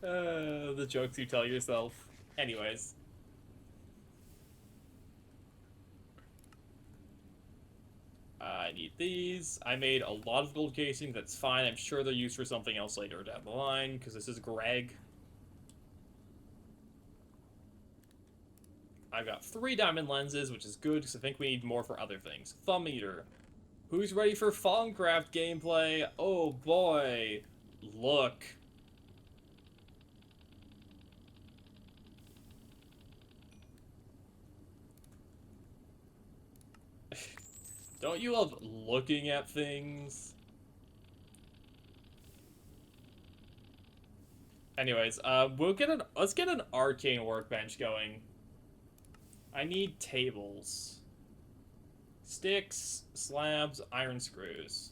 [SPEAKER 5] The jokes you tell yourself. Anyways. I need these. I made a lot of gold casing. That's fine. I'm sure they're used for something else later down the line, because this is Greg. I've got 3 diamond lenses, which is good, because I think we need more for other things. Thumb meter. Who's ready for Thaumcraft gameplay? Oh boy. Look. Don't you love looking at things? Anyways, let's get an arcane workbench going. I need tables. Sticks, slabs, iron screws.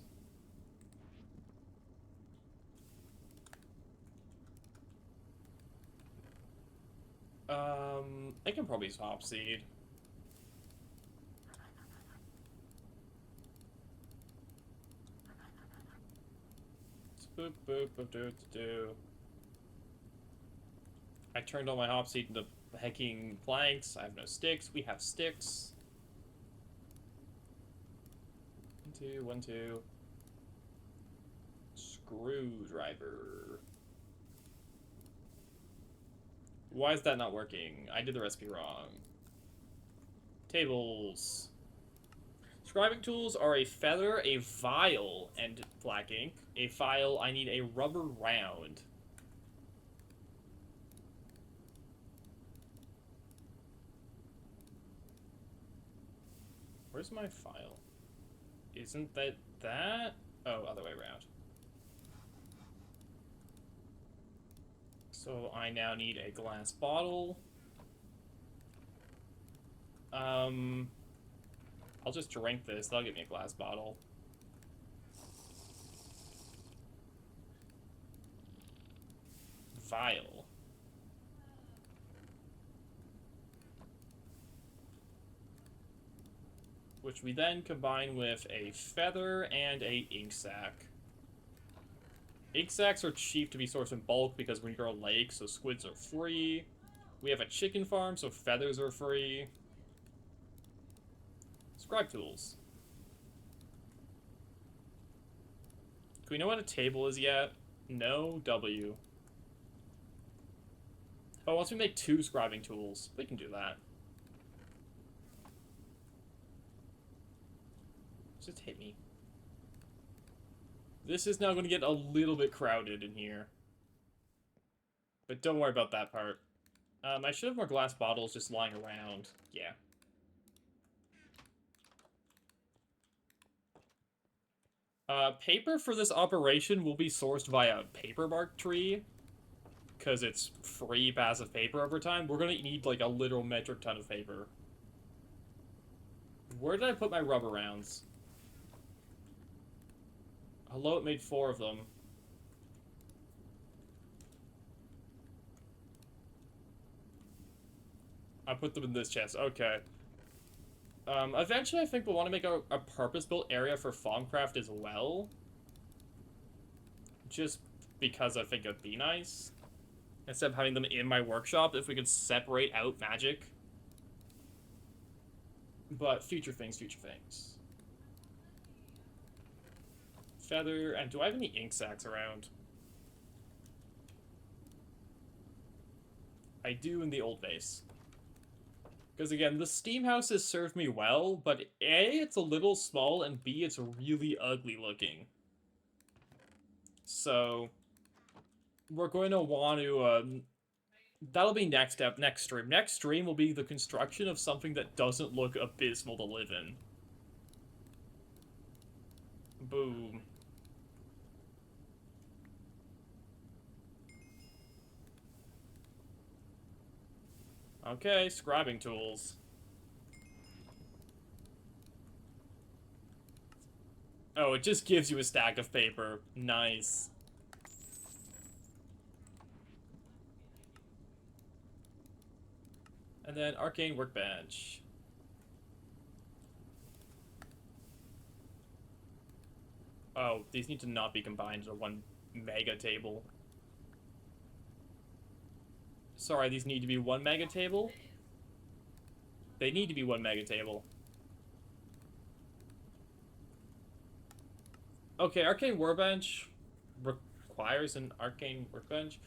[SPEAKER 5] I can probably swap seed. Boop, boop, boop, doo, doo. I turned all my hop seed into hecking planks. I have no sticks. We have sticks. 1, 2, 1, 2. Screwdriver. Why is that not working? I did the recipe wrong. Tables. Scribing tools are a feather, a vial, and black ink. A file, I need a rubber round. Where's my file? Isn't that? Oh, other way around. So I now need a glass bottle. I'll just drink this. They'll give me a glass bottle. Vial. Which we then combine with a feather and a ink sac. Ink sacs are cheap to be sourced in bulk because we grow a lake, so squids are free. We have a chicken farm, so feathers are free. Scribe tools. Do we know what a table is yet? No W. Oh, once we make 2 scribing tools, we can do that. Just hit me. This is now going to get a little bit crowded in here. But don't worry about that part. I should have more glass bottles just lying around. Yeah. Paper for this operation will be sourced via paper bark tree. Because it's free passive paper over time. We're going to need like a literal metric ton of paper. Where did I put my rubber rounds? Hello, it made 4 of them. I put them in this chest. Okay. Eventually I think we'll want to make a purpose-built area for Thaumcraft as well. Just because I think it'd be nice. Instead of having them in my workshop, if we could separate out magic. But future things, future things. Feather, and do I have any ink sacs around? I do in the old base. Because again, the steam house has served me well, but A, it's a little small, and B, it's really ugly looking. So, we're going to want to, that'll be next step, next stream. Next stream will be the construction of something that doesn't look abysmal to live in. Boom. Okay, scribing tools. Oh, it just gives you a stack of paper. Nice. And then arcane workbench. Oh, these need to not be combined into one mega table. Sorry, these need to be 1 mega table? They need to be 1 mega table. Okay, arcane workbench requires an arcane workbench.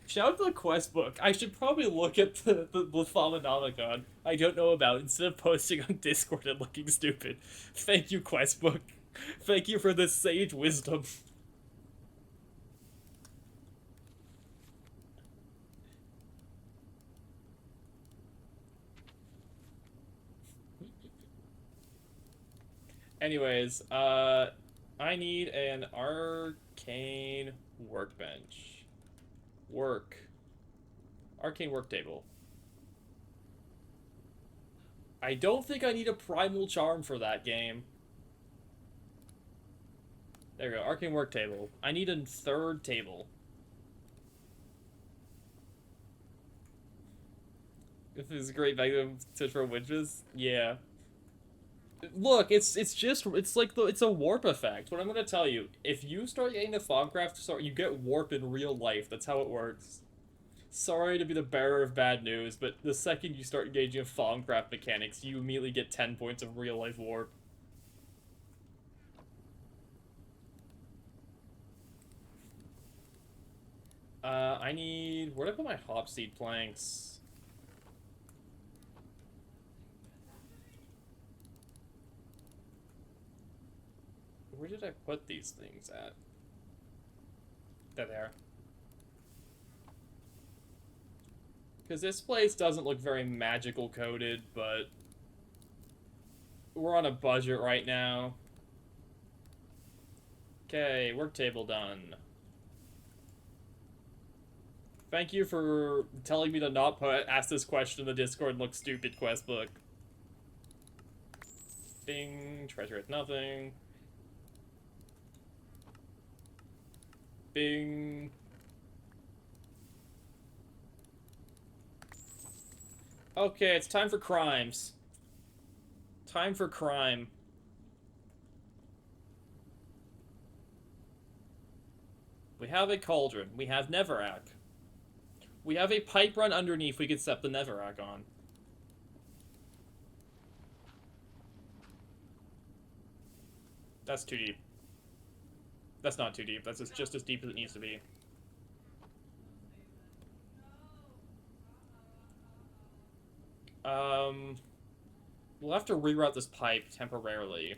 [SPEAKER 5] Shout out to the quest book. I should probably look at the Phenomenomicon I don't know about instead of posting on Discord and looking stupid. Thank you, quest book. Thank you for the sage wisdom. Anyways, I need an arcane workbench. Arcane work table. I don't think I need a primal charm for that game. There we go, arcane work table. I need a 3rd table. This is a great value to for witches. Yeah. Look, it's a warp effect. What I'm gonna tell you, if you start getting the Thaumcraft, you get warp in real life. That's how it works. Sorry to be the bearer of bad news, but the second you start engaging in Thaumcraft mechanics, you immediately get 10 points of real life warp. I need... Where did I put my hop seed planks? Where did I put these things at? There they are. Because this place doesn't look very magical coded, but we're on a budget right now. Okay, work table done. Thank you for telling me to not ask this question in the Discord and look stupid, quest book. Bing, treasure is nothing. Bing. Okay, it's time for crimes. Time for crime. We have a cauldron. We have Netherrack. We have a pipe run underneath we could set the Netherrack on. That's too deep. That's not too deep. That's just as deep as it needs to be. We'll have to reroute this pipe temporarily.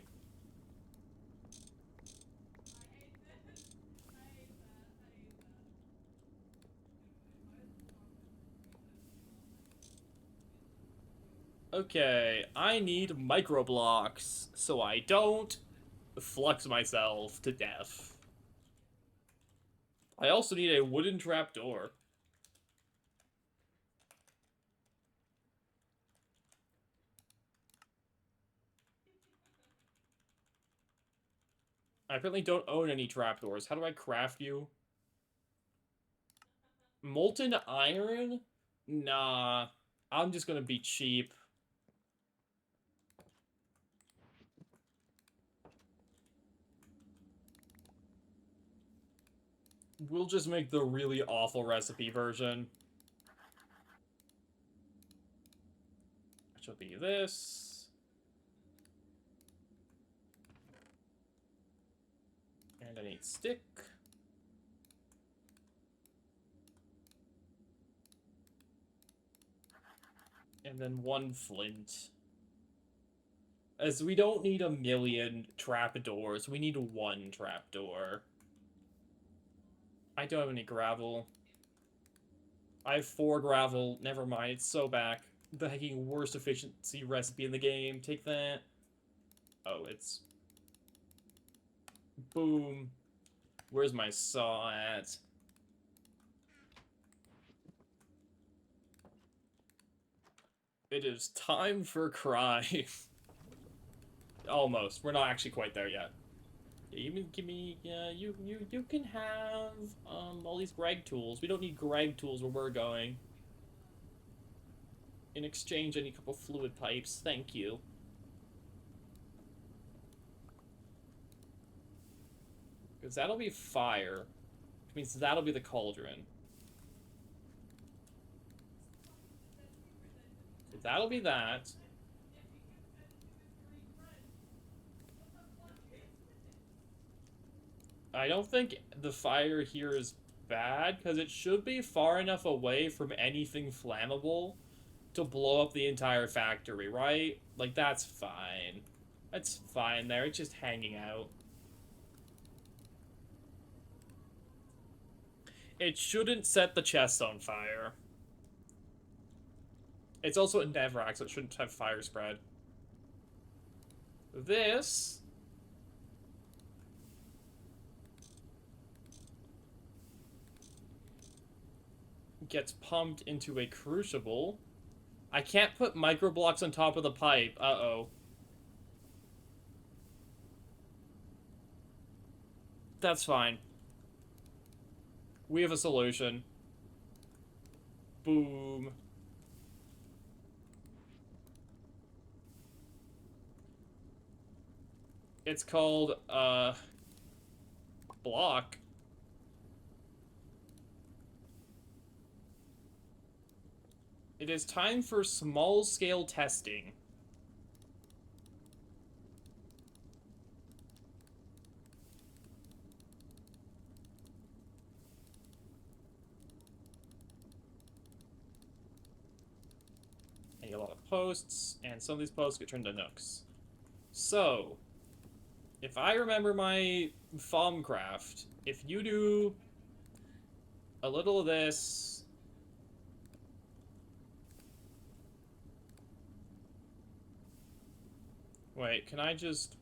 [SPEAKER 5] Okay, I need microblocks so I don't flux myself to death. I also need a wooden trapdoor. I apparently don't own any trapdoors. How do I craft you? Molten iron? Nah. I'm just gonna be cheap. We'll just make the really awful recipe version. Which will be this. And I need stick. And then 1 flint. As we don't need a million trapdoors, we need 1 trapdoor. I don't have any gravel. I have 4 gravel. Never mind, it's so back. The hecking worst efficiency recipe in the game. Take that. Oh, it's... Boom. Where's my saw at? It is time for cry. Almost. We're not actually quite there yet. Give me, you can have, all these Greg tools. We don't need Greg tools where we're going. In exchange, I need a couple fluid pipes. Thank you. Because that'll be fire. Which means that'll be the cauldron. So that'll be that. I don't think the fire here is bad, because it should be far enough away from anything flammable to blow up the entire factory, right? Like, that's fine. That's fine there. It's just hanging out. It shouldn't set the chest on fire. It's also a Nevrac, so it shouldn't have fire spread. This... gets pumped into a crucible. I can't put microblocks on top of the pipe. Uh-oh. That's fine. We have a solution. Boom. It's called, block. It is time for small-scale testing. I need a lot of posts, and some of these posts get turned to nooks. So, if I remember my Thaumcraft, if you do a little of this... Wait, can I just...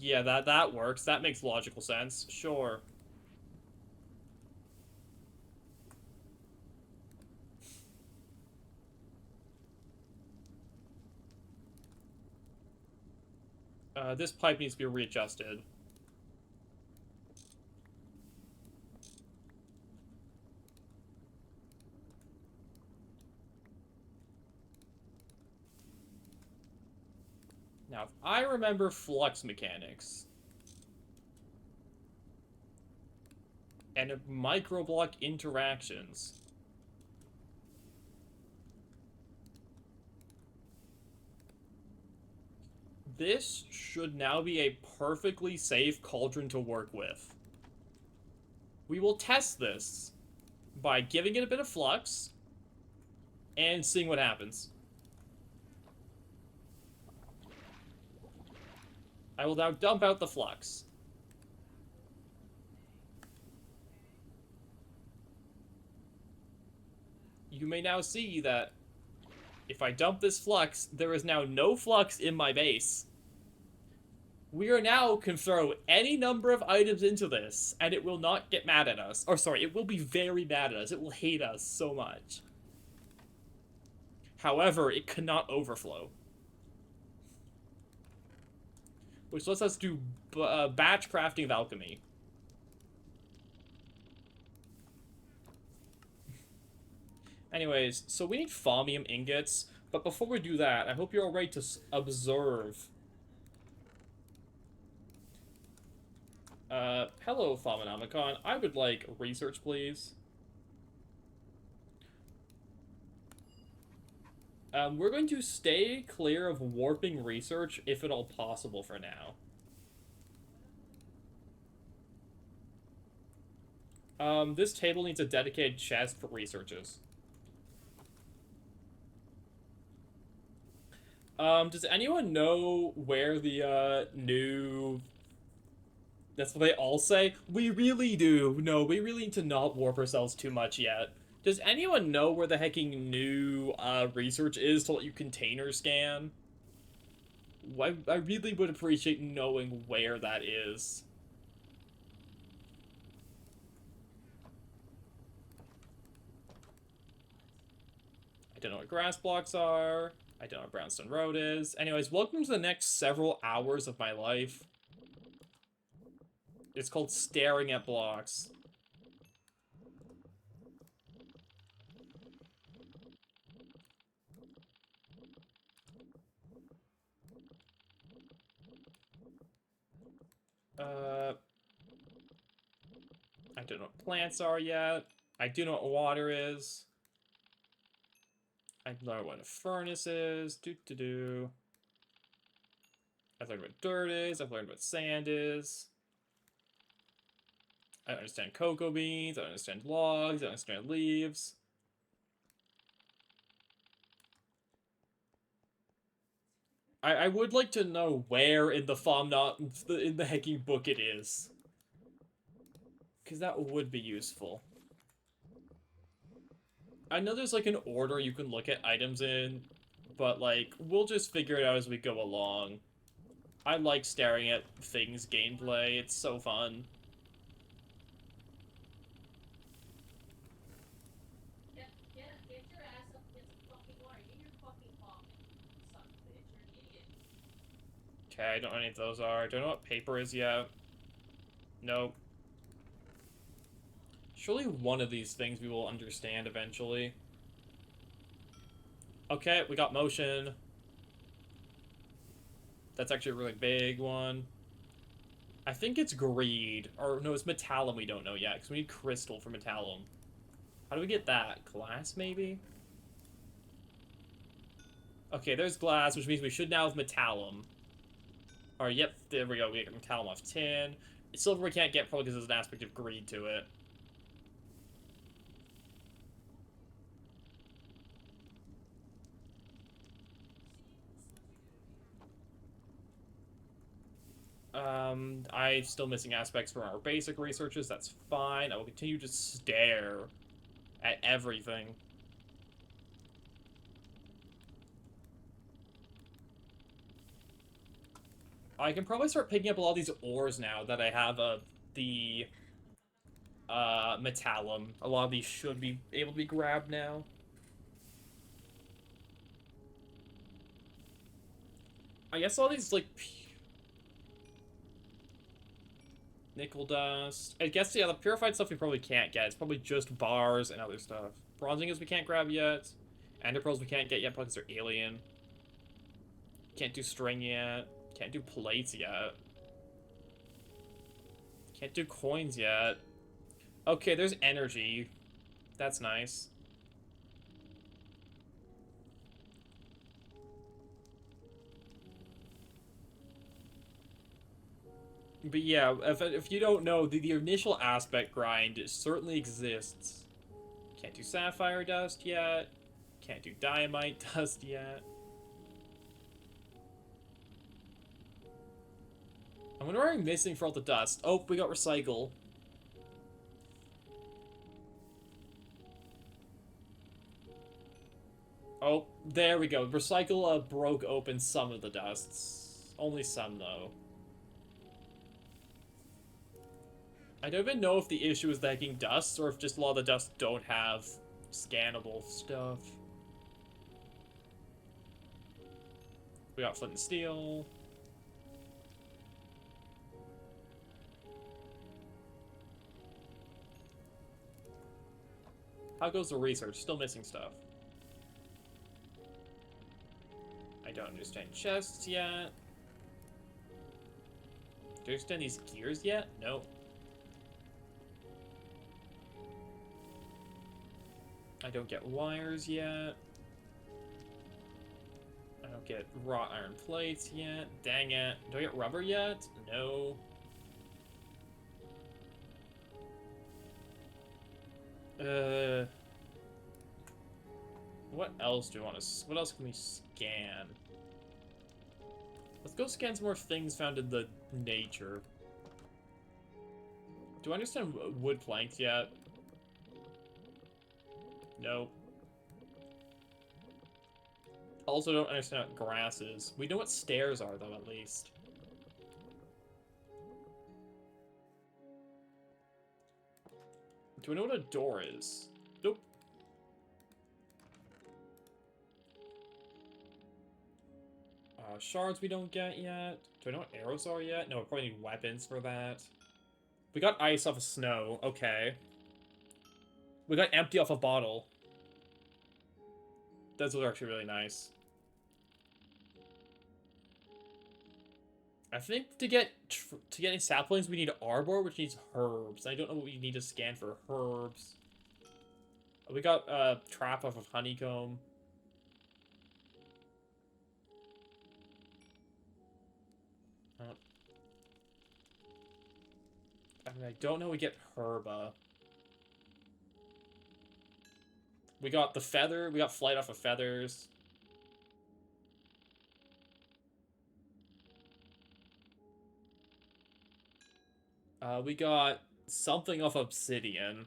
[SPEAKER 5] Yeah, that works. That makes logical sense. Sure. This pipe needs to be readjusted. Now, if I remember flux mechanics, and microblock interactions, This should now be a perfectly safe cauldron to work with. We will test this by giving it a bit of flux and seeing what happens. I will now dump out the flux. You may now see that if I dump this flux, there is now no flux in my base. We are now can throw any number of items into this, and it will not get mad at us. Or sorry, it will be very mad at us. It will hate us so much. However, it cannot overflow. Which lets us do batch crafting of alchemy. Anyways, so we need Thaumium ingots, but before we do that, I hope you're alright to observe. Hello, Thaumonomicon. I would like research, please. We're going to stay clear of warping research, if at all possible, for now. This table needs a dedicated chest for researches. Does anyone know where the, new... That's what they all say? We really do. No, we really need to not warp ourselves too much yet. Does anyone know where the hecking new, research is to let you container scan? I really would appreciate knowing where that is. I don't know what grass blocks are. I don't know what Brownstone Road is. Anyways, welcome to the next several hours of my life. It's called staring at blocks. I don't know what plants are yet. I do know what water is. I learned what a furnace is. I've learned what dirt is. I've learned what sand is. I don't understand cocoa beans. I don't understand logs. I don't understand leaves. I would like to know where in the in the hecking book it is. Because that would be useful. I know there's like an order you can look at items in, but like, we'll just figure it out as we go along. I like staring at things gameplay, it's so fun.
[SPEAKER 1] Get your ass up and get some fucking water. Get your fucking coffee. Son of a bitch, you're an idiot.
[SPEAKER 5] Okay, I don't know any of those are. I don't know what paper is yet. Nope. Surely one of these things we will understand eventually. Okay, we got motion. That's actually a really big one. I think it's greed. Or no, it's metallum we don't know yet, because we need crystal for metallum. How do we get that? Glass, maybe? Okay, there's glass, which means we should now have metallum. Alright, yep, there we go. We get metallum off tin. Silver we can't get probably because there's an aspect of greed to it. I'm still missing aspects from our basic researches. That's fine. I will continue to stare at everything. I can probably start picking up a lot of these ores now that I have the metallum. A lot of these should be able to be grabbed now. I guess all these, like, nickel dust. I guess, yeah, the purified stuff we probably can't get. It's probably just bars and other stuff. Bronze ingots we can't grab yet. Ender pearls we can't get yet because they're alien. Can't do string yet. Can't do plates yet. Can't do coins yet. Okay, there's energy. That's nice. But yeah, if you don't know, the initial aspect grind certainly exists. Can't do sapphire dust yet. Can't do diamite dust yet. I wonder what I'm missing for all the dust. Oh, we got recycle. Oh, there we go. Recycle broke open some of the dusts. Only some, though. I don't even know if the issue is making dust, or if just a lot of the dust don't have scannable stuff. We got flint and steel. How goes the research? Still missing stuff. I don't understand chests yet. Do you understand these gears yet? No. I don't get wires yet. I don't get raw iron plates yet. Dang it. Do I get rubber yet? No. What else do we want to... What else can we scan? Let's go scan some more things found in the nature. Do I understand wood planks yet? No. Also don't understand what grass is. We know what stairs are, though, at least. Do we know what a door is? Nope. Shards we don't get yet. Do I know what arrows are yet? No, we probably need weapons for that. We got ice off of snow. Okay. We got empty off a bottle. Those are actually really nice. I think to get any saplings, we need arbor, which needs herbs. I don't know what we need to scan for herbs. We got a trap off of honeycomb. I mean, I don't know we get herba. We got the feather. We got flight off of feathers. We got something off obsidian.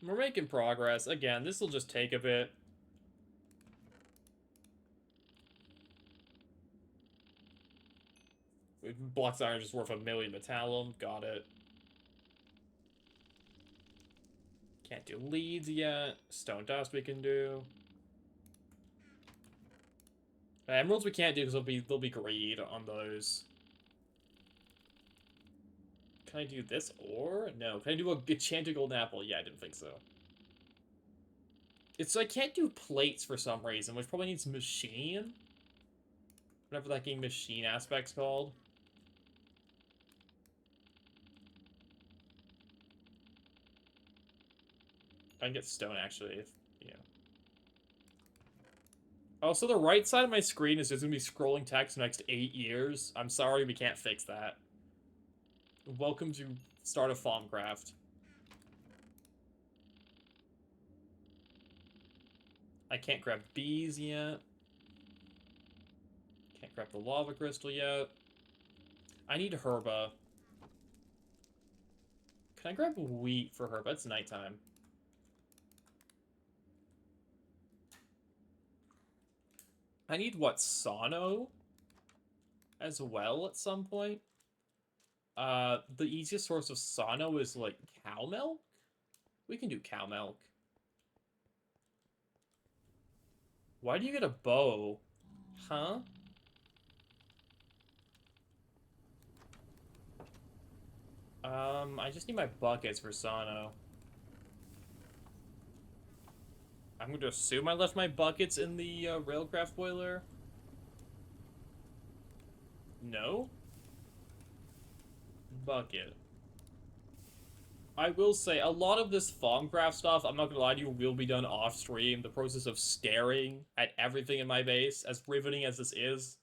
[SPEAKER 5] We're making progress. Again, this will just take a bit. Blocks iron is worth 1,000,000 metallum. Got it. Can't do leads yet. Stone dust we can do. Emeralds we can't do because there'll be greed on those. Can I do this ore? No. Can I do a enchanted golden apple? Yeah, I didn't think so. It's I can't do plates for some reason, which probably needs machine. Whatever that game machine aspect's called. I can get stone actually, if yeah. Oh, so the right side of my screen is just gonna be scrolling text for the next 8 years. I'm sorry, we can't fix that. Welcome to start of Thaumcraft. I can't grab bees yet. Can't grab the lava crystal yet. I need herba. Can I grab wheat for herba? It's nighttime. I need what? Sano? As well at some point? The easiest source of Sano is like cow milk? We can do cow milk. Why do you get a bow? Huh? I just need my buckets for Sano. I'm going to assume I left my buckets in the railcraft boiler. No? Bucket. I will say, a lot of this Thaumcraft stuff, I'm not gonna lie to you, will be done off stream. The process of staring at everything in my base, as riveting as this is.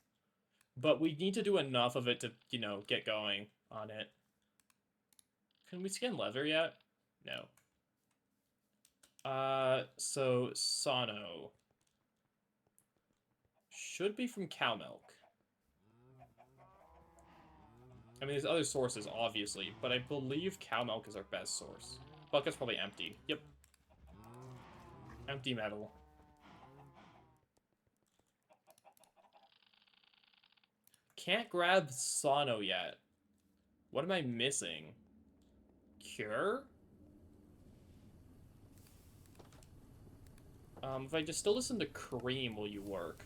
[SPEAKER 5] But we need to do enough of it to, you know, get going on it. Can we scan leather yet? No. So, Sano. Should be from cow milk. I mean, there's other sources, obviously, but I believe cow milk is our best source. Bucket's probably empty. Yep. Empty metal. Can't grab Sano yet. What am I missing? Cure? If I just still listen to Cream, will you work?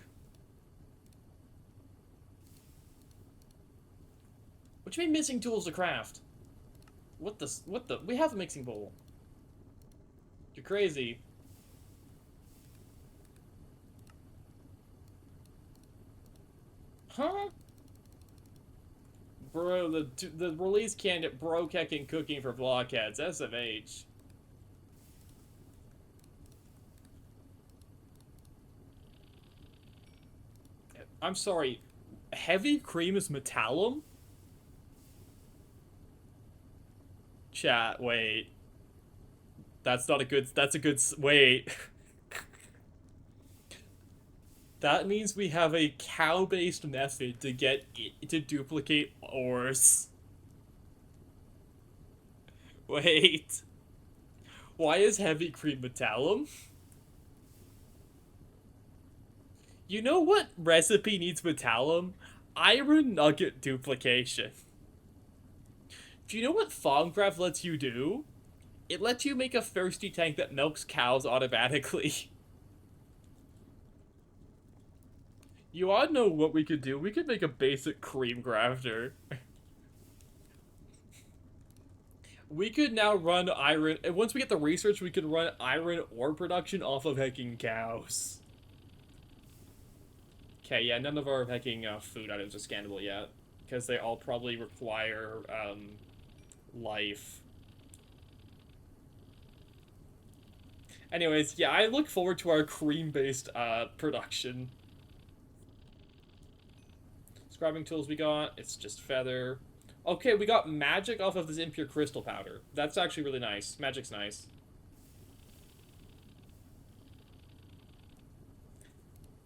[SPEAKER 5] What do you mean missing tools to craft? What the? We have a mixing bowl. You're crazy. Huh? Bro, the release candidate broke hecking cooking for blockheads. SMH. I'm sorry. Heavy cream is metallum? Chat, wait. That's a good, wait. That means we have a cow-based method to get it to duplicate ores. Wait. Why is heavy cream metallum? You know what recipe needs metallum? Iron nugget duplication. Do you know what Thaumcraft lets you do? It lets you make a thirsty tank that milks cows automatically. You ought to know what we could do. We could make a basic cream grafter. We could now run iron, and once we get the research, we could run iron ore production off of hecking cows. Okay, yeah, none of our hecking food items are scannable yet, because they all probably require life. Anyways, yeah, I look forward to our cream-based production. Scrubbing tools we got, it's just feather. Okay, we got magic off of this impure crystal powder. That's actually really nice. Magic's nice.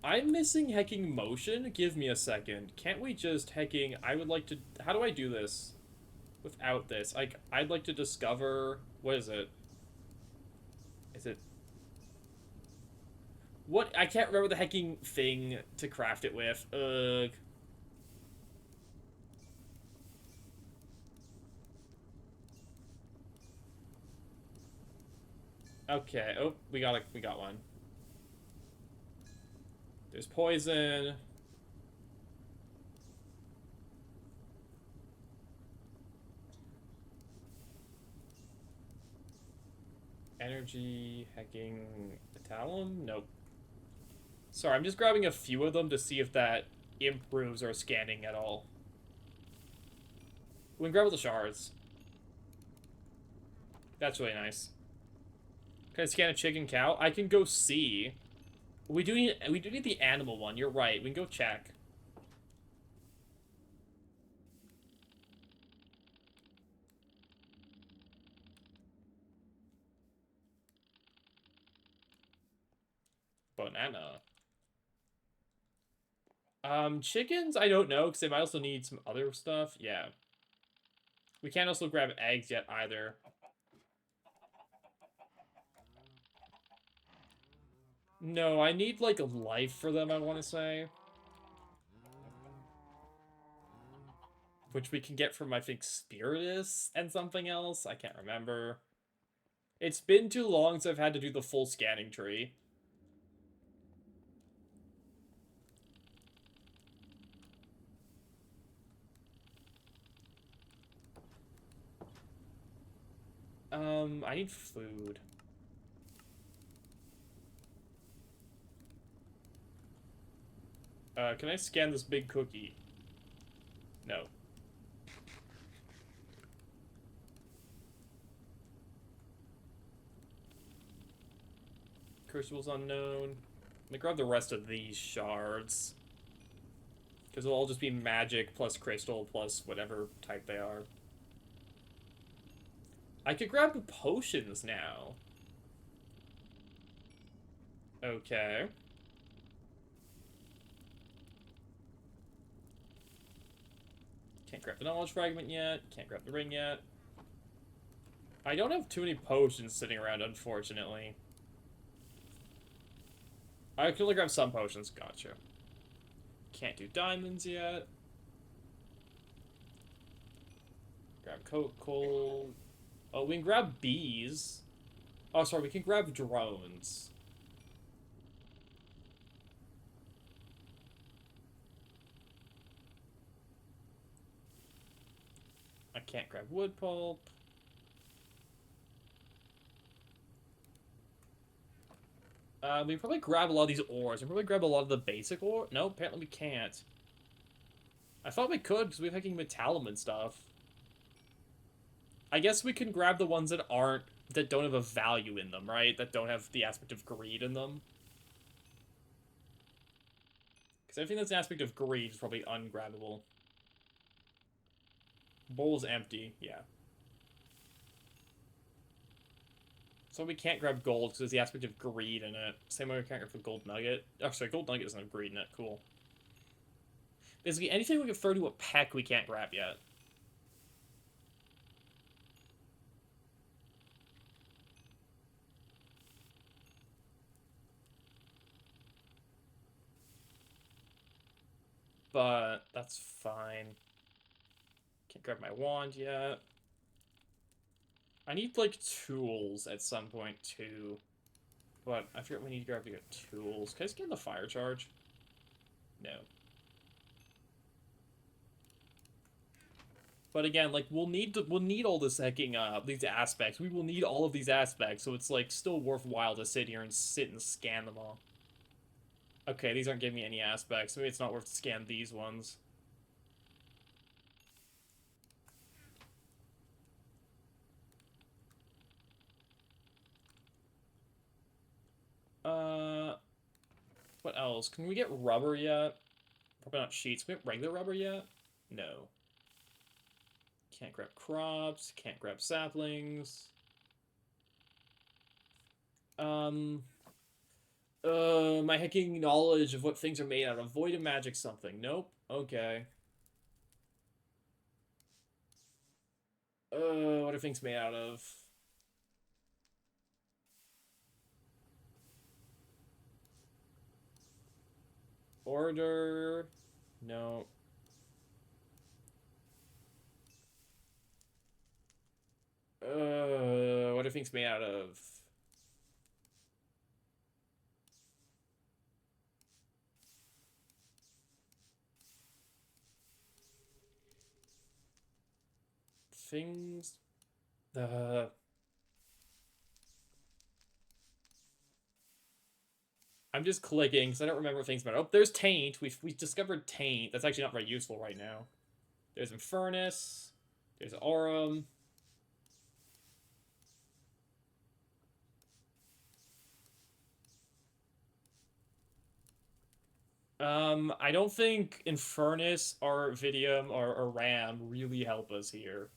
[SPEAKER 5] I'm missing hecking motion. Give me a second. Can't we just hecking... I would like to... How do I do this? Without this. Like, I'd like to discover... What is it? Is it... What? I can't remember the hecking thing to craft it with. Ugh. Okay. Oh, we got one. There's poison. Energy, hacking, metallum? Nope. Sorry, I'm just grabbing a few of them to see if that improves our scanning at all. We can grab all the shards. That's really nice. Can I scan a chicken cow? I can go see. We do need the animal one. You're right. We can go check. Banana. Chickens? I don't know, because they might also need some other stuff. Yeah. We can't also grab eggs yet, either. No, I need, like, a life for them, I want to say. Which we can get from, I think, Spiritus and something else. I can't remember. It's been too long since I've had to do the full scanning tree. I need food. Can I scan this big cookie? No. Crucible's unknown. Let me grab the rest of these shards. Because it'll all just be magic plus crystal plus whatever type they are. I could grab potions now. Okay. Can't grab the knowledge fragment yet. Can't grab the ring yet. I don't have too many potions sitting around, unfortunately. I can only grab some potions. Gotcha. Can't do diamonds yet. Grab coal. Oh, we can grab bees. Oh, sorry, we can grab drones. I can't grab wood pulp. We probably grab a lot of these ores. We probably grab a lot of the basic ore. No, apparently we can't. I thought we could because we have fucking metallum and stuff. I guess we can grab the ones that don't have a value in them, right? That don't have the aspect of greed in them. Because everything that's an aspect of greed is probably ungrabbable. Bowl's empty, yeah. So we can't grab gold because there's the aspect of greed in it. Same way we can't grab the gold nugget. Oh, sorry, gold nugget doesn't have greed in it. Cool. Basically, anything we can throw to a peck we can't grab yet. But that's fine. Can't grab my wand yet. I need, like, tools at some point, too. But I forget we need to grab to get tools. Can I just get the fire charge? No. But again, like, we'll need all this hacking, these aspects. We will need all of these aspects, so it's, like, still worthwhile to sit here and scan them all. Okay, these aren't giving me any aspects. Maybe it's not worth to scan these ones. What else? Can we get rubber yet? Probably not sheets. Can we get regular rubber yet? No. Can't grab crops. Can't grab saplings. My hacking knowledge of what things are made out of. Void of magic something. Nope. Okay. What are things made out of? Order. No. What are things made out of? Things. I'm just clicking because I don't remember things about. Oh, there's taint. We discovered taint. That's actually not very useful right now. There's Infernus. There's Aurum. I don't think Infernus or Vidium or Ram really help us here.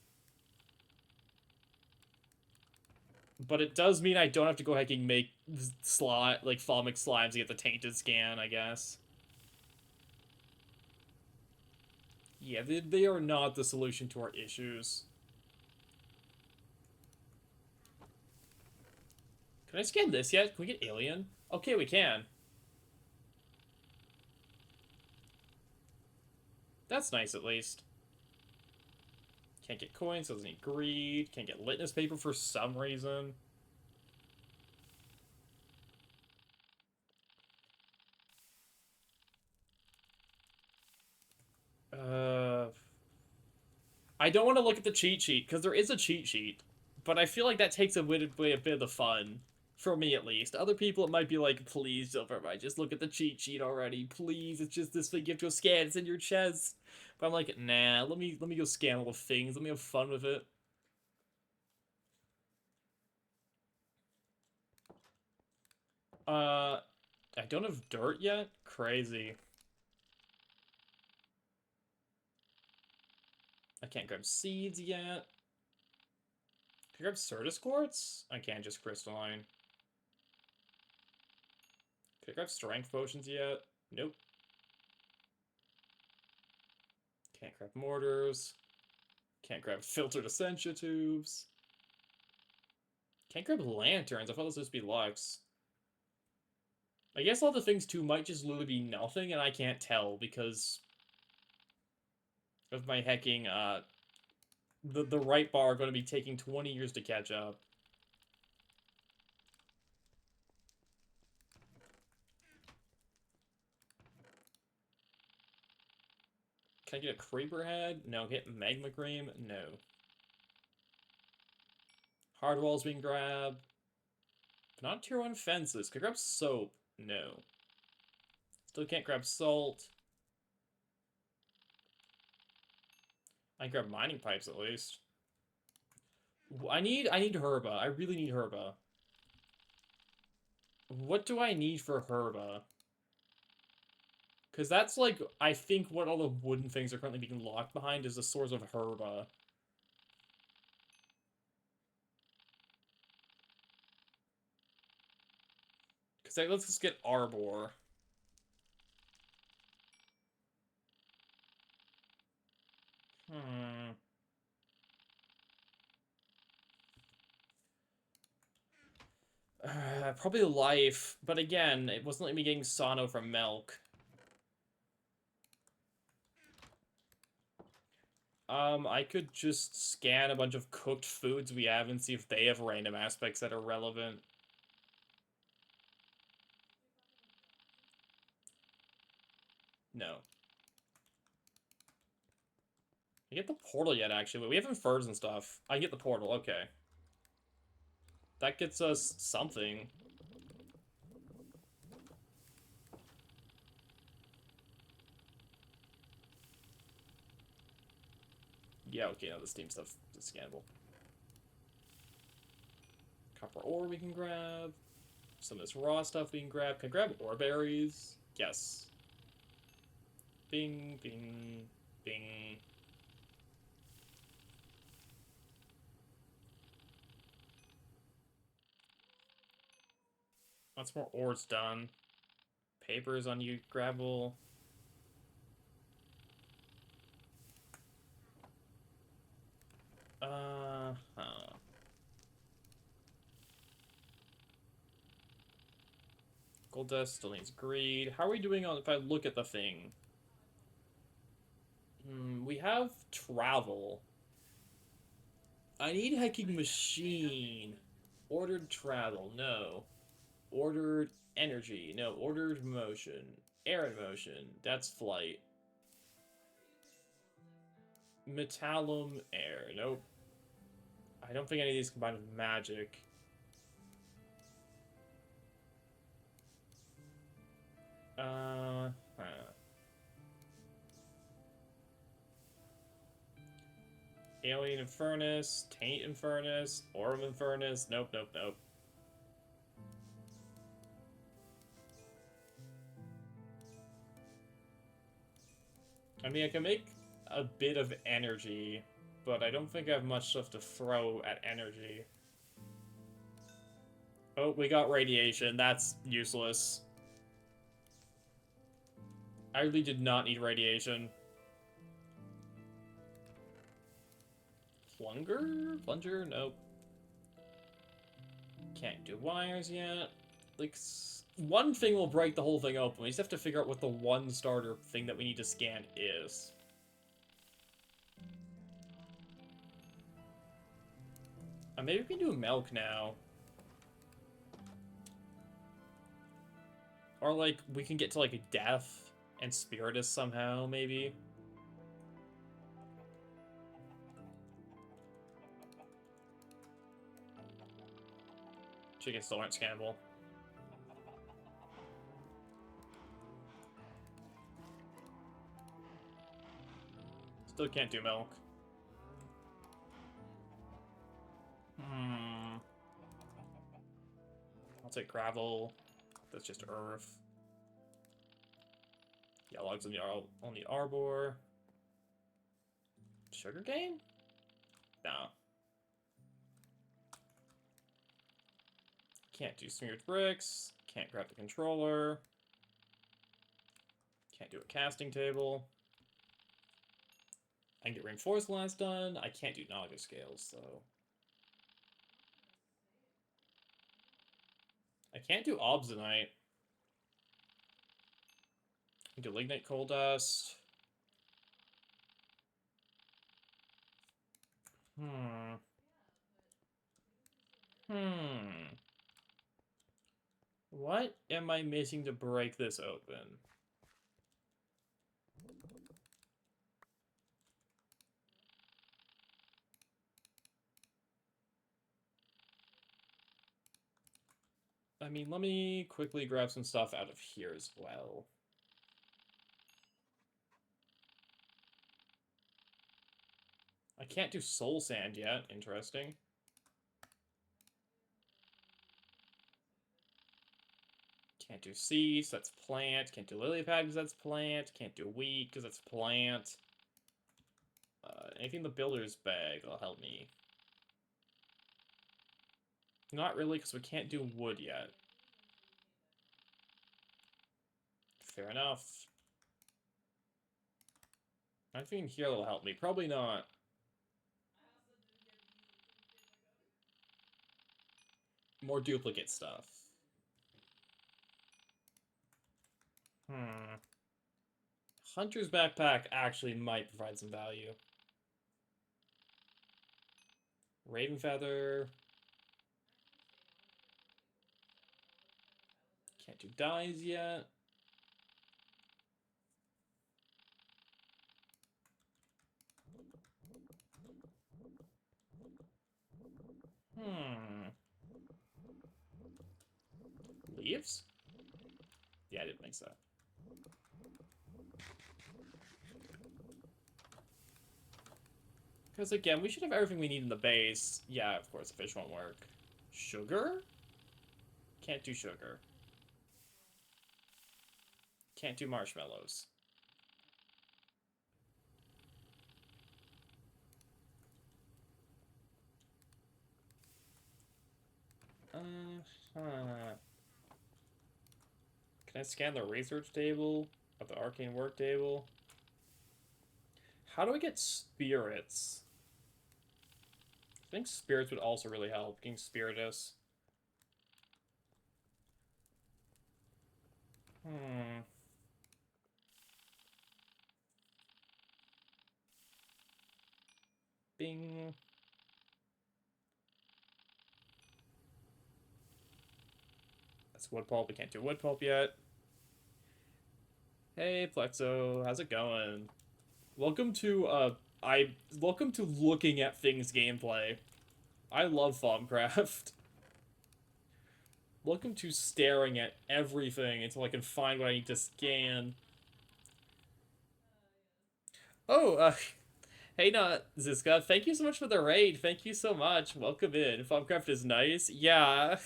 [SPEAKER 5] But it does mean I don't have to go hacking make like Thalmic slimes to get the tainted scan, I guess. Yeah, they are not the solution to our issues. Can I scan this yet? Can we get alien? Okay, we can. That's nice, at least. Can't get coins, doesn't need greed. Can't get litmus paper for some reason. I don't want to look at the cheat sheet, because there is a cheat sheet. But I feel like that takes away a bit of the fun. For me, at least. Other people, it might be like, please, Silverby, just look at the cheat sheet already. Please, it's just this thing you have to scan. It's in your chest. But I'm like, nah, let me go scan all the things. Let me have fun with it. I don't have dirt yet? Crazy. I can't grab seeds yet. Can I grab Certus Quartz? I can't, just crystalline. Can I grab strength potions yet? Nope. Can't grab mortars. Can't grab filtered essentia tubes. Can't grab lanterns. I thought this was supposed to be Lux. I guess all the things too might just literally be nothing, and I can't tell because of my hecking, the right bar going to be taking 20 years to catch up. Can I get a creeper head? No. Get magma cream? No. Hardwall's being grabbed. But not tier 1 fences. Can I grab soap? No. Still can't grab salt. I can grab mining pipes at least. I need herba. I really need herba. What do I need for herba? Because that's like, I think what all the wooden things are currently being locked behind is the source of herba. Because let's just get arbor. Probably life, but again, it wasn't like me getting Sano from milk. I could just scan a bunch of cooked foods we have and see if they have random aspects that are relevant. No. I get the portal yet, actually. We have infers and stuff. I get the portal, okay. That gets us something. Yeah, okay, now the Steam stuff is scannable. Copper ore we can grab. Some of this raw stuff we can grab. Can I grab ore berries? Yes. Bing, bing, bing. Once more ore's done. Papers on you, gravel. Huh. Gold dust still needs greed. How are we doing on if I look at the thing? We have travel. I need hacking machine. Ordered travel, no. Ordered energy, no. Ordered motion. Air in motion, that's flight. Metallum air, nope. I don't think any of these combine with magic. Huh. Alien Infernus, Taint Infernus, Orb Infernus, nope, nope, nope. I mean, I can make a bit of energy, but I don't think I have much stuff to throw at energy. Oh, we got radiation. That's useless. I really did not need radiation. Plunger? Nope. Can't do wires yet. Like, one thing will break the whole thing open. We just have to figure out what the one starter thing that we need to scan is. Maybe we can do milk now. Or, like, we can get to, like, death and spiritus somehow, maybe. Chickens still aren't scannable. Still can't do milk. I'll take gravel. That's just earth. Yeah, logs on the arbor. Sugar cane? No. Can't do smeared bricks. Can't grab the controller. Can't do a casting table. I can get reinforced glass done. I can't do Naga scales, so... I can't do obsonite. I can do lignite coal dust. Hmm. What am I missing to break this open? I mean, let me quickly grab some stuff out of here as well. I can't do soul sand yet. Interesting. Can't do seeds, that's plant. Can't do lily pad because that's plant. Can't do wheat because that's plant. Anything in the builder's bag that'll help me. Not really, because we can't do wood yet. Fair enough. Anything in here that'll help me? Probably not. More duplicate stuff. Hunter's backpack actually might provide some value. Raven feather. Can't do dyes yet. Leaves? Yeah, I didn't think so. Because again, we should have everything we need in the base. Yeah, of course, the fish won't work. Sugar? Can't do sugar. Can't do marshmallows. Can I scan the research table of the arcane work table? How do I get spirits? I think spirits would also really help. Getting spiritus. Bing. That's wood pulp. We can't do wood pulp yet. Hey, Plexo. How's it going? Welcome to, welcome to looking at things gameplay. I love Thaumcraft. Welcome to staring at everything until I can find what I need to scan. Oh, hey, Ziska, thank you so much for the raid. Thank you so much. Welcome in. Thaumcraft is nice. Yeah,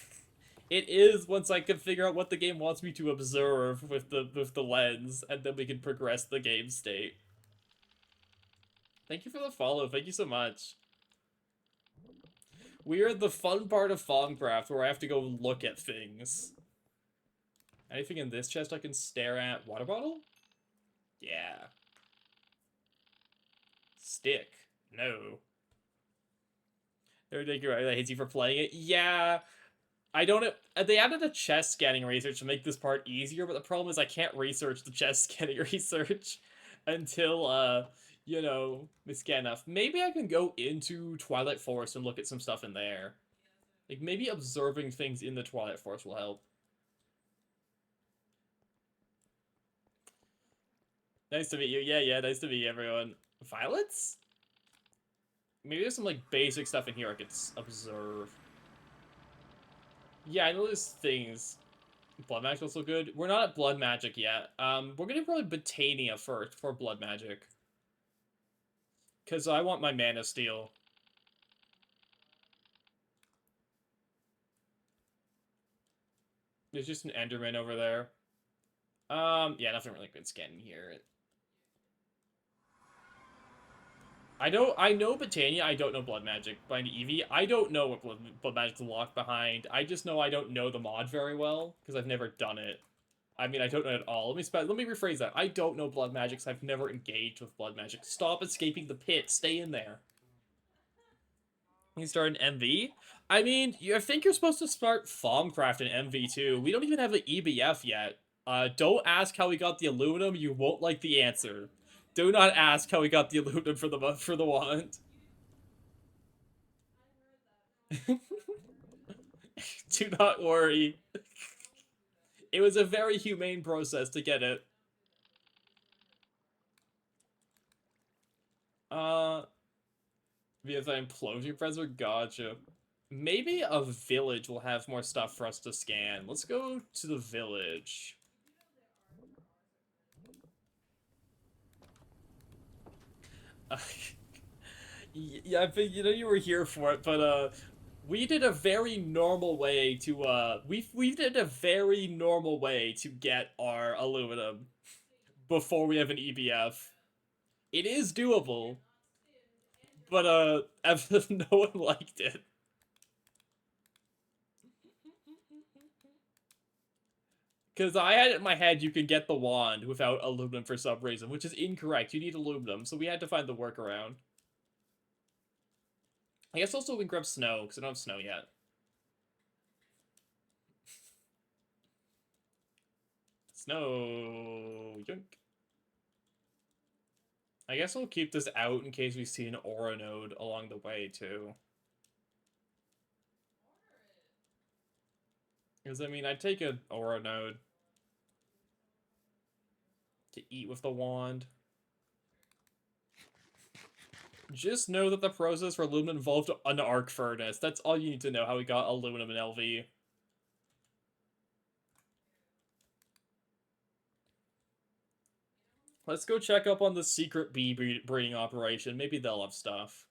[SPEAKER 5] it is once I can figure out what the game wants me to observe with the lens, and then we can progress the game state. Thank you for the follow. Thank you so much. We are the fun part of Thaumcraft where I have to go look at things. Anything in this chest I can stare at? Water bottle? Yeah. Stick. No. Thank you, Hazy, for playing it. Yeah. I don't... They added a chest scanning research to make this part easier, but the problem is I can't research the chest scanning research until, you know, we scan enough. Maybe I can go into Twilight Forest and look at some stuff in there. Like, maybe observing things in the Twilight Forest will help. Nice to meet you. Yeah, nice to meet you, everyone. Violets? Maybe there's some, like, basic stuff in here I could observe. Yeah, I know there's things. Blood Magic also good. We're not at Blood Magic yet. We're gonna probably Botania first for Blood Magic. Because I want my Mana Steel. There's just an Enderman over there. Yeah, nothing really good scanning here. I know Botania, I don't know Blood Magic behind Eevee. I don't know what Blood Magic's locked behind. I just know I don't know the mod very well, because I've never done it. I mean, I don't know at all. Let me rephrase that. I don't know Blood Magic, so I've never engaged with Blood Magic. Stop escaping the pit. Stay in there. You start an MV? I mean, I think you're supposed to start Thaumcraft in MV too. We don't even have an EBF yet. Don't ask how we got the aluminum. You won't like the answer. Do not ask how we got the aluminum for the wand. Do not worry. It was a very humane process to get it. We have an implosion presser? Gotcha. Maybe a village will have more stuff for us to scan. Let's go to the village. Yeah, I think you were here for it, but we did a very normal way to we did a very normal way to get our aluminum before we have an EBF. It is doable, but no one liked it. Because I had it in my head you can get the wand without aluminum for some reason, which is incorrect. You need aluminum, so we had to find the workaround. I guess also we can grab snow, because I don't have snow yet. Snow! Yoink. I guess we'll keep this out in case we see an aura node along the way, too. Because, I mean, I'd take an aura node to eat with the wand. Just know that the process for aluminum involved an arc furnace. That's all you need to know how we got aluminum in LV. Let's go check up on the secret bee breeding operation. Maybe they'll have stuff.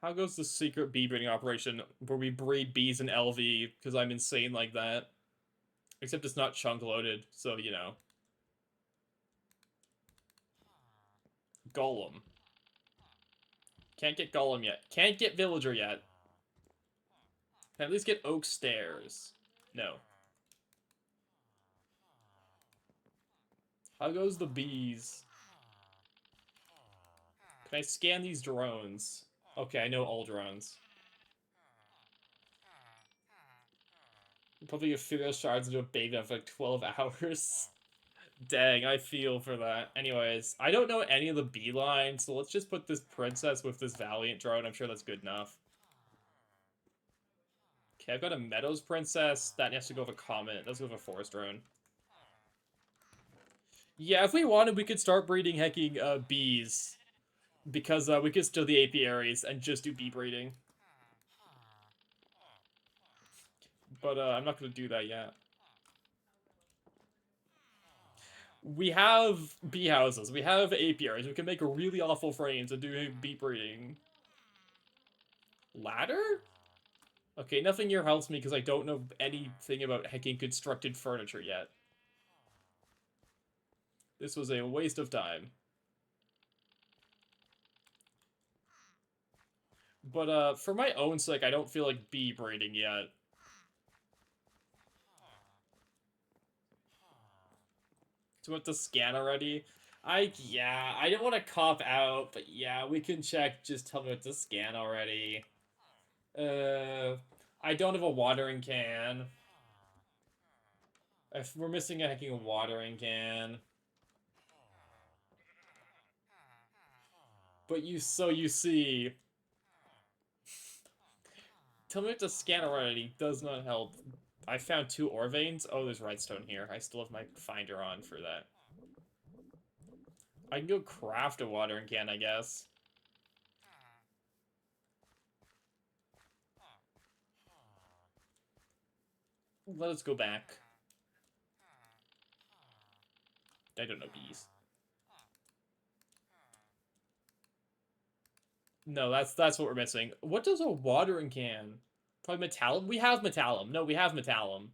[SPEAKER 5] How goes the secret bee breeding operation where we breed bees in LV because I'm insane like that? Except it's not chunk loaded, so you know. Golem. Can't get Golem yet. Can't get Villager yet. Can at least get Oak Stairs. No. How goes the bees? Can I scan these drones? Okay, I know all drones. Probably get 50 shards into a baby for like 12 hours. Dang, I feel for that. Anyways, I don't know any of the bee lines, so let's just put this princess with this Valiant drone. I'm sure that's good enough. Okay, I've got a Meadows princess. That has to go with a Comet. Let's go with a Forest drone. Yeah, if we wanted, we could start breeding hecking bees. Because we could steal the apiaries and just do bee breeding. But I'm not going to do that yet. We have bee houses. We have apiaries. We can make really awful frames and do bee breeding. Ladder? Okay, nothing here helps me because I don't know anything about hecking constructed furniture yet. This was a waste of time. But for my own sake, I don't feel like bee breeding yet. So with the scan already? Yeah, I didn't want to cop out, but yeah, we can check. Just tell me what to scan already. I don't have a watering can. If we're missing a hecking watering can. But you see. Tell me what to scan already does not help. I found 2 ore veins. Oh, there's redstone here. I still have my finder on for that. I can go craft a watering can, I guess. Let us go back. I don't know bees. No, that's what we're missing. What does a watering can? Probably metallum? We have metallum. No, we have metallum.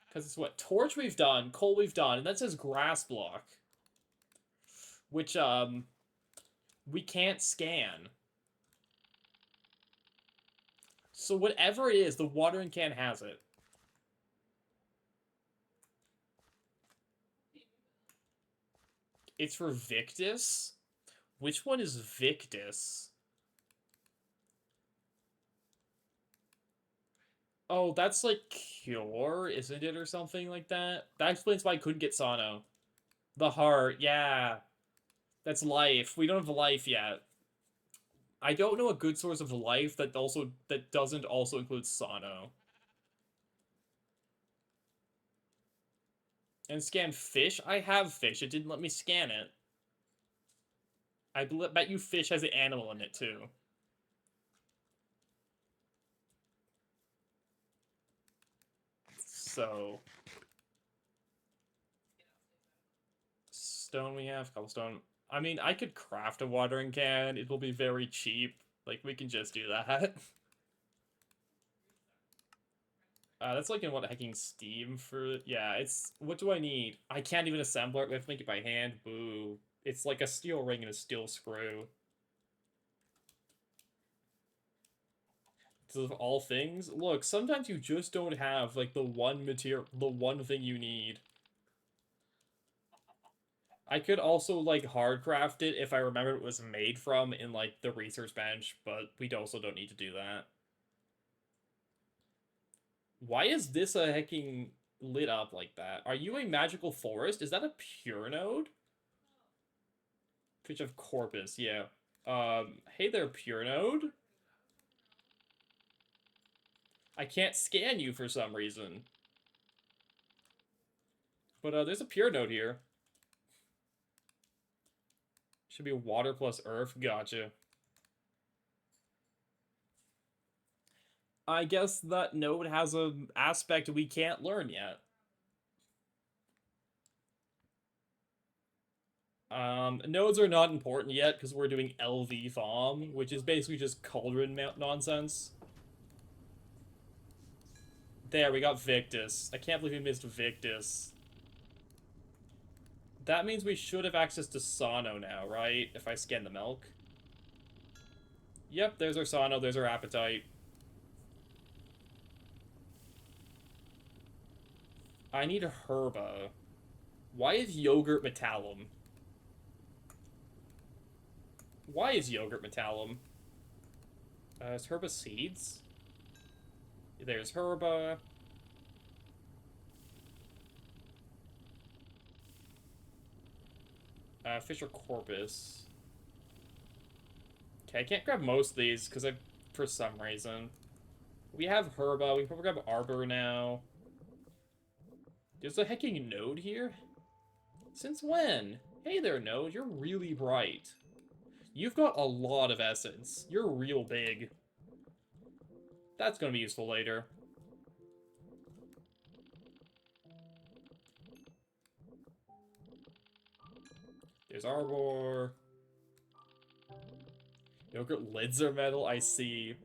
[SPEAKER 5] Because it's what? Torch we've done, coal we've done, and that says grass block. Which, we can't scan. So whatever it is, the watering can has it. It's for Victus? Which one is Victus? Oh, that's like Cure, isn't it, or something like that? That explains why I couldn't get Sano. The heart, yeah. That's life. We don't have life yet. I don't know a good source of life that doesn't also include Sano. And scan fish? I have fish. It didn't let me scan it. I bet you fish has an animal in it too. So stone we have, cobblestone. I mean, I could craft a watering can. It will be very cheap. Like, we can just do that. That's like in what, hacking Steam for... Yeah, it's... What do I need? I can't even assemble it. We have to make it by hand. Boo. It's like a steel ring and a steel screw. So of all things, look, sometimes you just don't have, like, the one thing you need. I could also, like, hardcraft it if I remember what it was made from in, like, the research bench, but we also don't need to do that. Why is this a hecking lit up like that? Are you a magical forest? Is that a pure node? Pitch of Corpus, yeah. Hey there, pure node. I can't scan you for some reason. But, there's a pure node here. Should be water plus earth. Gotcha. I guess that node has an aspect we can't learn yet. Nodes are not important yet because we're doing LV Thaum, which is basically just cauldron nonsense. There, we got Victus. I can't believe we missed Victus. That means we should have access to Sano now, right? If I scan the milk. Yep, there's our Sano, there's our appetite. I need a Herba. Why is yogurt metallum? Why is yogurt metallum? Is Herba seeds? There's Herba. Fisher Corpus. Okay, I can't grab most of these because for some reason. We have Herba. We can probably grab Arbor now. There's a hecking node here? Since when? Hey there, node. You're really bright. You've got a lot of essence. You're real big. That's gonna be useful later. There's Arbor. Yogurt lids are metal, I see.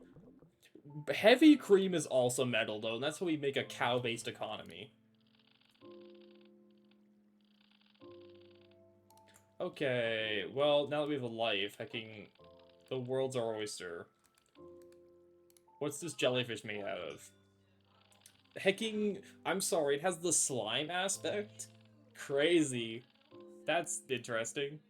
[SPEAKER 5] Heavy cream is also metal, though, and that's how we make a cow-based economy. Okay, well, now that we have a life, hacking the world's our oyster. What's this jellyfish made out of? Hecking, I'm sorry, it has the slime aspect? Crazy. That's interesting.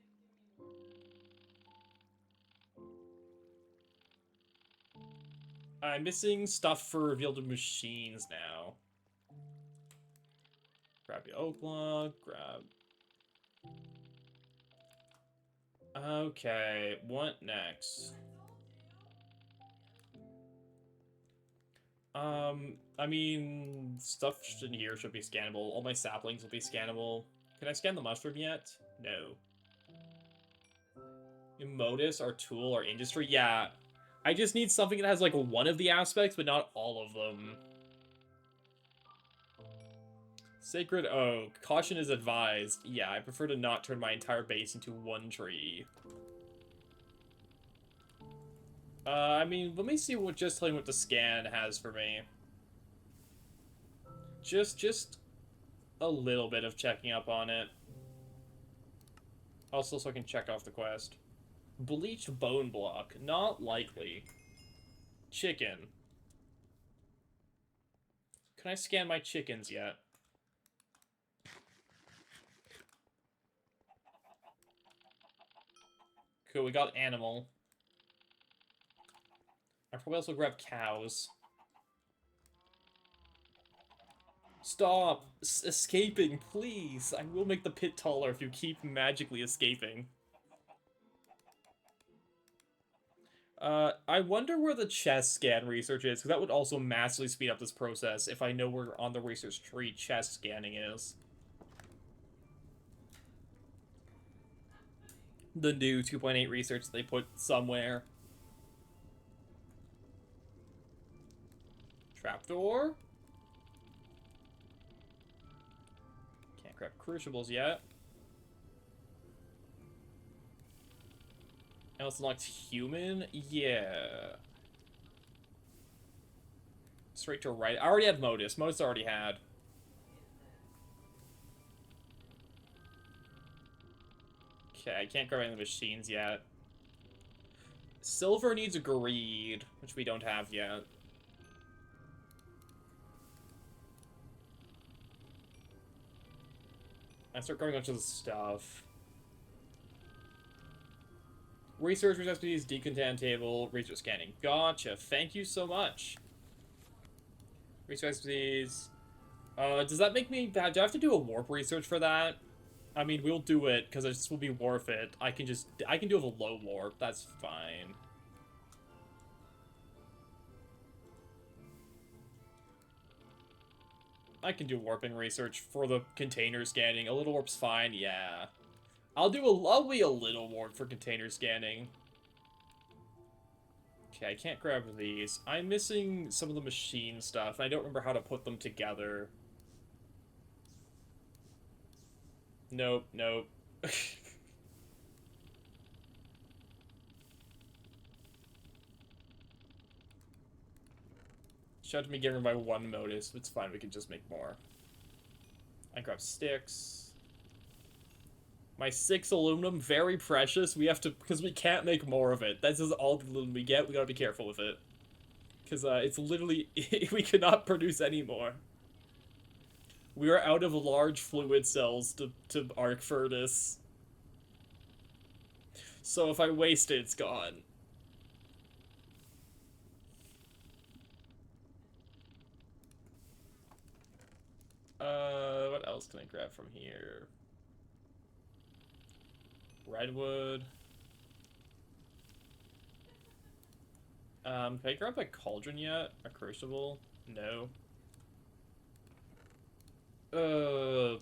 [SPEAKER 5] I'm missing stuff for revealed machines now. Grab the oak log, grab... Okay, what next? I mean, stuff in here should be scannable. All my saplings will be scannable. Can I scan the mushroom yet? No. Modus, our tool, our industry? Yeah. I just need something that has, like, one of the aspects, but not all of them. Sacred Oak. Caution is advised. Yeah, I prefer to not turn my entire base into one tree. I mean, let me see what just telling what the scan has for me. Just a little bit of checking up on it. Also, so I can check off the quest. Bleached bone block. Not likely. Chicken. Can I scan my chickens yet? Cool, we got animal. I probably also grab cows. Stop! Escaping, please! I will make the pit taller if you keep magically escaping. I wonder where the chest scan research is, because that would also massively speed up this process if I know where on the research tree chest scanning is. The new 2.8 research they put somewhere. Trapdoor? Can't grab crucibles yet. And it's unlocked human? Yeah. Straight to right. I already had Modus. Modus already had. Okay, I can't grab any of the machines yet. Silver needs a greed, which we don't have yet. I start going on to the stuff. Research recipes, decontaminate table, research scanning. Gotcha. Thank you so much. Research recipes. Does that make me bad? Do I have to do a warp research for that? I mean, we'll do it because this will be worth it. I can do it with a low warp. That's fine. I can do warping research for the container scanning. A little warp's fine. Yeah. I'll be a little warp for container scanning. Okay, I can't grab these. I'm missing some of the machine stuff. I don't remember how to put them together. Nope, nope. Shout out to me getting by one modus. It's fine, we can just make more. I grab sticks. My 6 aluminum, very precious. We have to, because we can't make more of it. This is all the aluminum we get. We gotta be careful with it. Because it's literally, we cannot produce any more. We are out of large fluid cells to arc furnace. So if I waste it, it's gone. What else can I grab from here? Redwood. Can I grab a cauldron yet? A crucible? No. Tell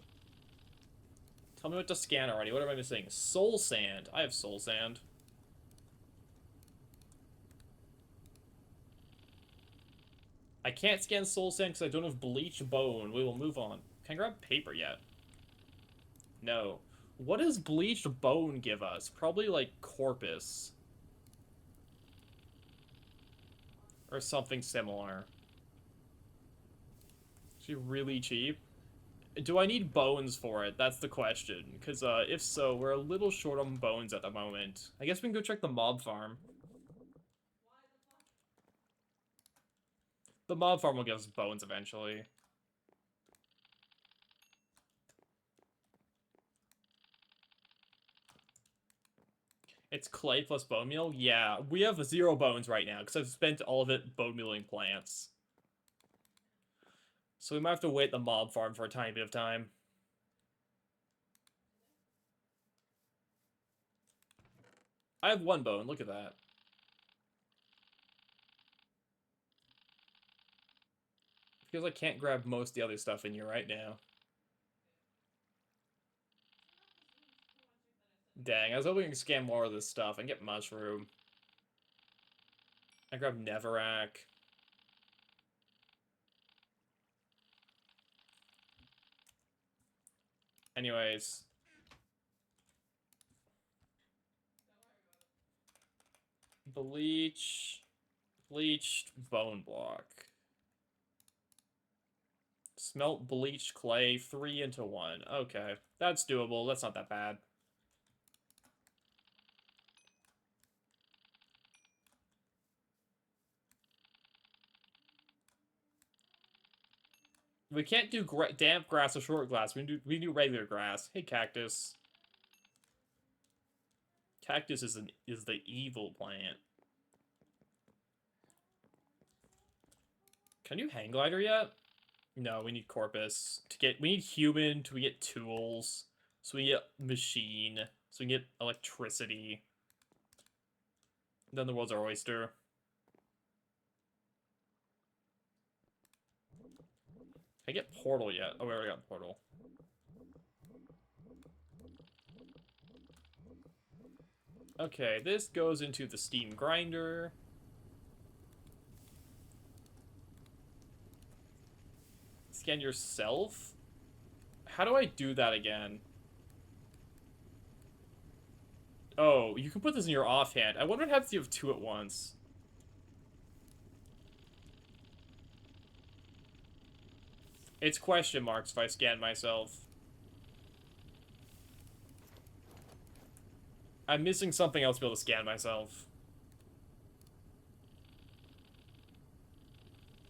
[SPEAKER 5] me what to scan already. What am I missing? Soul sand. I have soul sand. I can't scan soul sand because I don't have bleach bone. We will move on. Can I grab paper yet? No. What does bleached bone give us? Probably like corpus. Or something similar. Actually really cheap. Do I need bones for it? That's the question. Because if so, we're a little short on bones at the moment. I guess we can go check the mob farm. The mob farm will give us bones eventually. It's clay plus bone meal? Yeah, we have 0 bones right now, because I've spent all of it bone mealing plants. So we might have to wait the mob farm for a tiny bit of time. I have 1 bone, look at that. Because I can't grab most of the other stuff in here right now. Dang, I was hoping to scan more of this stuff and get mushroom. I grab Neverac. Anyways. Bleached bone block. Smelt bleached clay, 3 into 1. Okay, that's doable. That's not that bad. We can't do damp grass or short grass. We do regular grass. Hey, cactus. Cactus is the evil plant. Can you hang glider yet? No, we need corpus we need human to get tools, so we get machine, so we get electricity. Then the world's our oyster. Can I get portal yet? Oh, we already got portal. Okay, this goes into the steam grinder. Scan yourself? How do I do that again? Oh, you can put this in your offhand. I wonder what happens if you have 2 at once. It's question marks if I scan myself. I'm missing something else to be able to scan myself.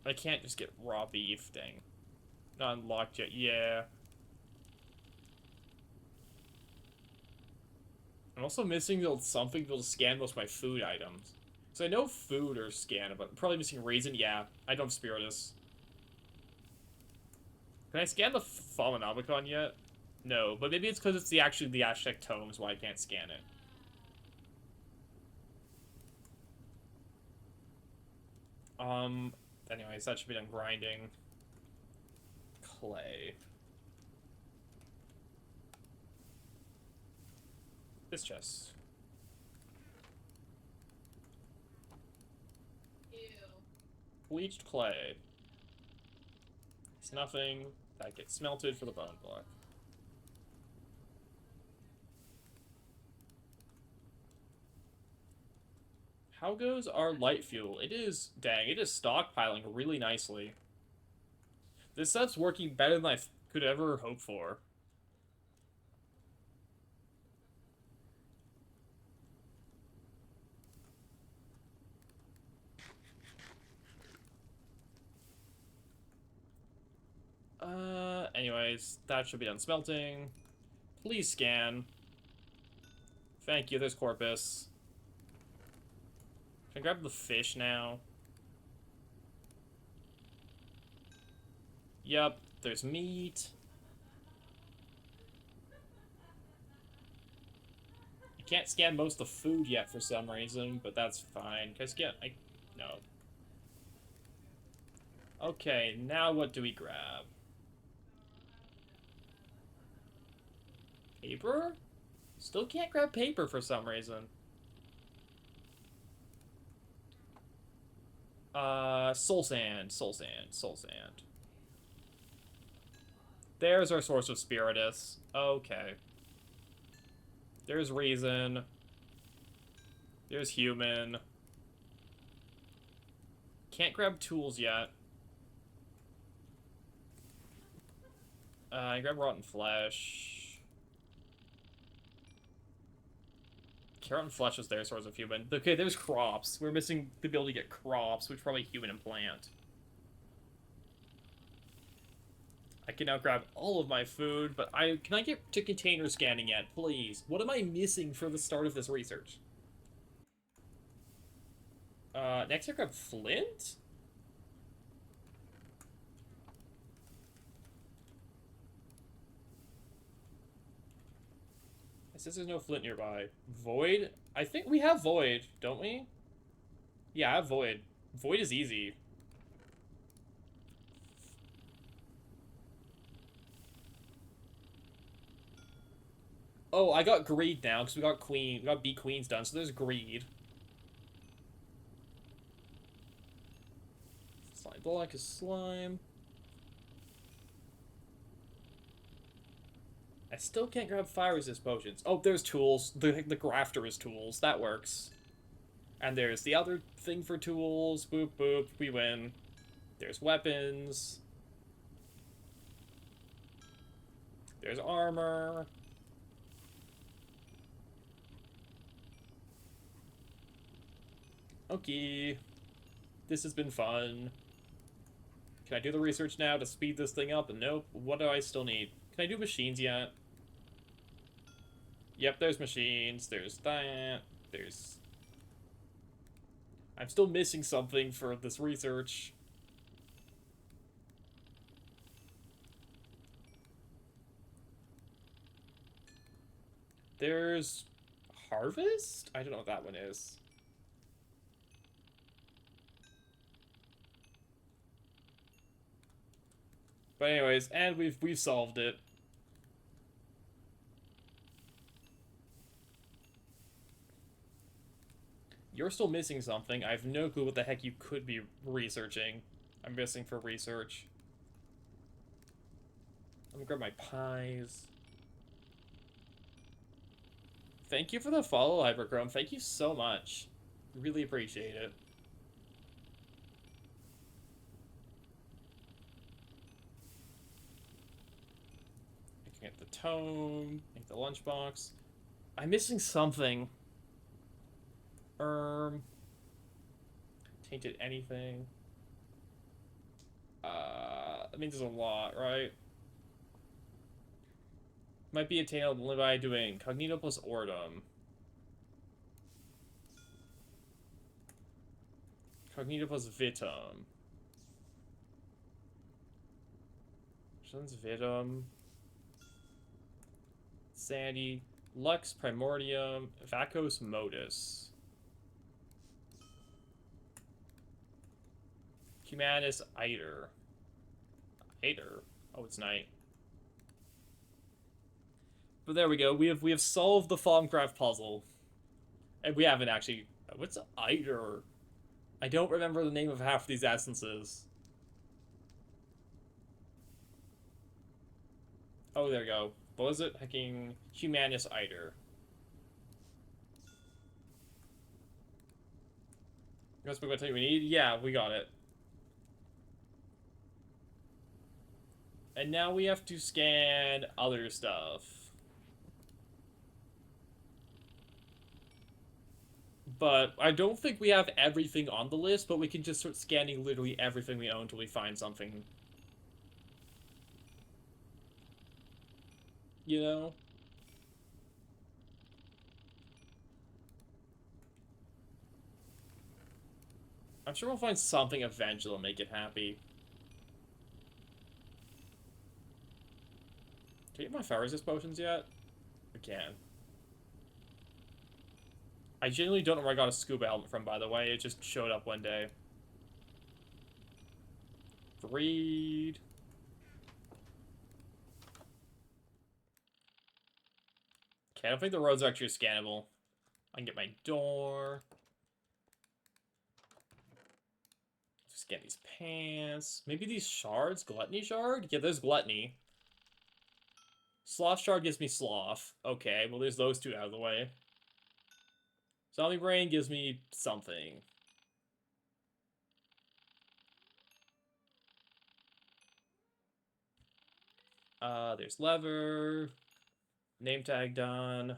[SPEAKER 5] I can't just get raw beef, dang. Not unlocked yet, yeah. I'm also missing something to be able to scan most of my food items. So I know food are scanned, but I'm probably missing raisin, yeah. I don't have Spiritus. Can I scan the Fulminomicon yet? No, but maybe it's because it's actually the Aztec tomes why I can't scan it. Anyways, that should be done grinding. Clay. This chest.
[SPEAKER 1] Ew.
[SPEAKER 5] Bleached clay. It's nothing. That gets smelted for the bone block. How goes our light fuel? It is, dang, it is stockpiling really nicely. This setup's working better than I could ever hope for. Anyways, that should be done smelting. Please scan. Thank you, there's Corpus. Can I grab the fish now? Yep, there's meat. I can't scan most of the food yet for some reason, but that's fine. Can I scan? No. Okay, now what do we grab? Paper? Still can't grab paper for some reason. Soul sand, soul sand, soul sand. There's our source of Spiritus. Okay. There's reason. There's human. Can't grab tools yet. I grab rotten flesh. Rotten flesh is their source of human. Okay, there's crops. We're missing the ability to get crops, which are probably human and plant. I can now grab all of my food, but can I get to container scanning yet, please? What am I missing for the start of this research? Next I grab flint? It says there's no flint nearby. Void? I think we have void, don't we? Yeah, I have void. Void is easy. Oh, I got greed now, because we got B queens done, so there's greed. Slime block is slime. I still can't grab fire resist potions. Oh, there's tools. The grafter is tools. That works. And there's the other thing for tools. Boop, boop, we win. There's weapons. There's armor. Okay. This has been fun. Can I do the research now to speed this thing up? Nope. What do I still need? Can I do machines yet? Yep, there's machines. There's that. There's... I'm still missing something for this research. There's... Harvest? I don't know what that one is. But anyways, and we've solved it. You're still missing something. I have no clue what the heck you could be researching. I'm missing for research. I'm gonna grab my pies. Thank you for the follow, Hyperchrome. Thank you so much. Really appreciate it. I can get the tome, make the lunchbox. I'm missing something. Tainted anything. That means there's a lot, right? Might be attainable only by doing Cognito plus Ordum. Cognito plus Vitum. Which one's Vitum? Sandy. Lux Primordium. Vacos Modus. Humanus Eider. Eider? Oh, it's night. But there we go. We have solved the Thaumcraft puzzle. And we haven't actually... What's Eider? I don't remember the name of half these essences. Oh, there we go. What was it? Hacking Humanus Eider. That's what I tell you we need? Yeah, we got it. And now we have to scan other stuff. But I don't think we have everything on the list, but we can just start scanning literally everything we own until we find something. You know? I'm sure we'll find something eventually that'll make it happy. Can I get my fire resist potions yet? I can. I genuinely don't know where I got a scuba helmet from, by the way. It just showed up one day. Read. Okay, I don't think the roads are actually scannable. I can get my door. Just get these pants. Maybe these shards? Gluttony shard? Yeah, there's gluttony. Sloth shard gives me sloth. Okay, well there's those two out of the way. Zombie brain gives me something. There's lever. Name tag done.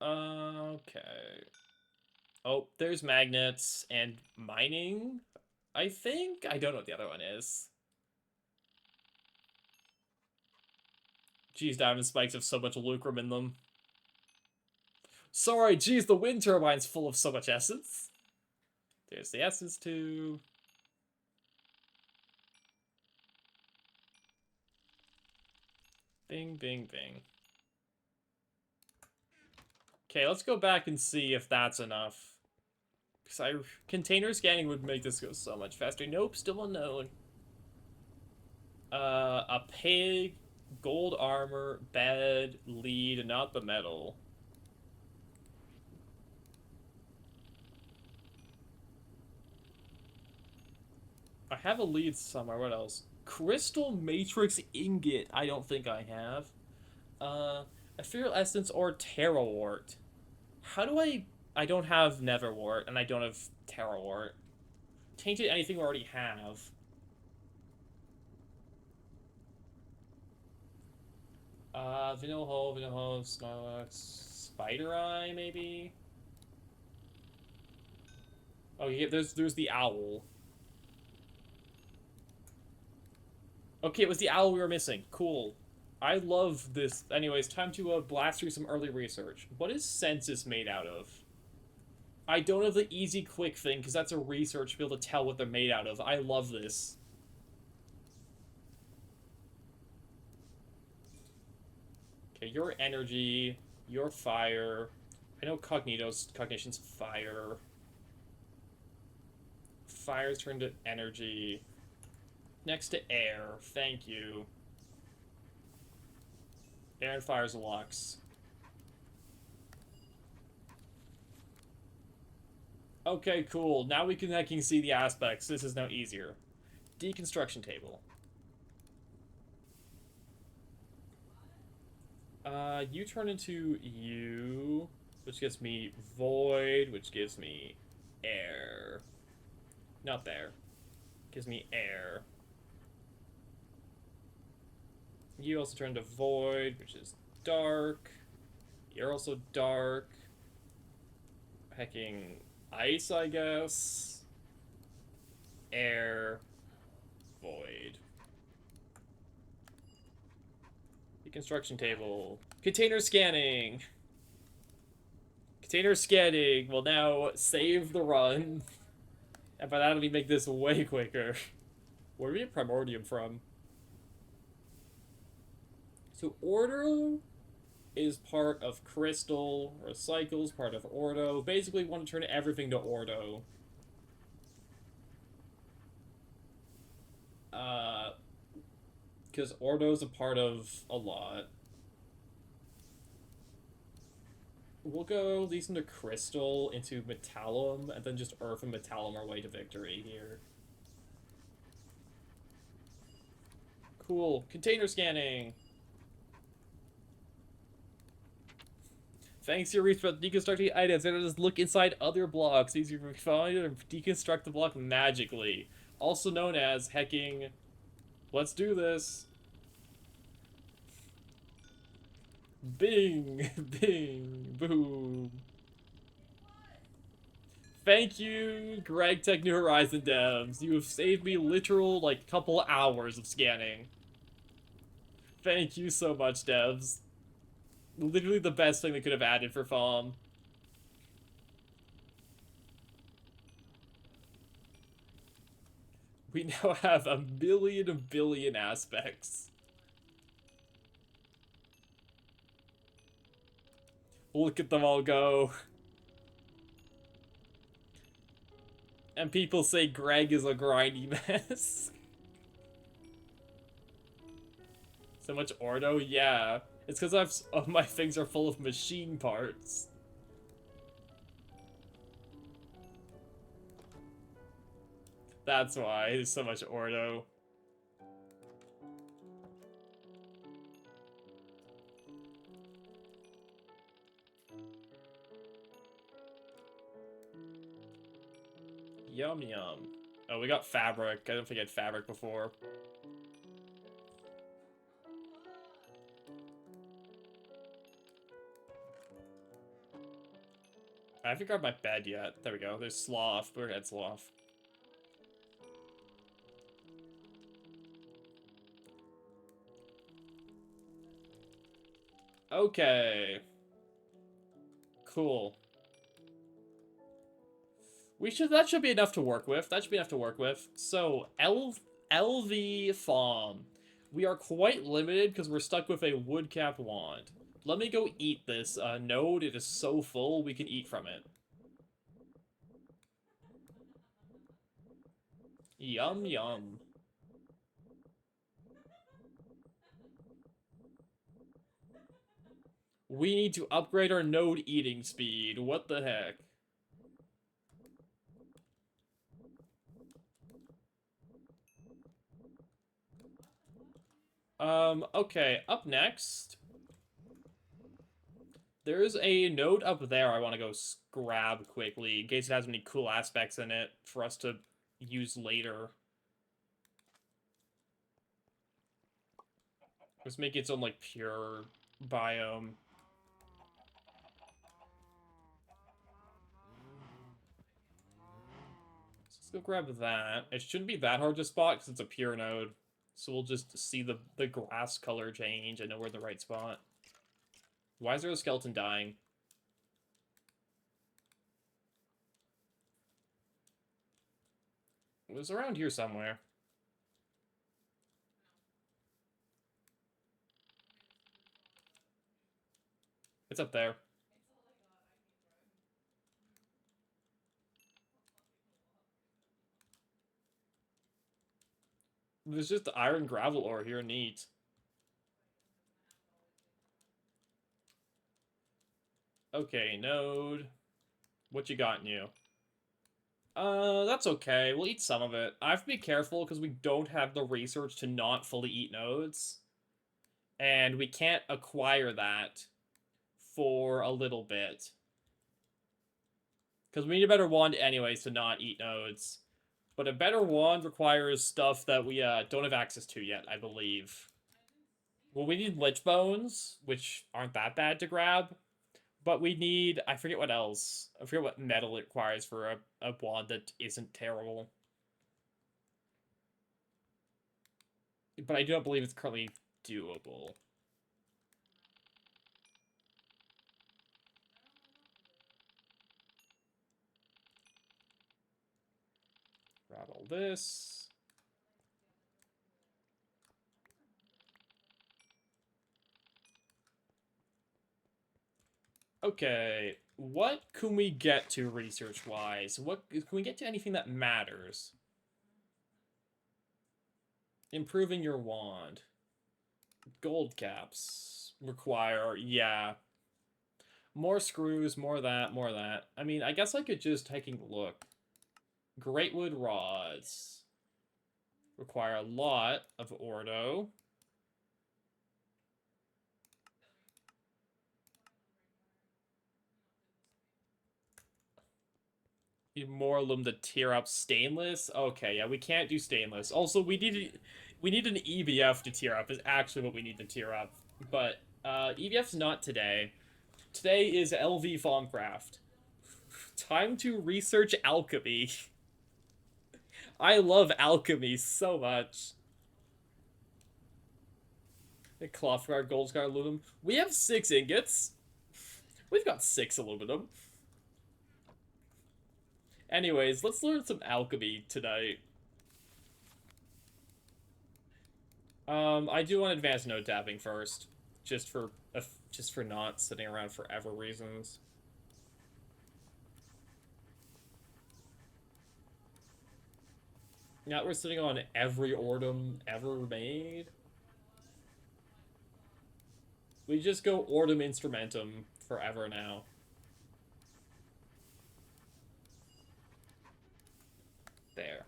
[SPEAKER 5] Okay. Oh, there's magnets and mining, I think? I don't know what the other one is. Geez, diamond spikes have so much lucrum in them. Sorry, geez, the wind turbine's full of so much essence. There's the essence too. Bing, bing, bing. Okay, let's go back and see if that's enough. Because container scanning would make this go so much faster. Nope, still unknown. A pig, gold armor, bed, lead, not the metal. I have a lead somewhere. What else? Crystal matrix ingot. I don't think I have. Ethereal Essence or Terrawort. How do I don't have Neverwort, and I don't have Terrawort. Tainted anything we already have. Vanilla Hole, Snorlax, Spider Eye, maybe? Oh, yeah, there's the owl. Okay, it was the owl we were missing. Cool. I love this. Anyways, time to blast through some early research. What is Census made out of? I don't have the easy quick thing, because that's a research to be able to tell what they're made out of. I love this. Okay, your energy, your fire. I know Cognition's fire. Fire's turned to energy. Next to air, thank you. Air and fire's Lux. Okay, cool. Now we can see the aspects. This is now easier. Deconstruction table. You turn into you, which gives me void, which gives me air. Not there. Gives me air. You also turn to void, which is dark. You're also dark. Hecking ice, I guess. Air. Void. Deconstruction table. Container scanning. Container scanning will now save the run. And by that, we make this way quicker. Where do we get Primordium from? So Ordo is part of Crystal. Recycle's part of Ordo. Basically, we want to turn everything to Ordo. Because Ordo's a part of a lot. We'll go these into Crystal, into Metallum, and then just Earth and Metallum our way to victory here. Cool. Container scanning! Thanks to your research about deconstructing items, and just look inside other blocks. Easier to find and deconstruct the block magically. Also known as hecking. Let's do this. Bing! Bing! Boom! Thank you, Greg Tech New Horizon devs. You have saved me literal, like, couple hours of scanning. Thank you so much, devs. Literally the best thing they could have added for FOM. We now have a billion aspects. Look at them all go. And people say Greg is a grindy mess. So much Ordo? Yeah. It's because my things are full of machine parts. That's why there's so much Ordo. Yum yum. Oh, we got fabric. I don't think I had fabric before. I haven't grabbed my bed yet. There we go. There's sloth. We're at sloth. Okay. Cool. That should be enough to work with. That should be enough to work with. So, LV Farm. We are quite limited because we're stuck with a wood-capped wand. Let me go eat this node. It is so full, we can eat from it. Yum, yum. We need to upgrade our node eating speed. What the heck? Okay, up next. There's a node up there I want to go grab quickly, in case it has any cool aspects in it for us to use later. Let's make its own, like, pure biome. So let's go grab that. It shouldn't be that hard to spot, because it's a pure node. So we'll just see the grass color change and know we're in the right spot. Why is there a skeleton dying? It was around here somewhere. It's up there. There's just iron gravel ore here, neat. Okay, node. What you got in you? That's okay. We'll eat some of it. I have to be careful because we don't have the research to not fully eat nodes. And we can't acquire that for a little bit. Because we need a better wand anyways to not eat nodes. But a better wand requires stuff that we don't have access to yet, I believe. Well, we need lich bones, which aren't that bad to grab. But we need, I forget what else. I forget what metal it requires for a wand that isn't terrible. But I do not believe it's currently doable. Grab all this. Okay, what can we get to research-wise? What can we get to anything that matters? Improving your wand. Gold caps require, yeah. More screws, more that, more that. I mean, I guess I could just taking a look. Greatwood rods. Require a lot of ordo. Need more aluminum to tear up stainless. Okay, yeah, we can't do stainless. Also, we need an EVF to tear up. Is actually what we need to tear up. But EVF's not today. Today is LV Thaumcraft. Time to research alchemy. I love alchemy so much. The cloth guard, gold guard, aluminum. We have 6 ingots. We've got 6 aluminum. Anyways, let's learn some alchemy tonight. I do want advanced node tapping first, just for not sitting around forever reasons. Now we're sitting on every ordum ever made. We just go ordum instrumentum forever now. There.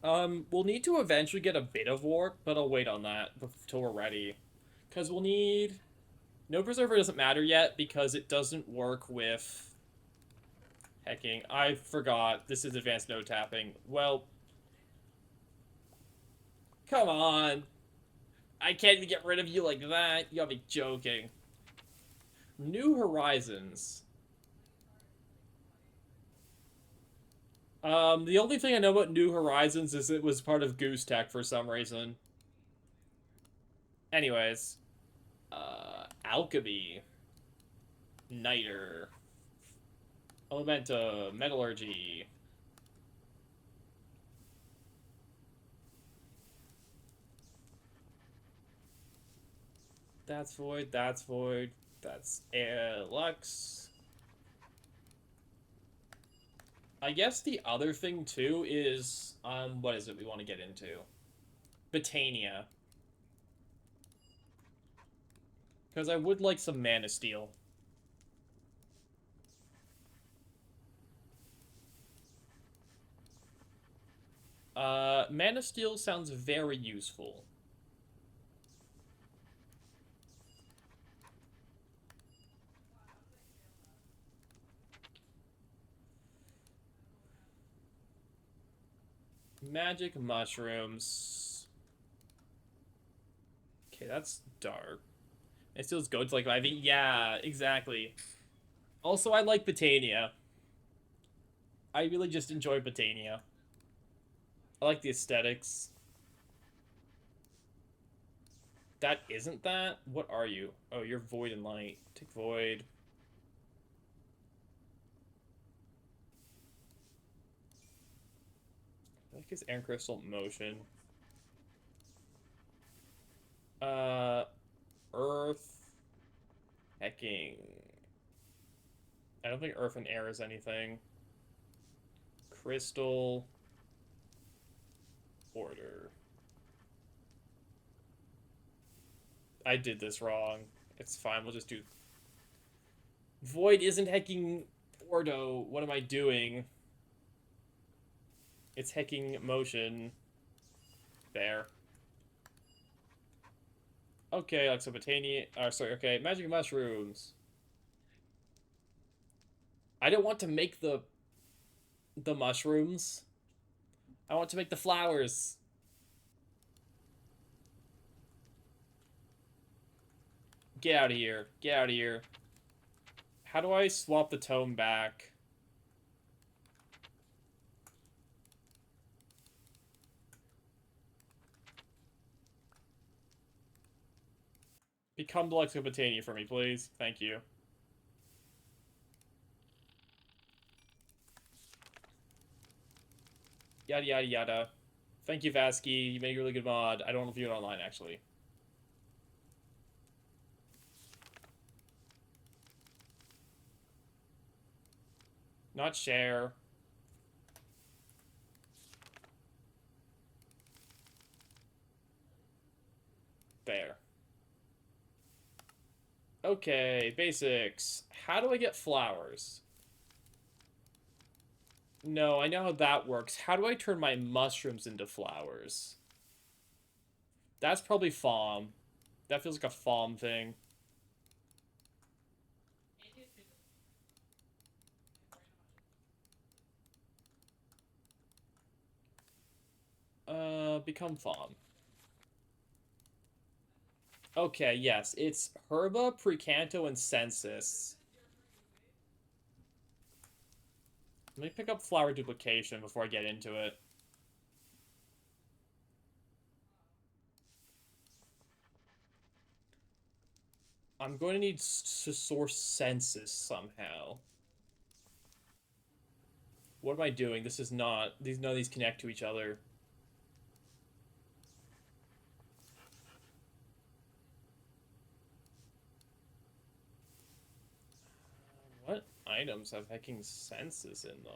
[SPEAKER 5] We'll need to eventually get a bit of warp, but I'll wait on that until we're ready. Because we'll need... No Preserver doesn't matter yet, because it doesn't work with... Hecking. I forgot. This is advanced node tapping. Well... Come on! I can't even get rid of you like that. You gotta be joking. New Horizons. The only thing I know about New Horizons is it was part of Goose Tech for some reason. Anyways. Alchemy. Niter. Elementum. Metallurgy. That's void, that's void. That's Lux. I guess the other thing, too, is, what is it we want to get into? Botania. Because I would like some Mana Steel. Mana Steel sounds very useful. Magic mushrooms. Okay, that's dark. It still goes to like Ivy. Yeah, exactly. Also, I like Botania. I really just enjoy Botania. I like the aesthetics. That isn't that? What are you? Oh, you're Void and Light. Take Void. I like his Air Crystal Motion. Uh, Earth. Hecking. I don't think Earth and Air is anything. Crystal. Order. I did this wrong. It's fine, we'll just do... Void isn't hecking Ordo. What am I doing? It's hecking Motion. There. Okay, Botania... sorry, okay. Magic Mushrooms. I don't want to make the mushrooms. I want to make the flowers. Get out of here. Get out of here. How do I swap the tome back? Become the Botania for me, please. Thank you. Yada yada yada. Thank you, Vasky. You made a really good mod. I don't know if you do it online, actually. Not share. There. Okay, basics. How do I get flowers? No, I know how that works. How do I turn my mushrooms into flowers? That's probably Fawn. That feels like a Fawn thing. Become Fawn. Okay, yes. It's Herba, Precanto, and Census. Let me pick up flower duplication before I get into it. I'm going to need to source Census somehow. What am I doing? This is not... None of these connect to each other. What items have hacking Census in them?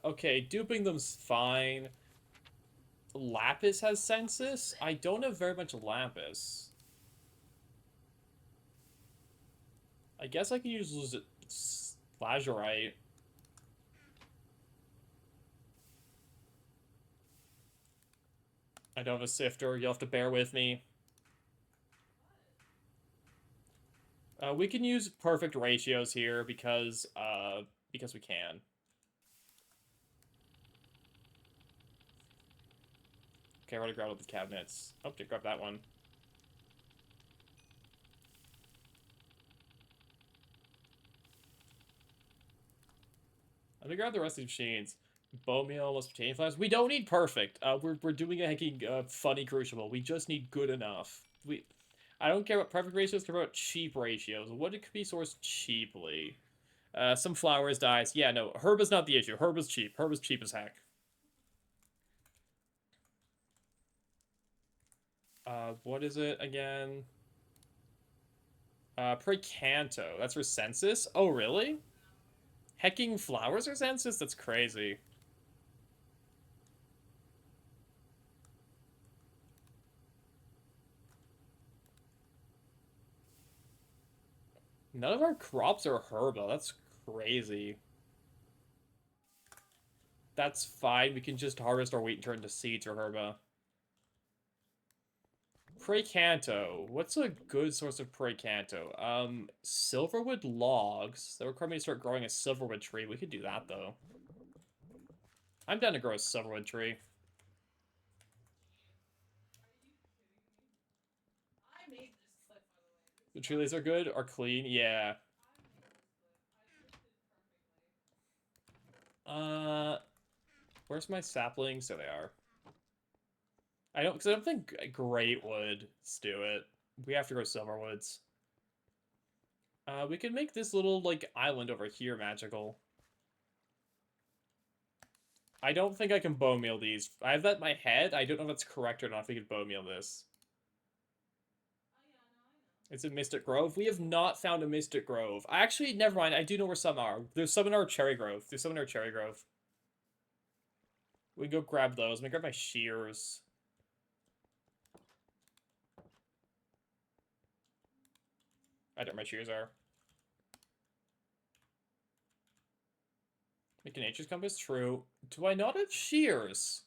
[SPEAKER 5] Okay, duping them's fine. Lapis has Census? I don't have very much Lapis. I guess I can use Lazurite. I don't have a Sifter, you'll have to bear with me. We can use perfect ratios here because we can. Okay, I already grabbed all the cabinets. Oh, did grab that one. Let me grab the rest of the machines. Bone meal, most potato flags. We don't need perfect. We're doing a hacking funny crucible. We just need good enough. I don't care about perfect ratios. I care about cheap ratios. What it could be sourced cheaply. Some flowers dies. Yeah, no, herb is not the issue. Herb is cheap. Herb is cheap as heck. What is it again? Precanto. That's for Census? Oh, really? Hecking flowers or Census? That's crazy. None of our crops are herba. That's crazy. That's fine. We can just harvest our wheat and turn to seeds or herba. Precanto. What's a good source of Precanto? Silverwood logs. That require me to start growing a silverwood tree. We could do that, though. I'm down to grow a silverwood tree.
[SPEAKER 1] I made this clip, by the way.
[SPEAKER 5] The tree leaves are good? Are clean? Yeah. Where's my saplings? There they are. Because I don't think great wood do it. We have to grow silverwoods. We can make this little, like, island over here magical. I don't think I can bone meal these. I have that in my head. I don't know if that's correct or not if we can bone meal this. It's a Mystic Grove. We have not found a Mystic Grove. Actually, never mind. I do know where some are. There's some in our Cherry Grove. There's some in our Cherry Grove. We can go grab those. Let me grab my shears. I don't know where my shears are. Make a nature's compass? True. Do I not have shears?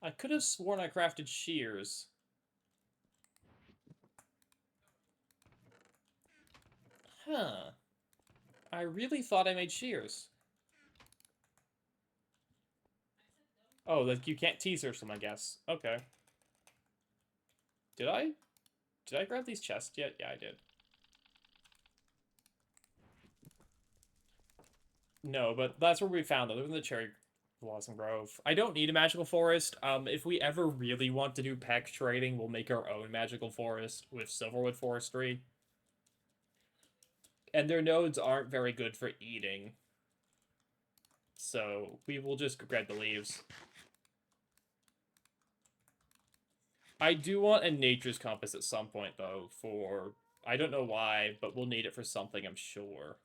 [SPEAKER 5] I could have sworn I crafted shears. Huh. I really thought I made shears. Oh, like you can't T-search them, I guess. Okay. Did I? Did I grab these chests yet? Yeah, I did. No, but that's where we found them. They're in the Cherry Blossom Grove. I don't need a magical forest. If we ever really want to do peck trading, we'll make our own magical forest with Silverwood Forestry. And their nodes aren't very good for eating. So we will just grab the leaves. I do want a nature's compass at some point, though, for... I don't know why, but we'll need it for something, I'm sure.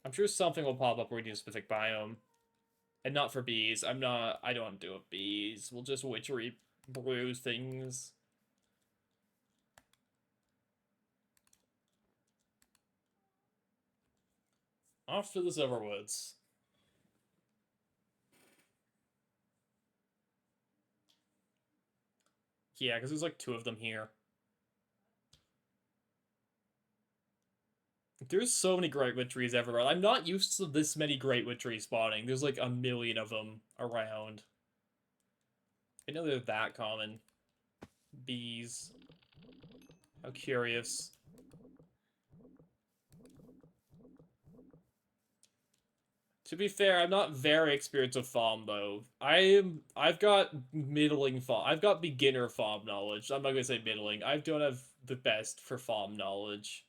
[SPEAKER 5] I'm sure something will pop up where we do a specific biome. And not for bees. I don't want to do it bees. We'll just witchery brew things. Off to the Silverwoods. Yeah, because there's like 2 of them here. There's so many greatwood trees everywhere. I'm not used to this many greatwood trees spawning. There's like a million of them around. I know they're that common. Bees. How curious. To be fair, I'm not very experienced with farm though. I've got middling farm. I've got beginner farm knowledge. I'm not gonna say middling. I don't have the best for farm knowledge.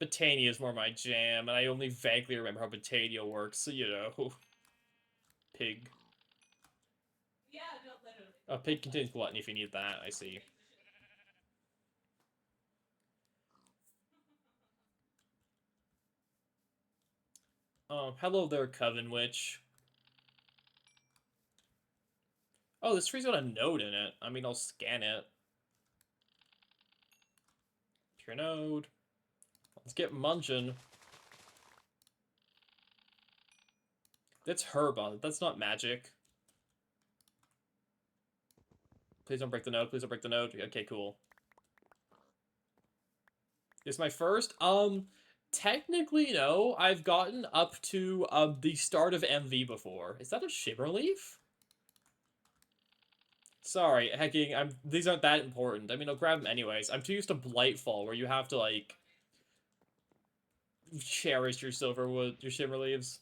[SPEAKER 5] Botania is more my jam, and I only vaguely remember how Botania works, so you know. Pig.
[SPEAKER 1] Yeah, no, literally.
[SPEAKER 5] A pig contains gluttony if you need that, I see. Hello there, Coven Witch. Oh, this tree's got a node in it. I mean, I'll scan it. Pure node. Let's get munching. That's herba. That's not magic. Please don't break the node. Please don't break the node. Okay, cool. It's my first? Technically, no. I've gotten up to, the start of MV before. Is that a shimmer leaf? Sorry, hecking, these aren't that important. I mean, I'll grab them anyways. I'm too used to Blightfall, where you have to, like, cherish your silverwood, your shimmer leaves.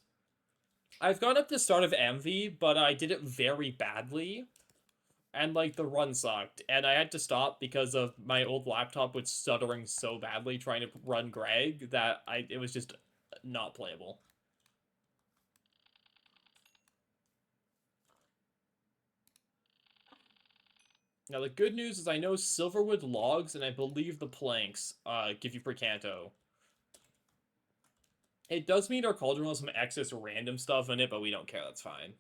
[SPEAKER 5] I've gone up to the start of MV, but I did it very badly. And, like, the run sucked. And I had to stop because of my old laptop was stuttering so badly trying to run Greg that it was just not playable. Now, the good news is I know Silverwood logs, and I believe the planks, give you Precanto. It does mean our cauldron will have some excess random stuff in it, but we don't care, that's fine.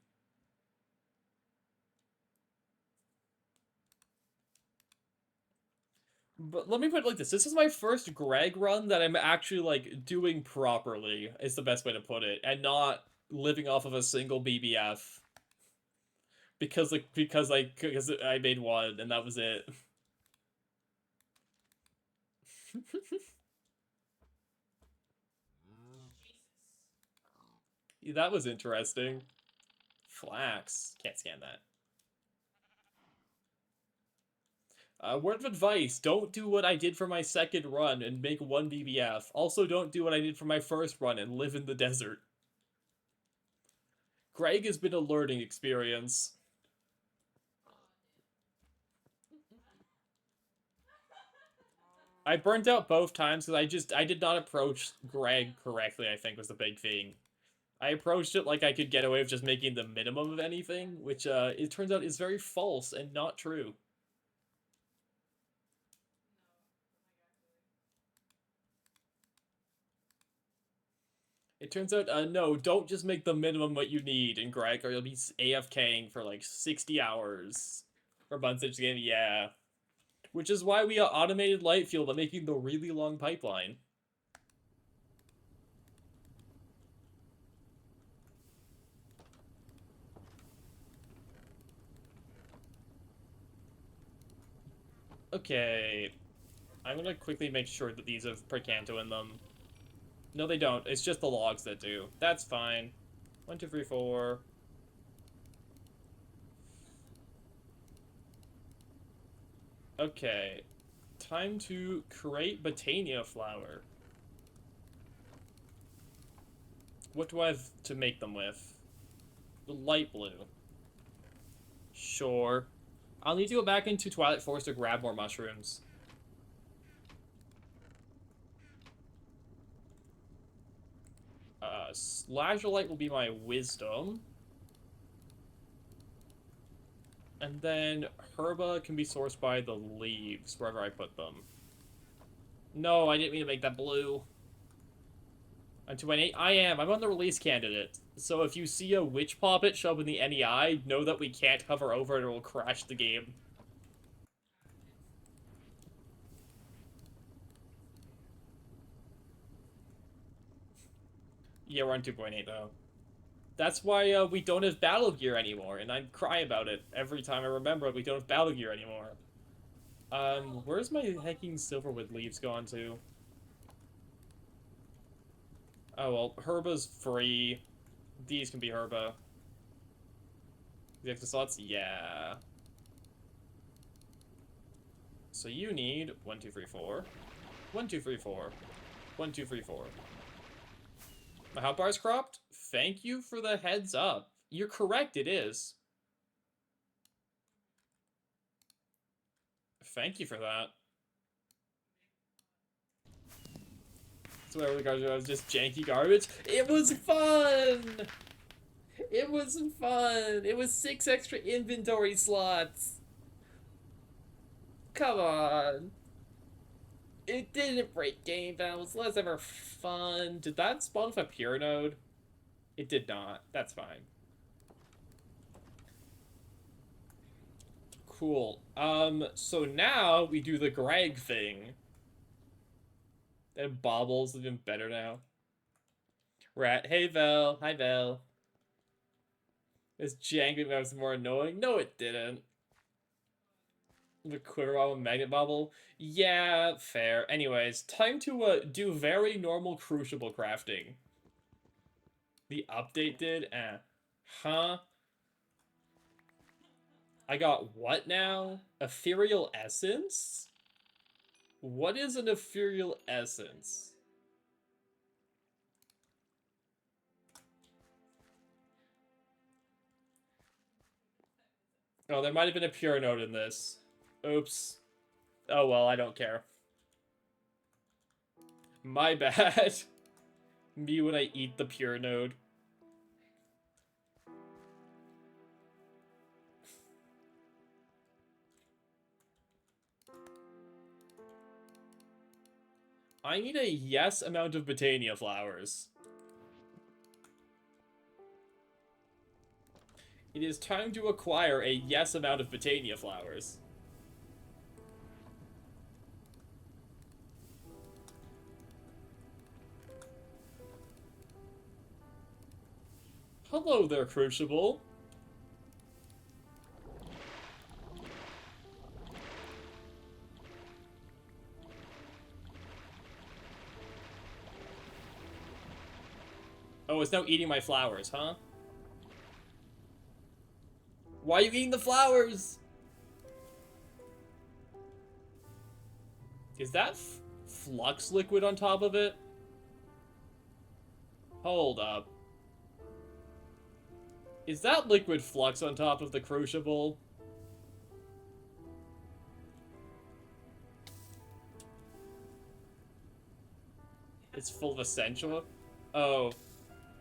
[SPEAKER 5] But let me put it like this. This is my first Greg run that I'm actually, like, doing properly, is the best way to put it, and not living off of a single BBF. because I made one and that was it. That was interesting. Flax. Can't scan that. Word of advice, don't do what I did for my second run and make 1 BBF. Also, don't do what I did for my first run and live in the desert. Greg has been a learning experience. I burnt out both times because I did not approach Greg correctly, I think was the big thing. I approached it like I could get away with just making the minimum of anything, which it turns out is very false and not true. It turns out, no, don't just make the minimum what you need in Greg, or you'll be AFKing for like 60 hours for months each game. Yeah. Which is why we automated light fuel by making the really long pipeline. Okay. I'm gonna quickly make sure that these have Percanto in them. No, they don't. It's just the logs that do. That's fine. 1, 2, 3, 4. Okay. Time to create Botania flower. What do I have to make them with? The light blue. Sure. I'll need to go back into Twilight Forest to grab more mushrooms. Lazulite will be my wisdom. And then Herba can be sourced by the leaves, wherever I put them. No, I didn't mean to make that blue. I'm 2.8. I am. I'm on the release candidate. So if you see a witch poppet show up in the NEI, know that we can't hover over it or it will crash the game. Yeah, we're on 2.8 though. That's why we don't have battle gear anymore, and I cry about it every time I remember we don't have battle gear anymore. Where's my hecking silverwood leaves gone to? Oh well, Herba's free. These can be Herba. The extra slots? Yeah. So you need 1, 2, 3, 4. 1, 2, 3, 4. 1, 2, 3, 4. My hotbar's cropped? Thank you for the heads up. You're correct, it is. Thank you for that. So whatever the garbage was, just janky garbage. It was fun! It was fun! It was 6 extra inventory slots! Come on! It didn't break game balance. Let's have our fun. Did that spawn with a pure node? It did not. That's fine. Cool. So now we do the Greg thing. That Bobble's even better now. Rat. Hey, Vel. Hi, Vel. This jangling was more annoying. No, it didn't. The Quiver Bobble and Magnet Bobble. Yeah, fair. Anyways, time to do very normal Crucible crafting. The update did? Huh? I got what now? Ethereal Essence? What is an Ethereal Essence? Oh, there might have been a pure node in this. Oops. Oh well, I don't care. My bad. Me when I eat the pure node. I need a yes amount of Botania flowers. It is time to acquire a yes amount of Botania flowers. Hello there, Crucible. Oh, it's now eating my flowers, huh? Why are you eating the flowers? Is that flux liquid on top of it? Hold up. Is that liquid flux on top of the crucible? It's full of essential. Oh.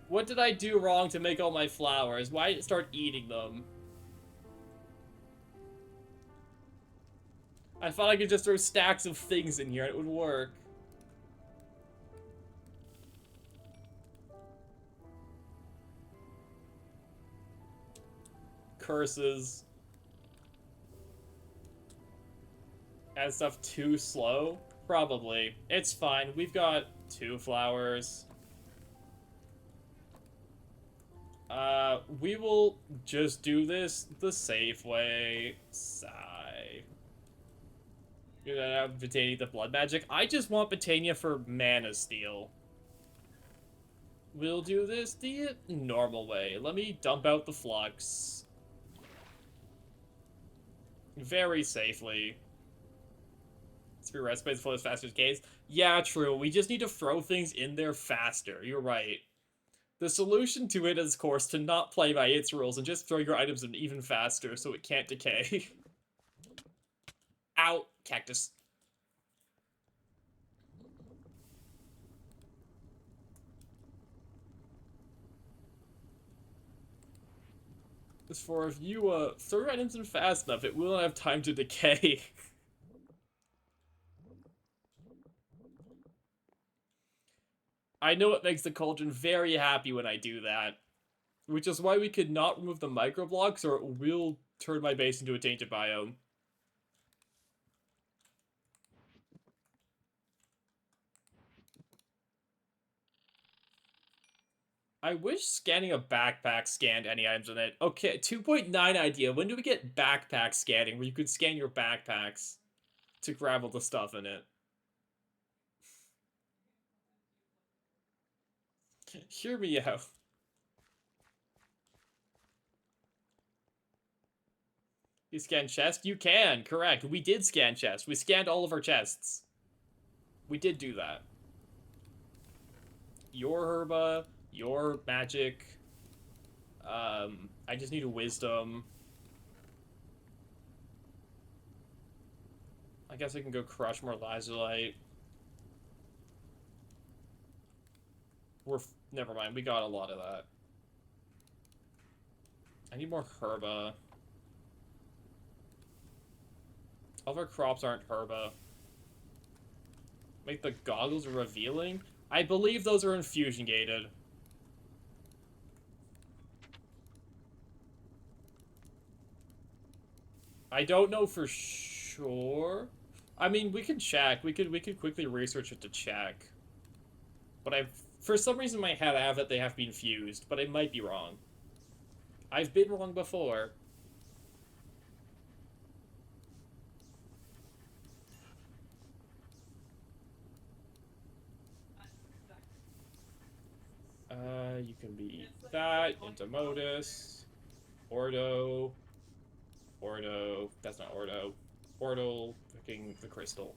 [SPEAKER 5] What did I do wrong to make all my flowers? Why did it start eating them? I thought I could just throw stacks of things in here and it would work. Curses. Add stuff too slow? Probably. It's fine. We've got 2 flowers. We will just do this the safe way. Sigh. You're gonna have Botania the blood magic. I just want Botania for mana steal. We'll do this the normal way. Let me dump out the flux. Very safely. Spear red space flows faster as gaze. Yeah, true. We just need to throw things in there faster. You're right. The solution to it is, of course, to not play by its rules and just throw your items in even faster so it can't decay. Ow! Cactus. As for if you, throw your items in fast enough, it will not have time to decay. I know it makes the Cauldron very happy when I do that. Which is why we could not remove the microblocks or it will turn my base into a tainted biome. I wish scanning a backpack scanned any items in it. Okay, 2.9 idea. When do we get backpack scanning where you could scan your backpacks to grab all the stuff in it? Hear me out. You scan chest? You can, correct. We did scan chests. We scanned all of our chests. We did do that. Your herba, your magic. I just need a wisdom. I guess I can go crush more lazulite. Never mind, we got a lot of that. I need more herba. All of our crops aren't herba. Make the goggles revealing? I believe those are infusion gated. I don't know for sure. I mean, we could check. We could quickly research it to check. But for some reason in my head I have that they have to be infused, but I might be wrong. I've been wrong before. You can be that into Modus, Ordo, that's not Ordo, Ordo, picking the crystal.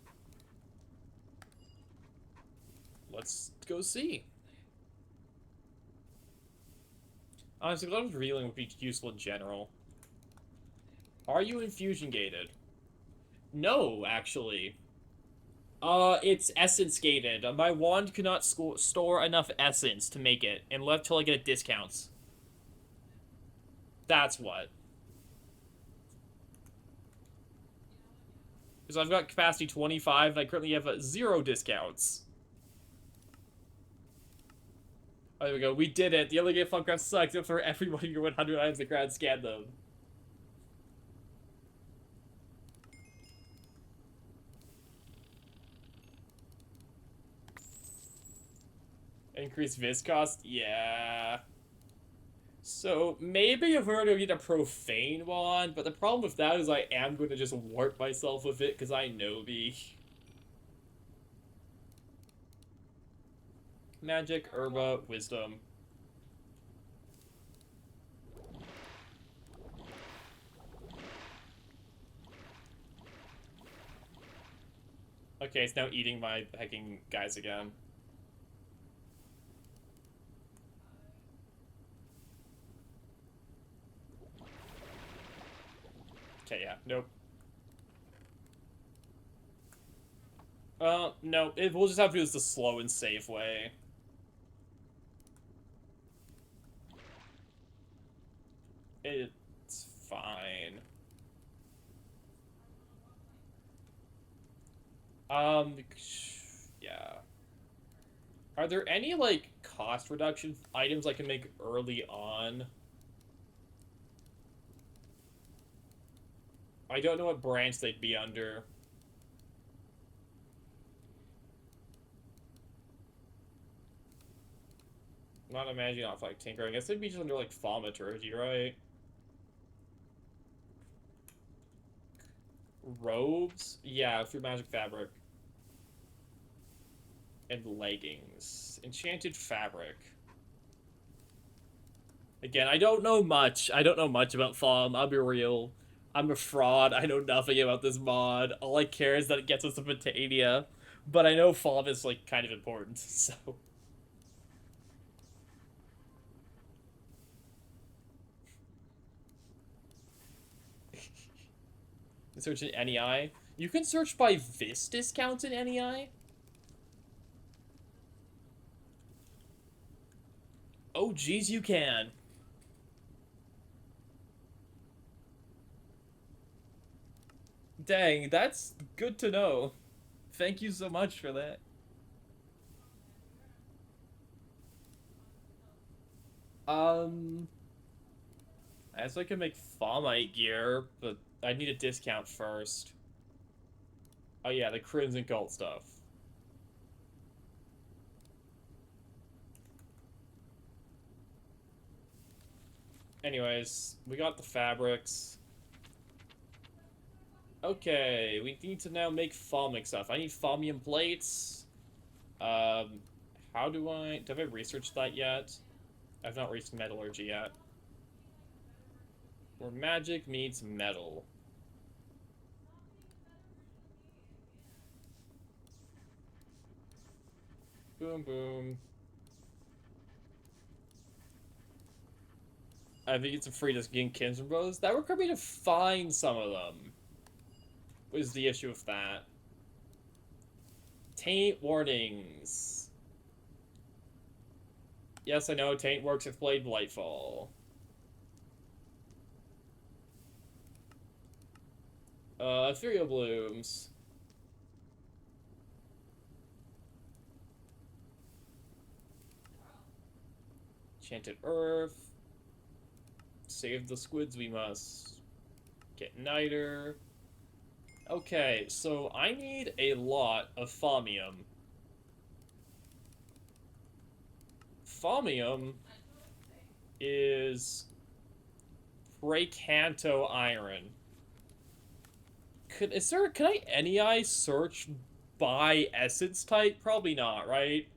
[SPEAKER 5] Let's go see. Honestly, a lot of revealing would be useful in general. Are you infusion gated? No, actually. It's essence gated. My wand cannot store enough essence to make it, and left till I get discounts. That's what. Because I've got capacity 25, and I currently have 0 discounts. Oh, there we go. We did it. The other game Thaumcraft sucks, except for every one of your 100 items the crowd scanned them. Increased vis cost? Yeah. So, maybe if we're going to get a profane wand, but the problem with that is I am going to just warp myself with it, because I know the... Magic, herba, wisdom. Okay, it's now eating my hecking guys again. Okay, yeah, nope. No, we'll just have to do this the slow and safe way. It's fine. Yeah. Are there any, like, cost reduction items I can make early on? I don't know what branch they'd be under. I'm not imagining off, like, Tinker. I guess they'd be just under, like, Thaumaturgy, right? Robes? Yeah, through magic fabric. And leggings. Enchanted fabric. Again, I don't know much. I don't know much about Thaum. I'll be real. I'm a fraud. I know nothing about this mod. All I care is that it gets us to Batania. But I know Thaum is, like, kind of important, so... Search in NEI. You can search by this discounts in NEI? Oh, geez, you can. Dang, that's good to know. Thank you so much for that. I guess I can make Thawmite gear, but I need a discount first. Oh yeah, the Crimson Cult stuff. Anyways, we got the fabrics. Okay, we need to now make Thaumic stuff. I need Thaumium plates. How do I... Have I researched that yet? I've not reached metallurgy yet. Where magic meets metal. Boom, boom. I think it's a free to gain Kinsman Bros. That required me to find some of them. What is the issue with that? Taint warnings. Yes, I know, Taint works with Blade Blightfall. Ethereal Blooms. Enchanted Earth. Save the squids we must. Get Niter. Okay, so I need a lot of Thaumium. Thaumium is Precanto Iron. Can I NEI search by essence type? Probably not, right?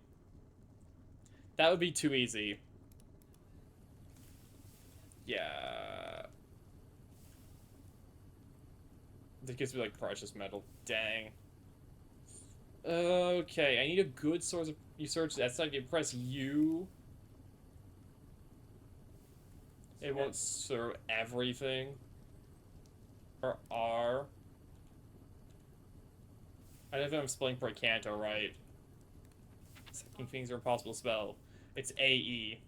[SPEAKER 5] That would be too easy. Yeah. That gives me, like, precious metal. Dang. Okay, I need a good source of... You search that side, you press U. It won't serve everything. Or R. I don't know if I'm spelling Precanto right. Second things are impossible to spell. It's A-E.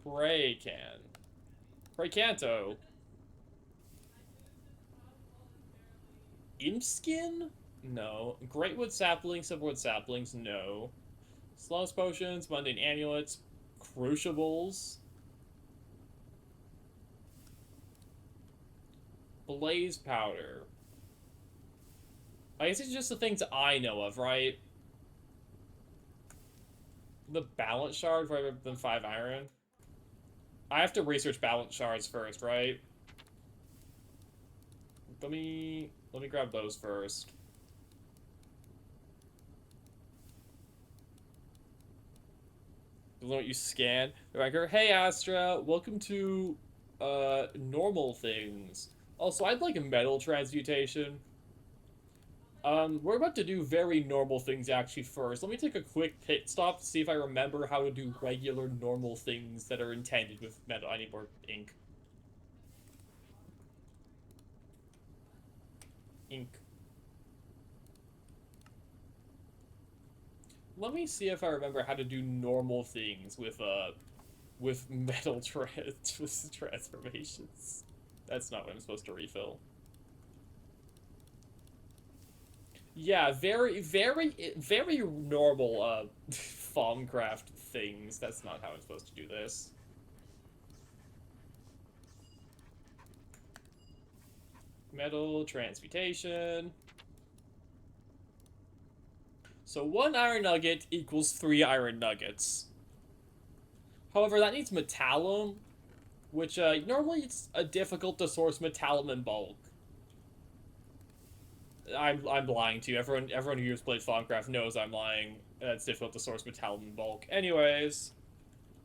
[SPEAKER 5] Precanto. Impskin? No. Greatwood saplings, Silverwood saplings, no. Slows potions, mundane amulets, crucibles. Blaze powder. I guess it's just the things I know of, right? The balance shard rather than 5 iron. I have to research balance shards first, right? Let me grab those first. Don't you scan? They're like, hey Astra, welcome to normal things. Also, I'd like a metal transmutation. We're about to do very normal things actually first. Let me take a quick pit stop to see if I remember how to do regular normal things that are intended with metal. I need more ink. Ink. Let me see if I remember how to do normal things with metal transformations. That's not what I'm supposed to refill. Yeah, very normal, Thaumcraft things. That's not how I'm supposed to do this. Metal transmutation. So 1 iron nugget equals 3 iron nuggets. However, that needs metallum, which, normally it's difficult to source metallum in bulk. I'm lying to you. Everyone who has played Thaumcraft knows I'm lying. It's difficult to source metallum in bulk. Anyways,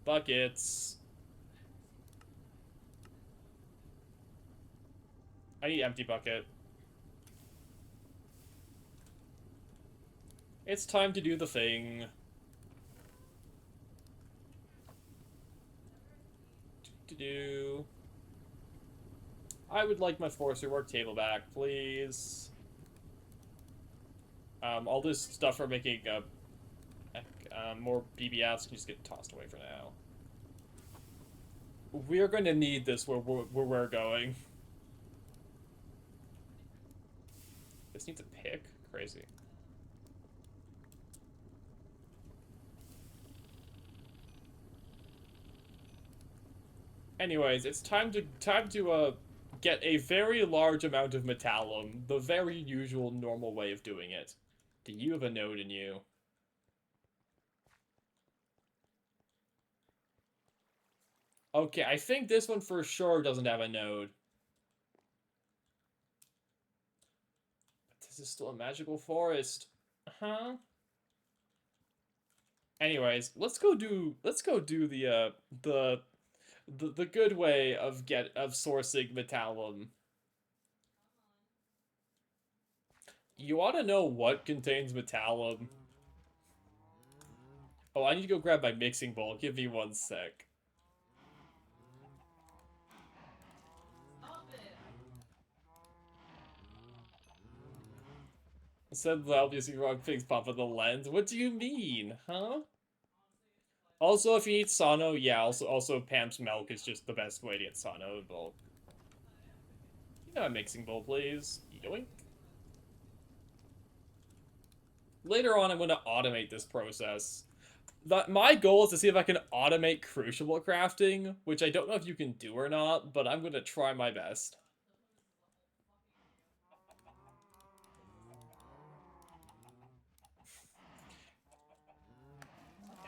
[SPEAKER 5] buckets. I need empty bucket. It's time to do the thing. Do. I would like my forestry work table back, please. All this stuff for making more BBFs can just get tossed away for now. We're going to need this where we're going. This needs a pick? Crazy. Anyways, it's time to get a very large amount of metallum, the very usual normal way of doing it. Do you have a node in you? Okay, I think this one for sure doesn't have a node. But this is still a magical forest. Huh? Anyways, let's go do the good way of sourcing metallum. You ought to know what contains metallum. Oh, I need to go grab my mixing bowl. Give me 1 sec.
[SPEAKER 1] Stop it.
[SPEAKER 5] Said the obviously wrong things pop in the lens. What do you mean, huh? Also, if you need Sano, yeah, also Pam's milk is just the best way to get Sano in bulk. You know a mixing bowl, please. Yoink. Later on, I'm going to automate this process. My goal is to see if I can automate crucible crafting, which I don't know if you can do or not, but I'm going to try my best.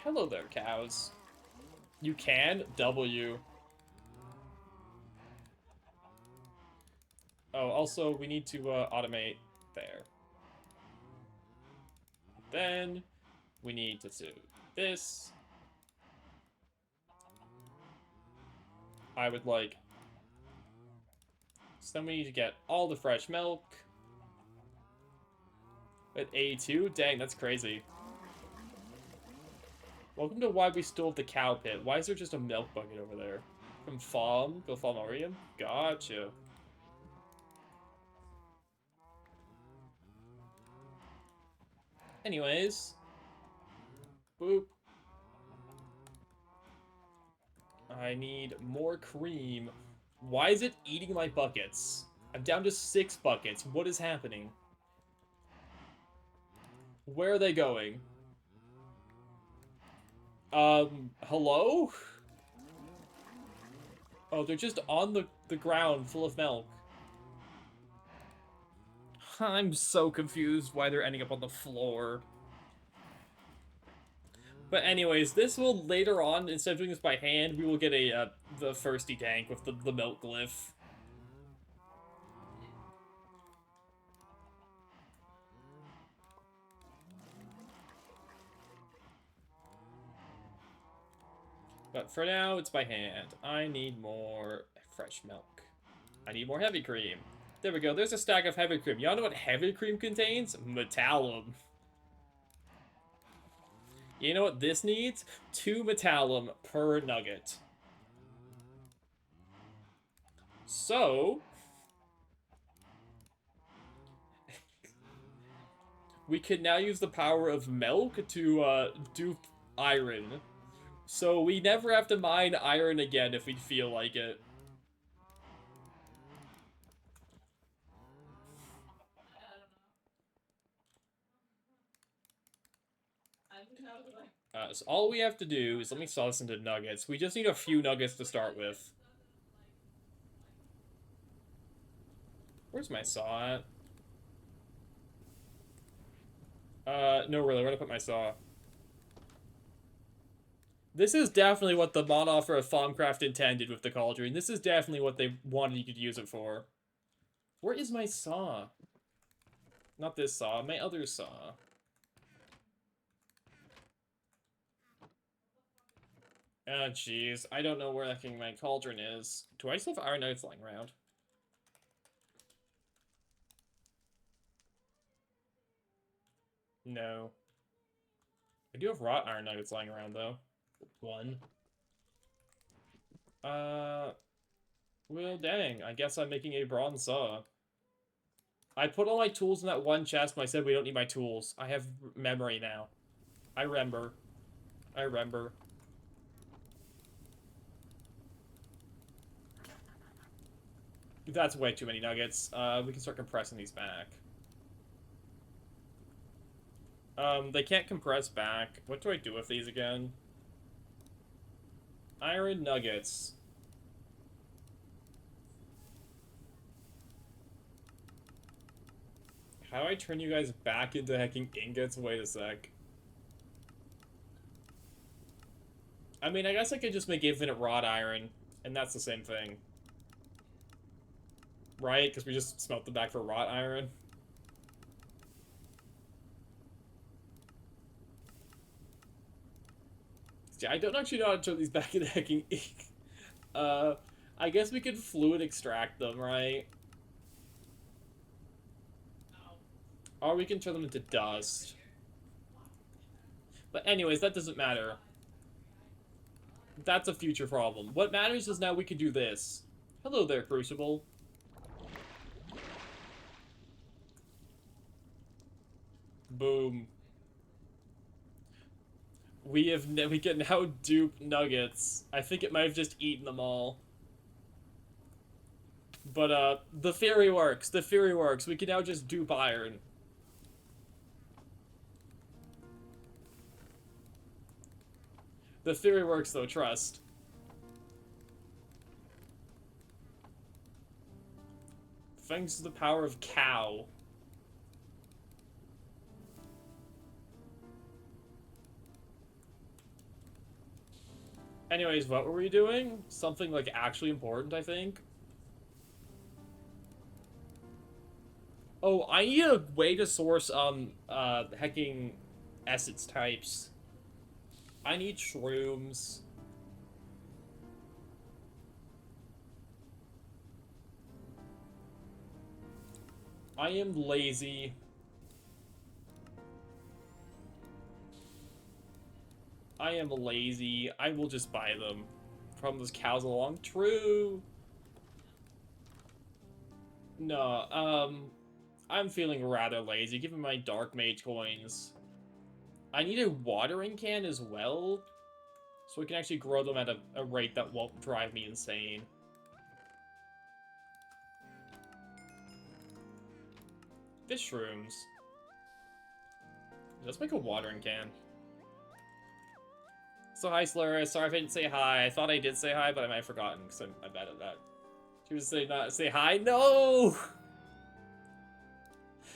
[SPEAKER 5] Hello there, cows. You can? W. Oh, also, we need to automate there. Then, we need to do this. I would like... So then we need to get all the fresh milk. At A2? Dang, that's crazy. Welcome to why we still have the cow pit. Why is there just a milk bucket over there? From Farm? Go Farmarium? Gotcha. Anyways. Boop. I need more cream. Why is it eating my buckets? I'm down to 6 buckets. What is happening? Where are they going? Hello? Oh, they're just on the ground full of milk. I'm so confused why they're ending up on the floor. But anyways, this will later on, instead of doing this by hand, we will get a the thirsty tank with the milk glyph. But for now, it's by hand. I need more fresh milk. I need more heavy cream. There we go. There's a stack of heavy cream. Y'all know what heavy cream contains? Metallum. You know what this needs? 2 metallum per nugget. So... we can now use the power of milk to, dupe iron. So we never have to mine iron again if we feel like it. So all we have to do is, let me saw this into nuggets. We just need a few nuggets to start with. Where's my saw at? No, really, where to put my saw? This is definitely what the mod offer of Thaumcraft intended with the cauldron. This is definitely what they wanted you could use it for. Where is my saw? Not this saw, my other saw. Oh, jeez. I don't know where my cauldron is. Do I still have iron nuggets lying around? No. I do have wrought iron nuggets lying around, though. 1. Well, dang. I guess I'm making a bronze saw. I put all my tools in that one chest when I said we don't need my tools. I have memory now. I remember. I remember. That's way too many nuggets. We can start compressing these back. They can't compress back. What do I do with these again? Iron nuggets. How do I turn you guys back into hecking ingots? Wait a sec. I mean, I guess I could just make infinite wrought iron, and that's the same thing. Right? Because we just smelt them back for wrought iron. See, I don't actually know how to turn these back into hecking ink. I guess we could fluid extract them, right? Or we can turn them into dust. But anyways, that doesn't matter. That's a future problem. What matters is now we can do this. Hello there, Crucible. Boom. We can now dupe nuggets. I think it might have just eaten them all. But, the theory works. The theory works. We can now just dupe iron. The theory works, though, trust. Thanks to the power of cow. Anyways, what were we doing? Something, like, actually important, I think. Oh, I need a way to source, hecking essence types. I need shrooms. I am lazy. I am lazy. I will just buy them from those cows along. True. No, I'm feeling rather lazy, given my Dark Mage coins. I need a watering can as well, so we can actually grow them at a rate that won't drive me insane. Fish shrooms. Let's make a watering can. So hi, Slurra. Sorry if I didn't say hi. I thought I did say hi, but I might have forgotten because I'm bad at that. She was saying not say hi. No.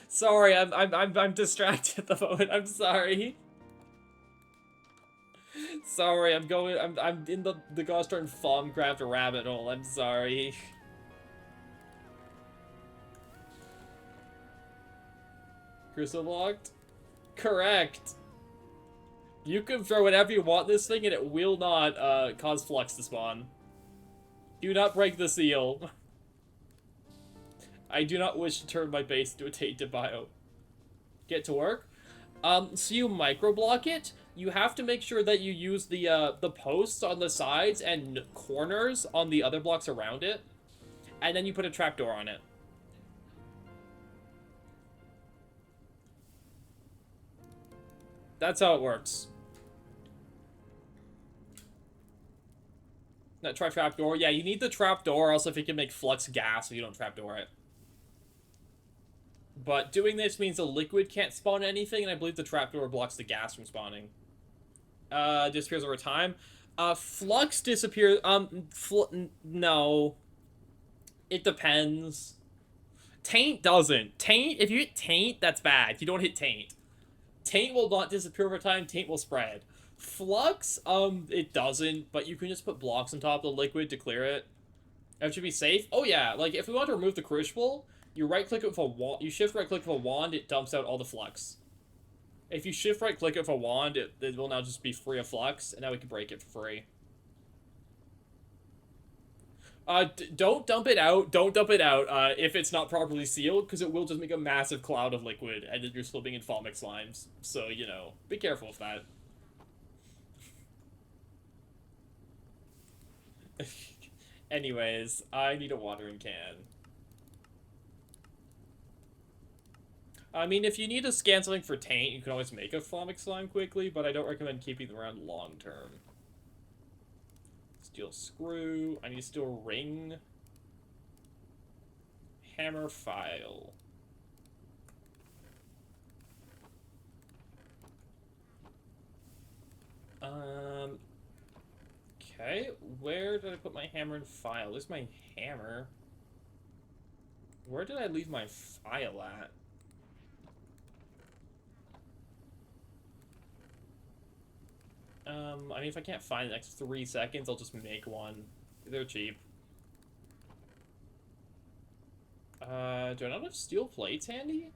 [SPEAKER 5] Sorry, I'm distracted at the moment. I'm sorry. Sorry, I'm in the gosh darn Thaumcraft rabbit hole. I'm sorry. Crucible locked? Correct. You can throw whatever you want this thing and it will not cause flux to spawn. Do not break the seal. I do not wish to turn my base into a tainted bio. Get to work. So you microblock it. You have to make sure that you use the posts on the sides and corners on the other blocks around it, and then you put a trapdoor on it. That's how it works. Now, try trapdoor. Yeah, you need the trapdoor, also if you can make flux gas so you don't trapdoor it. But doing this means the liquid can't spawn anything, and I believe the trapdoor blocks the gas from spawning. Disappears over time. Flux disappears. No. It depends. Taint doesn't. Taint, if you hit taint, that's bad. You don't hit taint. Taint will not disappear over time, taint will spread. Flux, it doesn't, but you can just put blocks on top of the liquid to clear it. That should be safe. Oh yeah, like if we want to remove the crucible, you right-click it with a wand. You shift right-click with a wand, it dumps out all the flux. If you shift right-click it with a wand, it will now just be free of flux, and now we can break it for free. Don't dump it out. Don't dump it out if it's not properly sealed, because it will just make a massive cloud of liquid, and then you're slipping in Thaumcraft slimes. So, you know, be careful with that. Anyways, I need a watering can. I mean, if you need to scan something for taint, you can always make a Thaumcraft slime quickly, but I don't recommend keeping them around long term. Steel screw. I need a steel ring. Hammer file. Okay, where did I put my hammer and file? Where's my hammer? Where did I leave my file at? I mean, if I can't find the next 3 seconds, I'll just make one. They're cheap. Do I not have steel plates handy?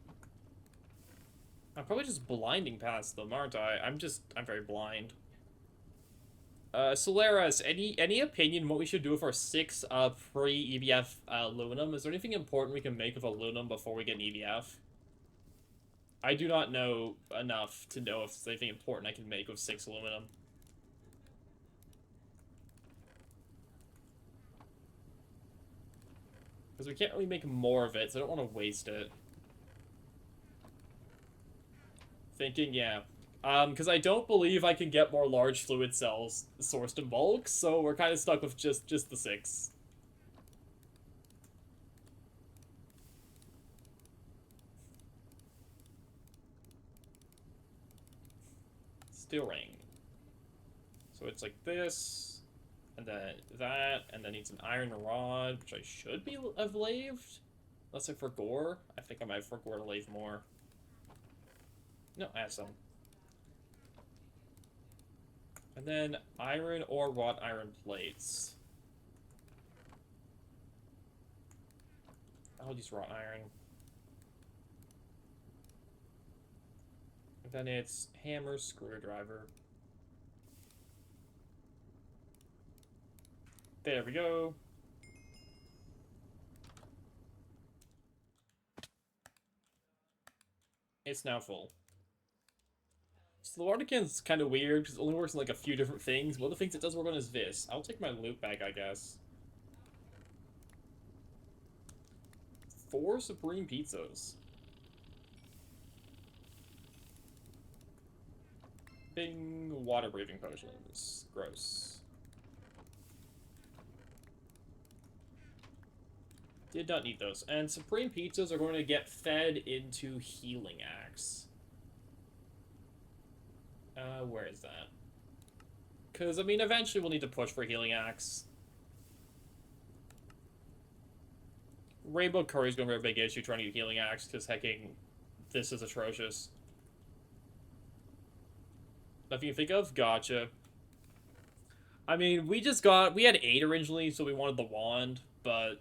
[SPEAKER 5] I'm probably just blinding past them, aren't I? I'm very blind. Solaris, any opinion what we should do with our 6 pre-EBF aluminum? Is there anything important we can make with aluminum before we get an EBF? I do not know enough to know if there's anything important I can make with 6 aluminum. Because we can't really make more of it, so I don't want to waste it. Thinking, yeah. Because I don't believe I can get more large fluid cells sourced in bulk, so we're kind of stuck with just the 6. Steel ring. So it's like this, and then that, and then needs an iron rod, which I should have laved. Unless I forgot. I think I might have forgot to lave more. No, I have some. And then iron or wrought iron plates. I'll use wrought iron. And then it's hammer, screwdriver. There we go. It's now full. So the water can's kind of weird because it only works on like a few different things. One of the things it does work on is this. I'll take my loot bag, I guess. 4 supreme pizzas. Bing, water breathing potions. Gross. Did not need those. And supreme pizzas are going to get fed into healing axe. Where is that? Because, I mean, eventually we'll need to push for healing axe. Rainbow Curry's going to be a big issue trying to get healing axe, because hecking, this is atrocious. Nothing you think of? Gotcha. I mean, we had 8 originally, so we wanted the wand, but...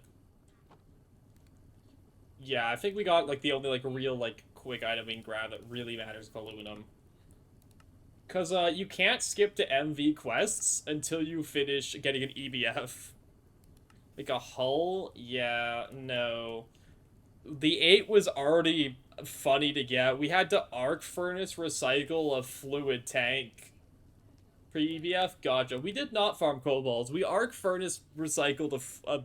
[SPEAKER 5] yeah, I think we got, like, the only, like, real, like, quick item we can grab that really matters with aluminum. Because, you can't skip to MV quests until you finish getting an EBF. Like, a hull? Yeah, no. The 8 was already funny to get. We had to arc furnace recycle a fluid tank for EBF. Gotcha. We did not farm cobalts. We arc furnace recycled a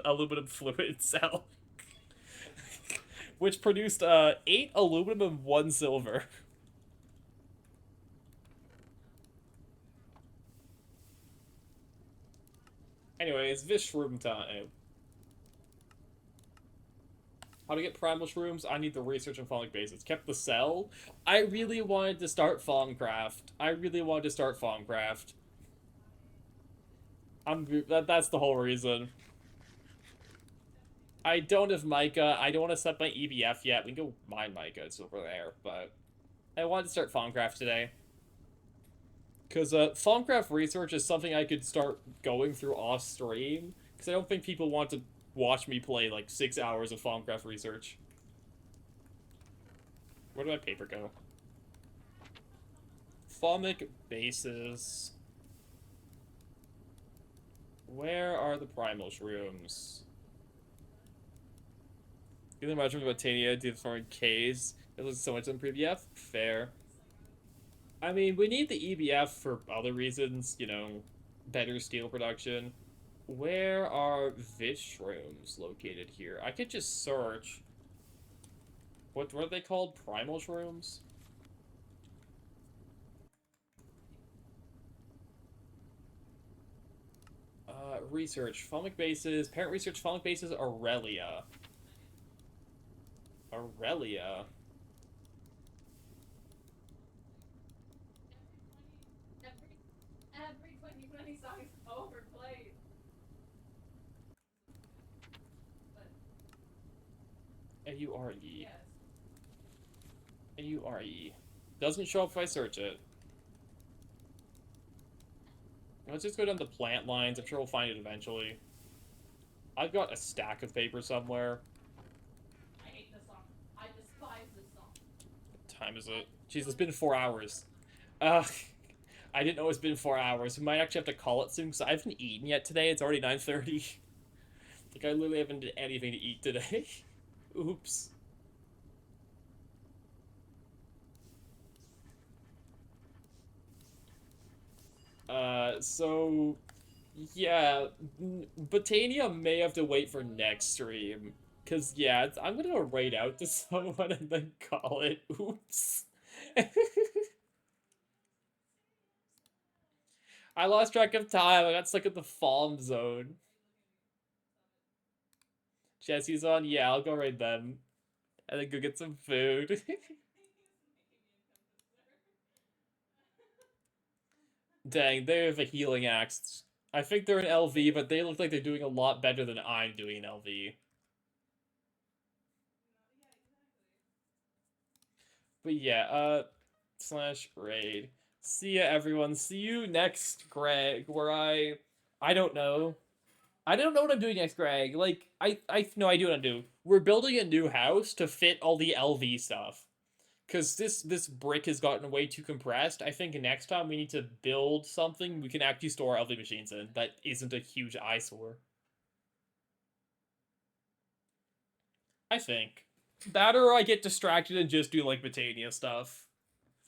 [SPEAKER 5] aluminum fluid cell, which produced 8 aluminum and 1 silver. Anyways, this shroom time. How to get primal shrooms? I need the research on folic bases. Kept the cell. I really wanted to start Thaumcraft. That's the whole reason. I don't have mica. I don't want to set my EBF yet. We can go mine mica. It's over there, but I wanted to start Thaumcraft today. Because Thaumcraft research is something I could start going through off stream. Because I don't think people want to watch me play like 6 hours of Thaumcraft research. Where did my paper go? Thaumic bases. Where are the primal shrooms? You can imagine about Tania do the foreign Ks. It looks so much on PBF. Fair. I mean, we need the EBF for other reasons, you know, better steel production. Where are Vish shrooms located here? I could just search. What are they called? Primal shrooms? Research. Fulmic bases. Parent research. Fulmic bases. Aurelia. Aurelia.
[SPEAKER 1] Every 2020 song is overplayed. But
[SPEAKER 5] A-U-R-E.
[SPEAKER 1] yes.
[SPEAKER 5] A-U-R-E. Doesn't show up if I search it. Let's just go down the plant lines. I'm sure we'll find it eventually. I've got a stack of paper somewhere.
[SPEAKER 1] I hate this song. I despise this song.
[SPEAKER 5] What time is it? Jeez, it's been 4 hours. I didn't know it's been 4 hours. We might actually have to call it soon because I haven't eaten yet today. It's already 9:30. Like, I literally haven't did anything to eat today. Oops. So... Yeah, Botania may have to wait for next stream. Because, yeah, I'm gonna go raid out to someone and then call it. Oops. I lost track of time. I got stuck at the farm zone. Jesse's on. Yeah, I'll go raid them. And then go get some food. Dang, they have a healing axe. I think they're an LV, but they look like they're doing a lot better than I'm doing in LV. But yeah, slash raid. See ya, everyone. See you next, Greg, where I don't know. I don't know what I'm doing next, Greg. Like, I no idea what I'm doing. We're building a new house to fit all the LV stuff. Because this brick has gotten way too compressed. I think next time we need to build something we can actually store LV machines in that isn't a huge eyesore. I think. That or I get distracted and just do, like, Botania stuff.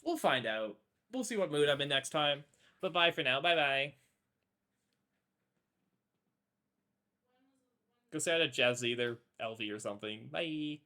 [SPEAKER 5] We'll find out. We'll see what mood I'm in next time. But bye for now. Bye-bye. Go say hi to Jazzy, they're LV or something. Bye.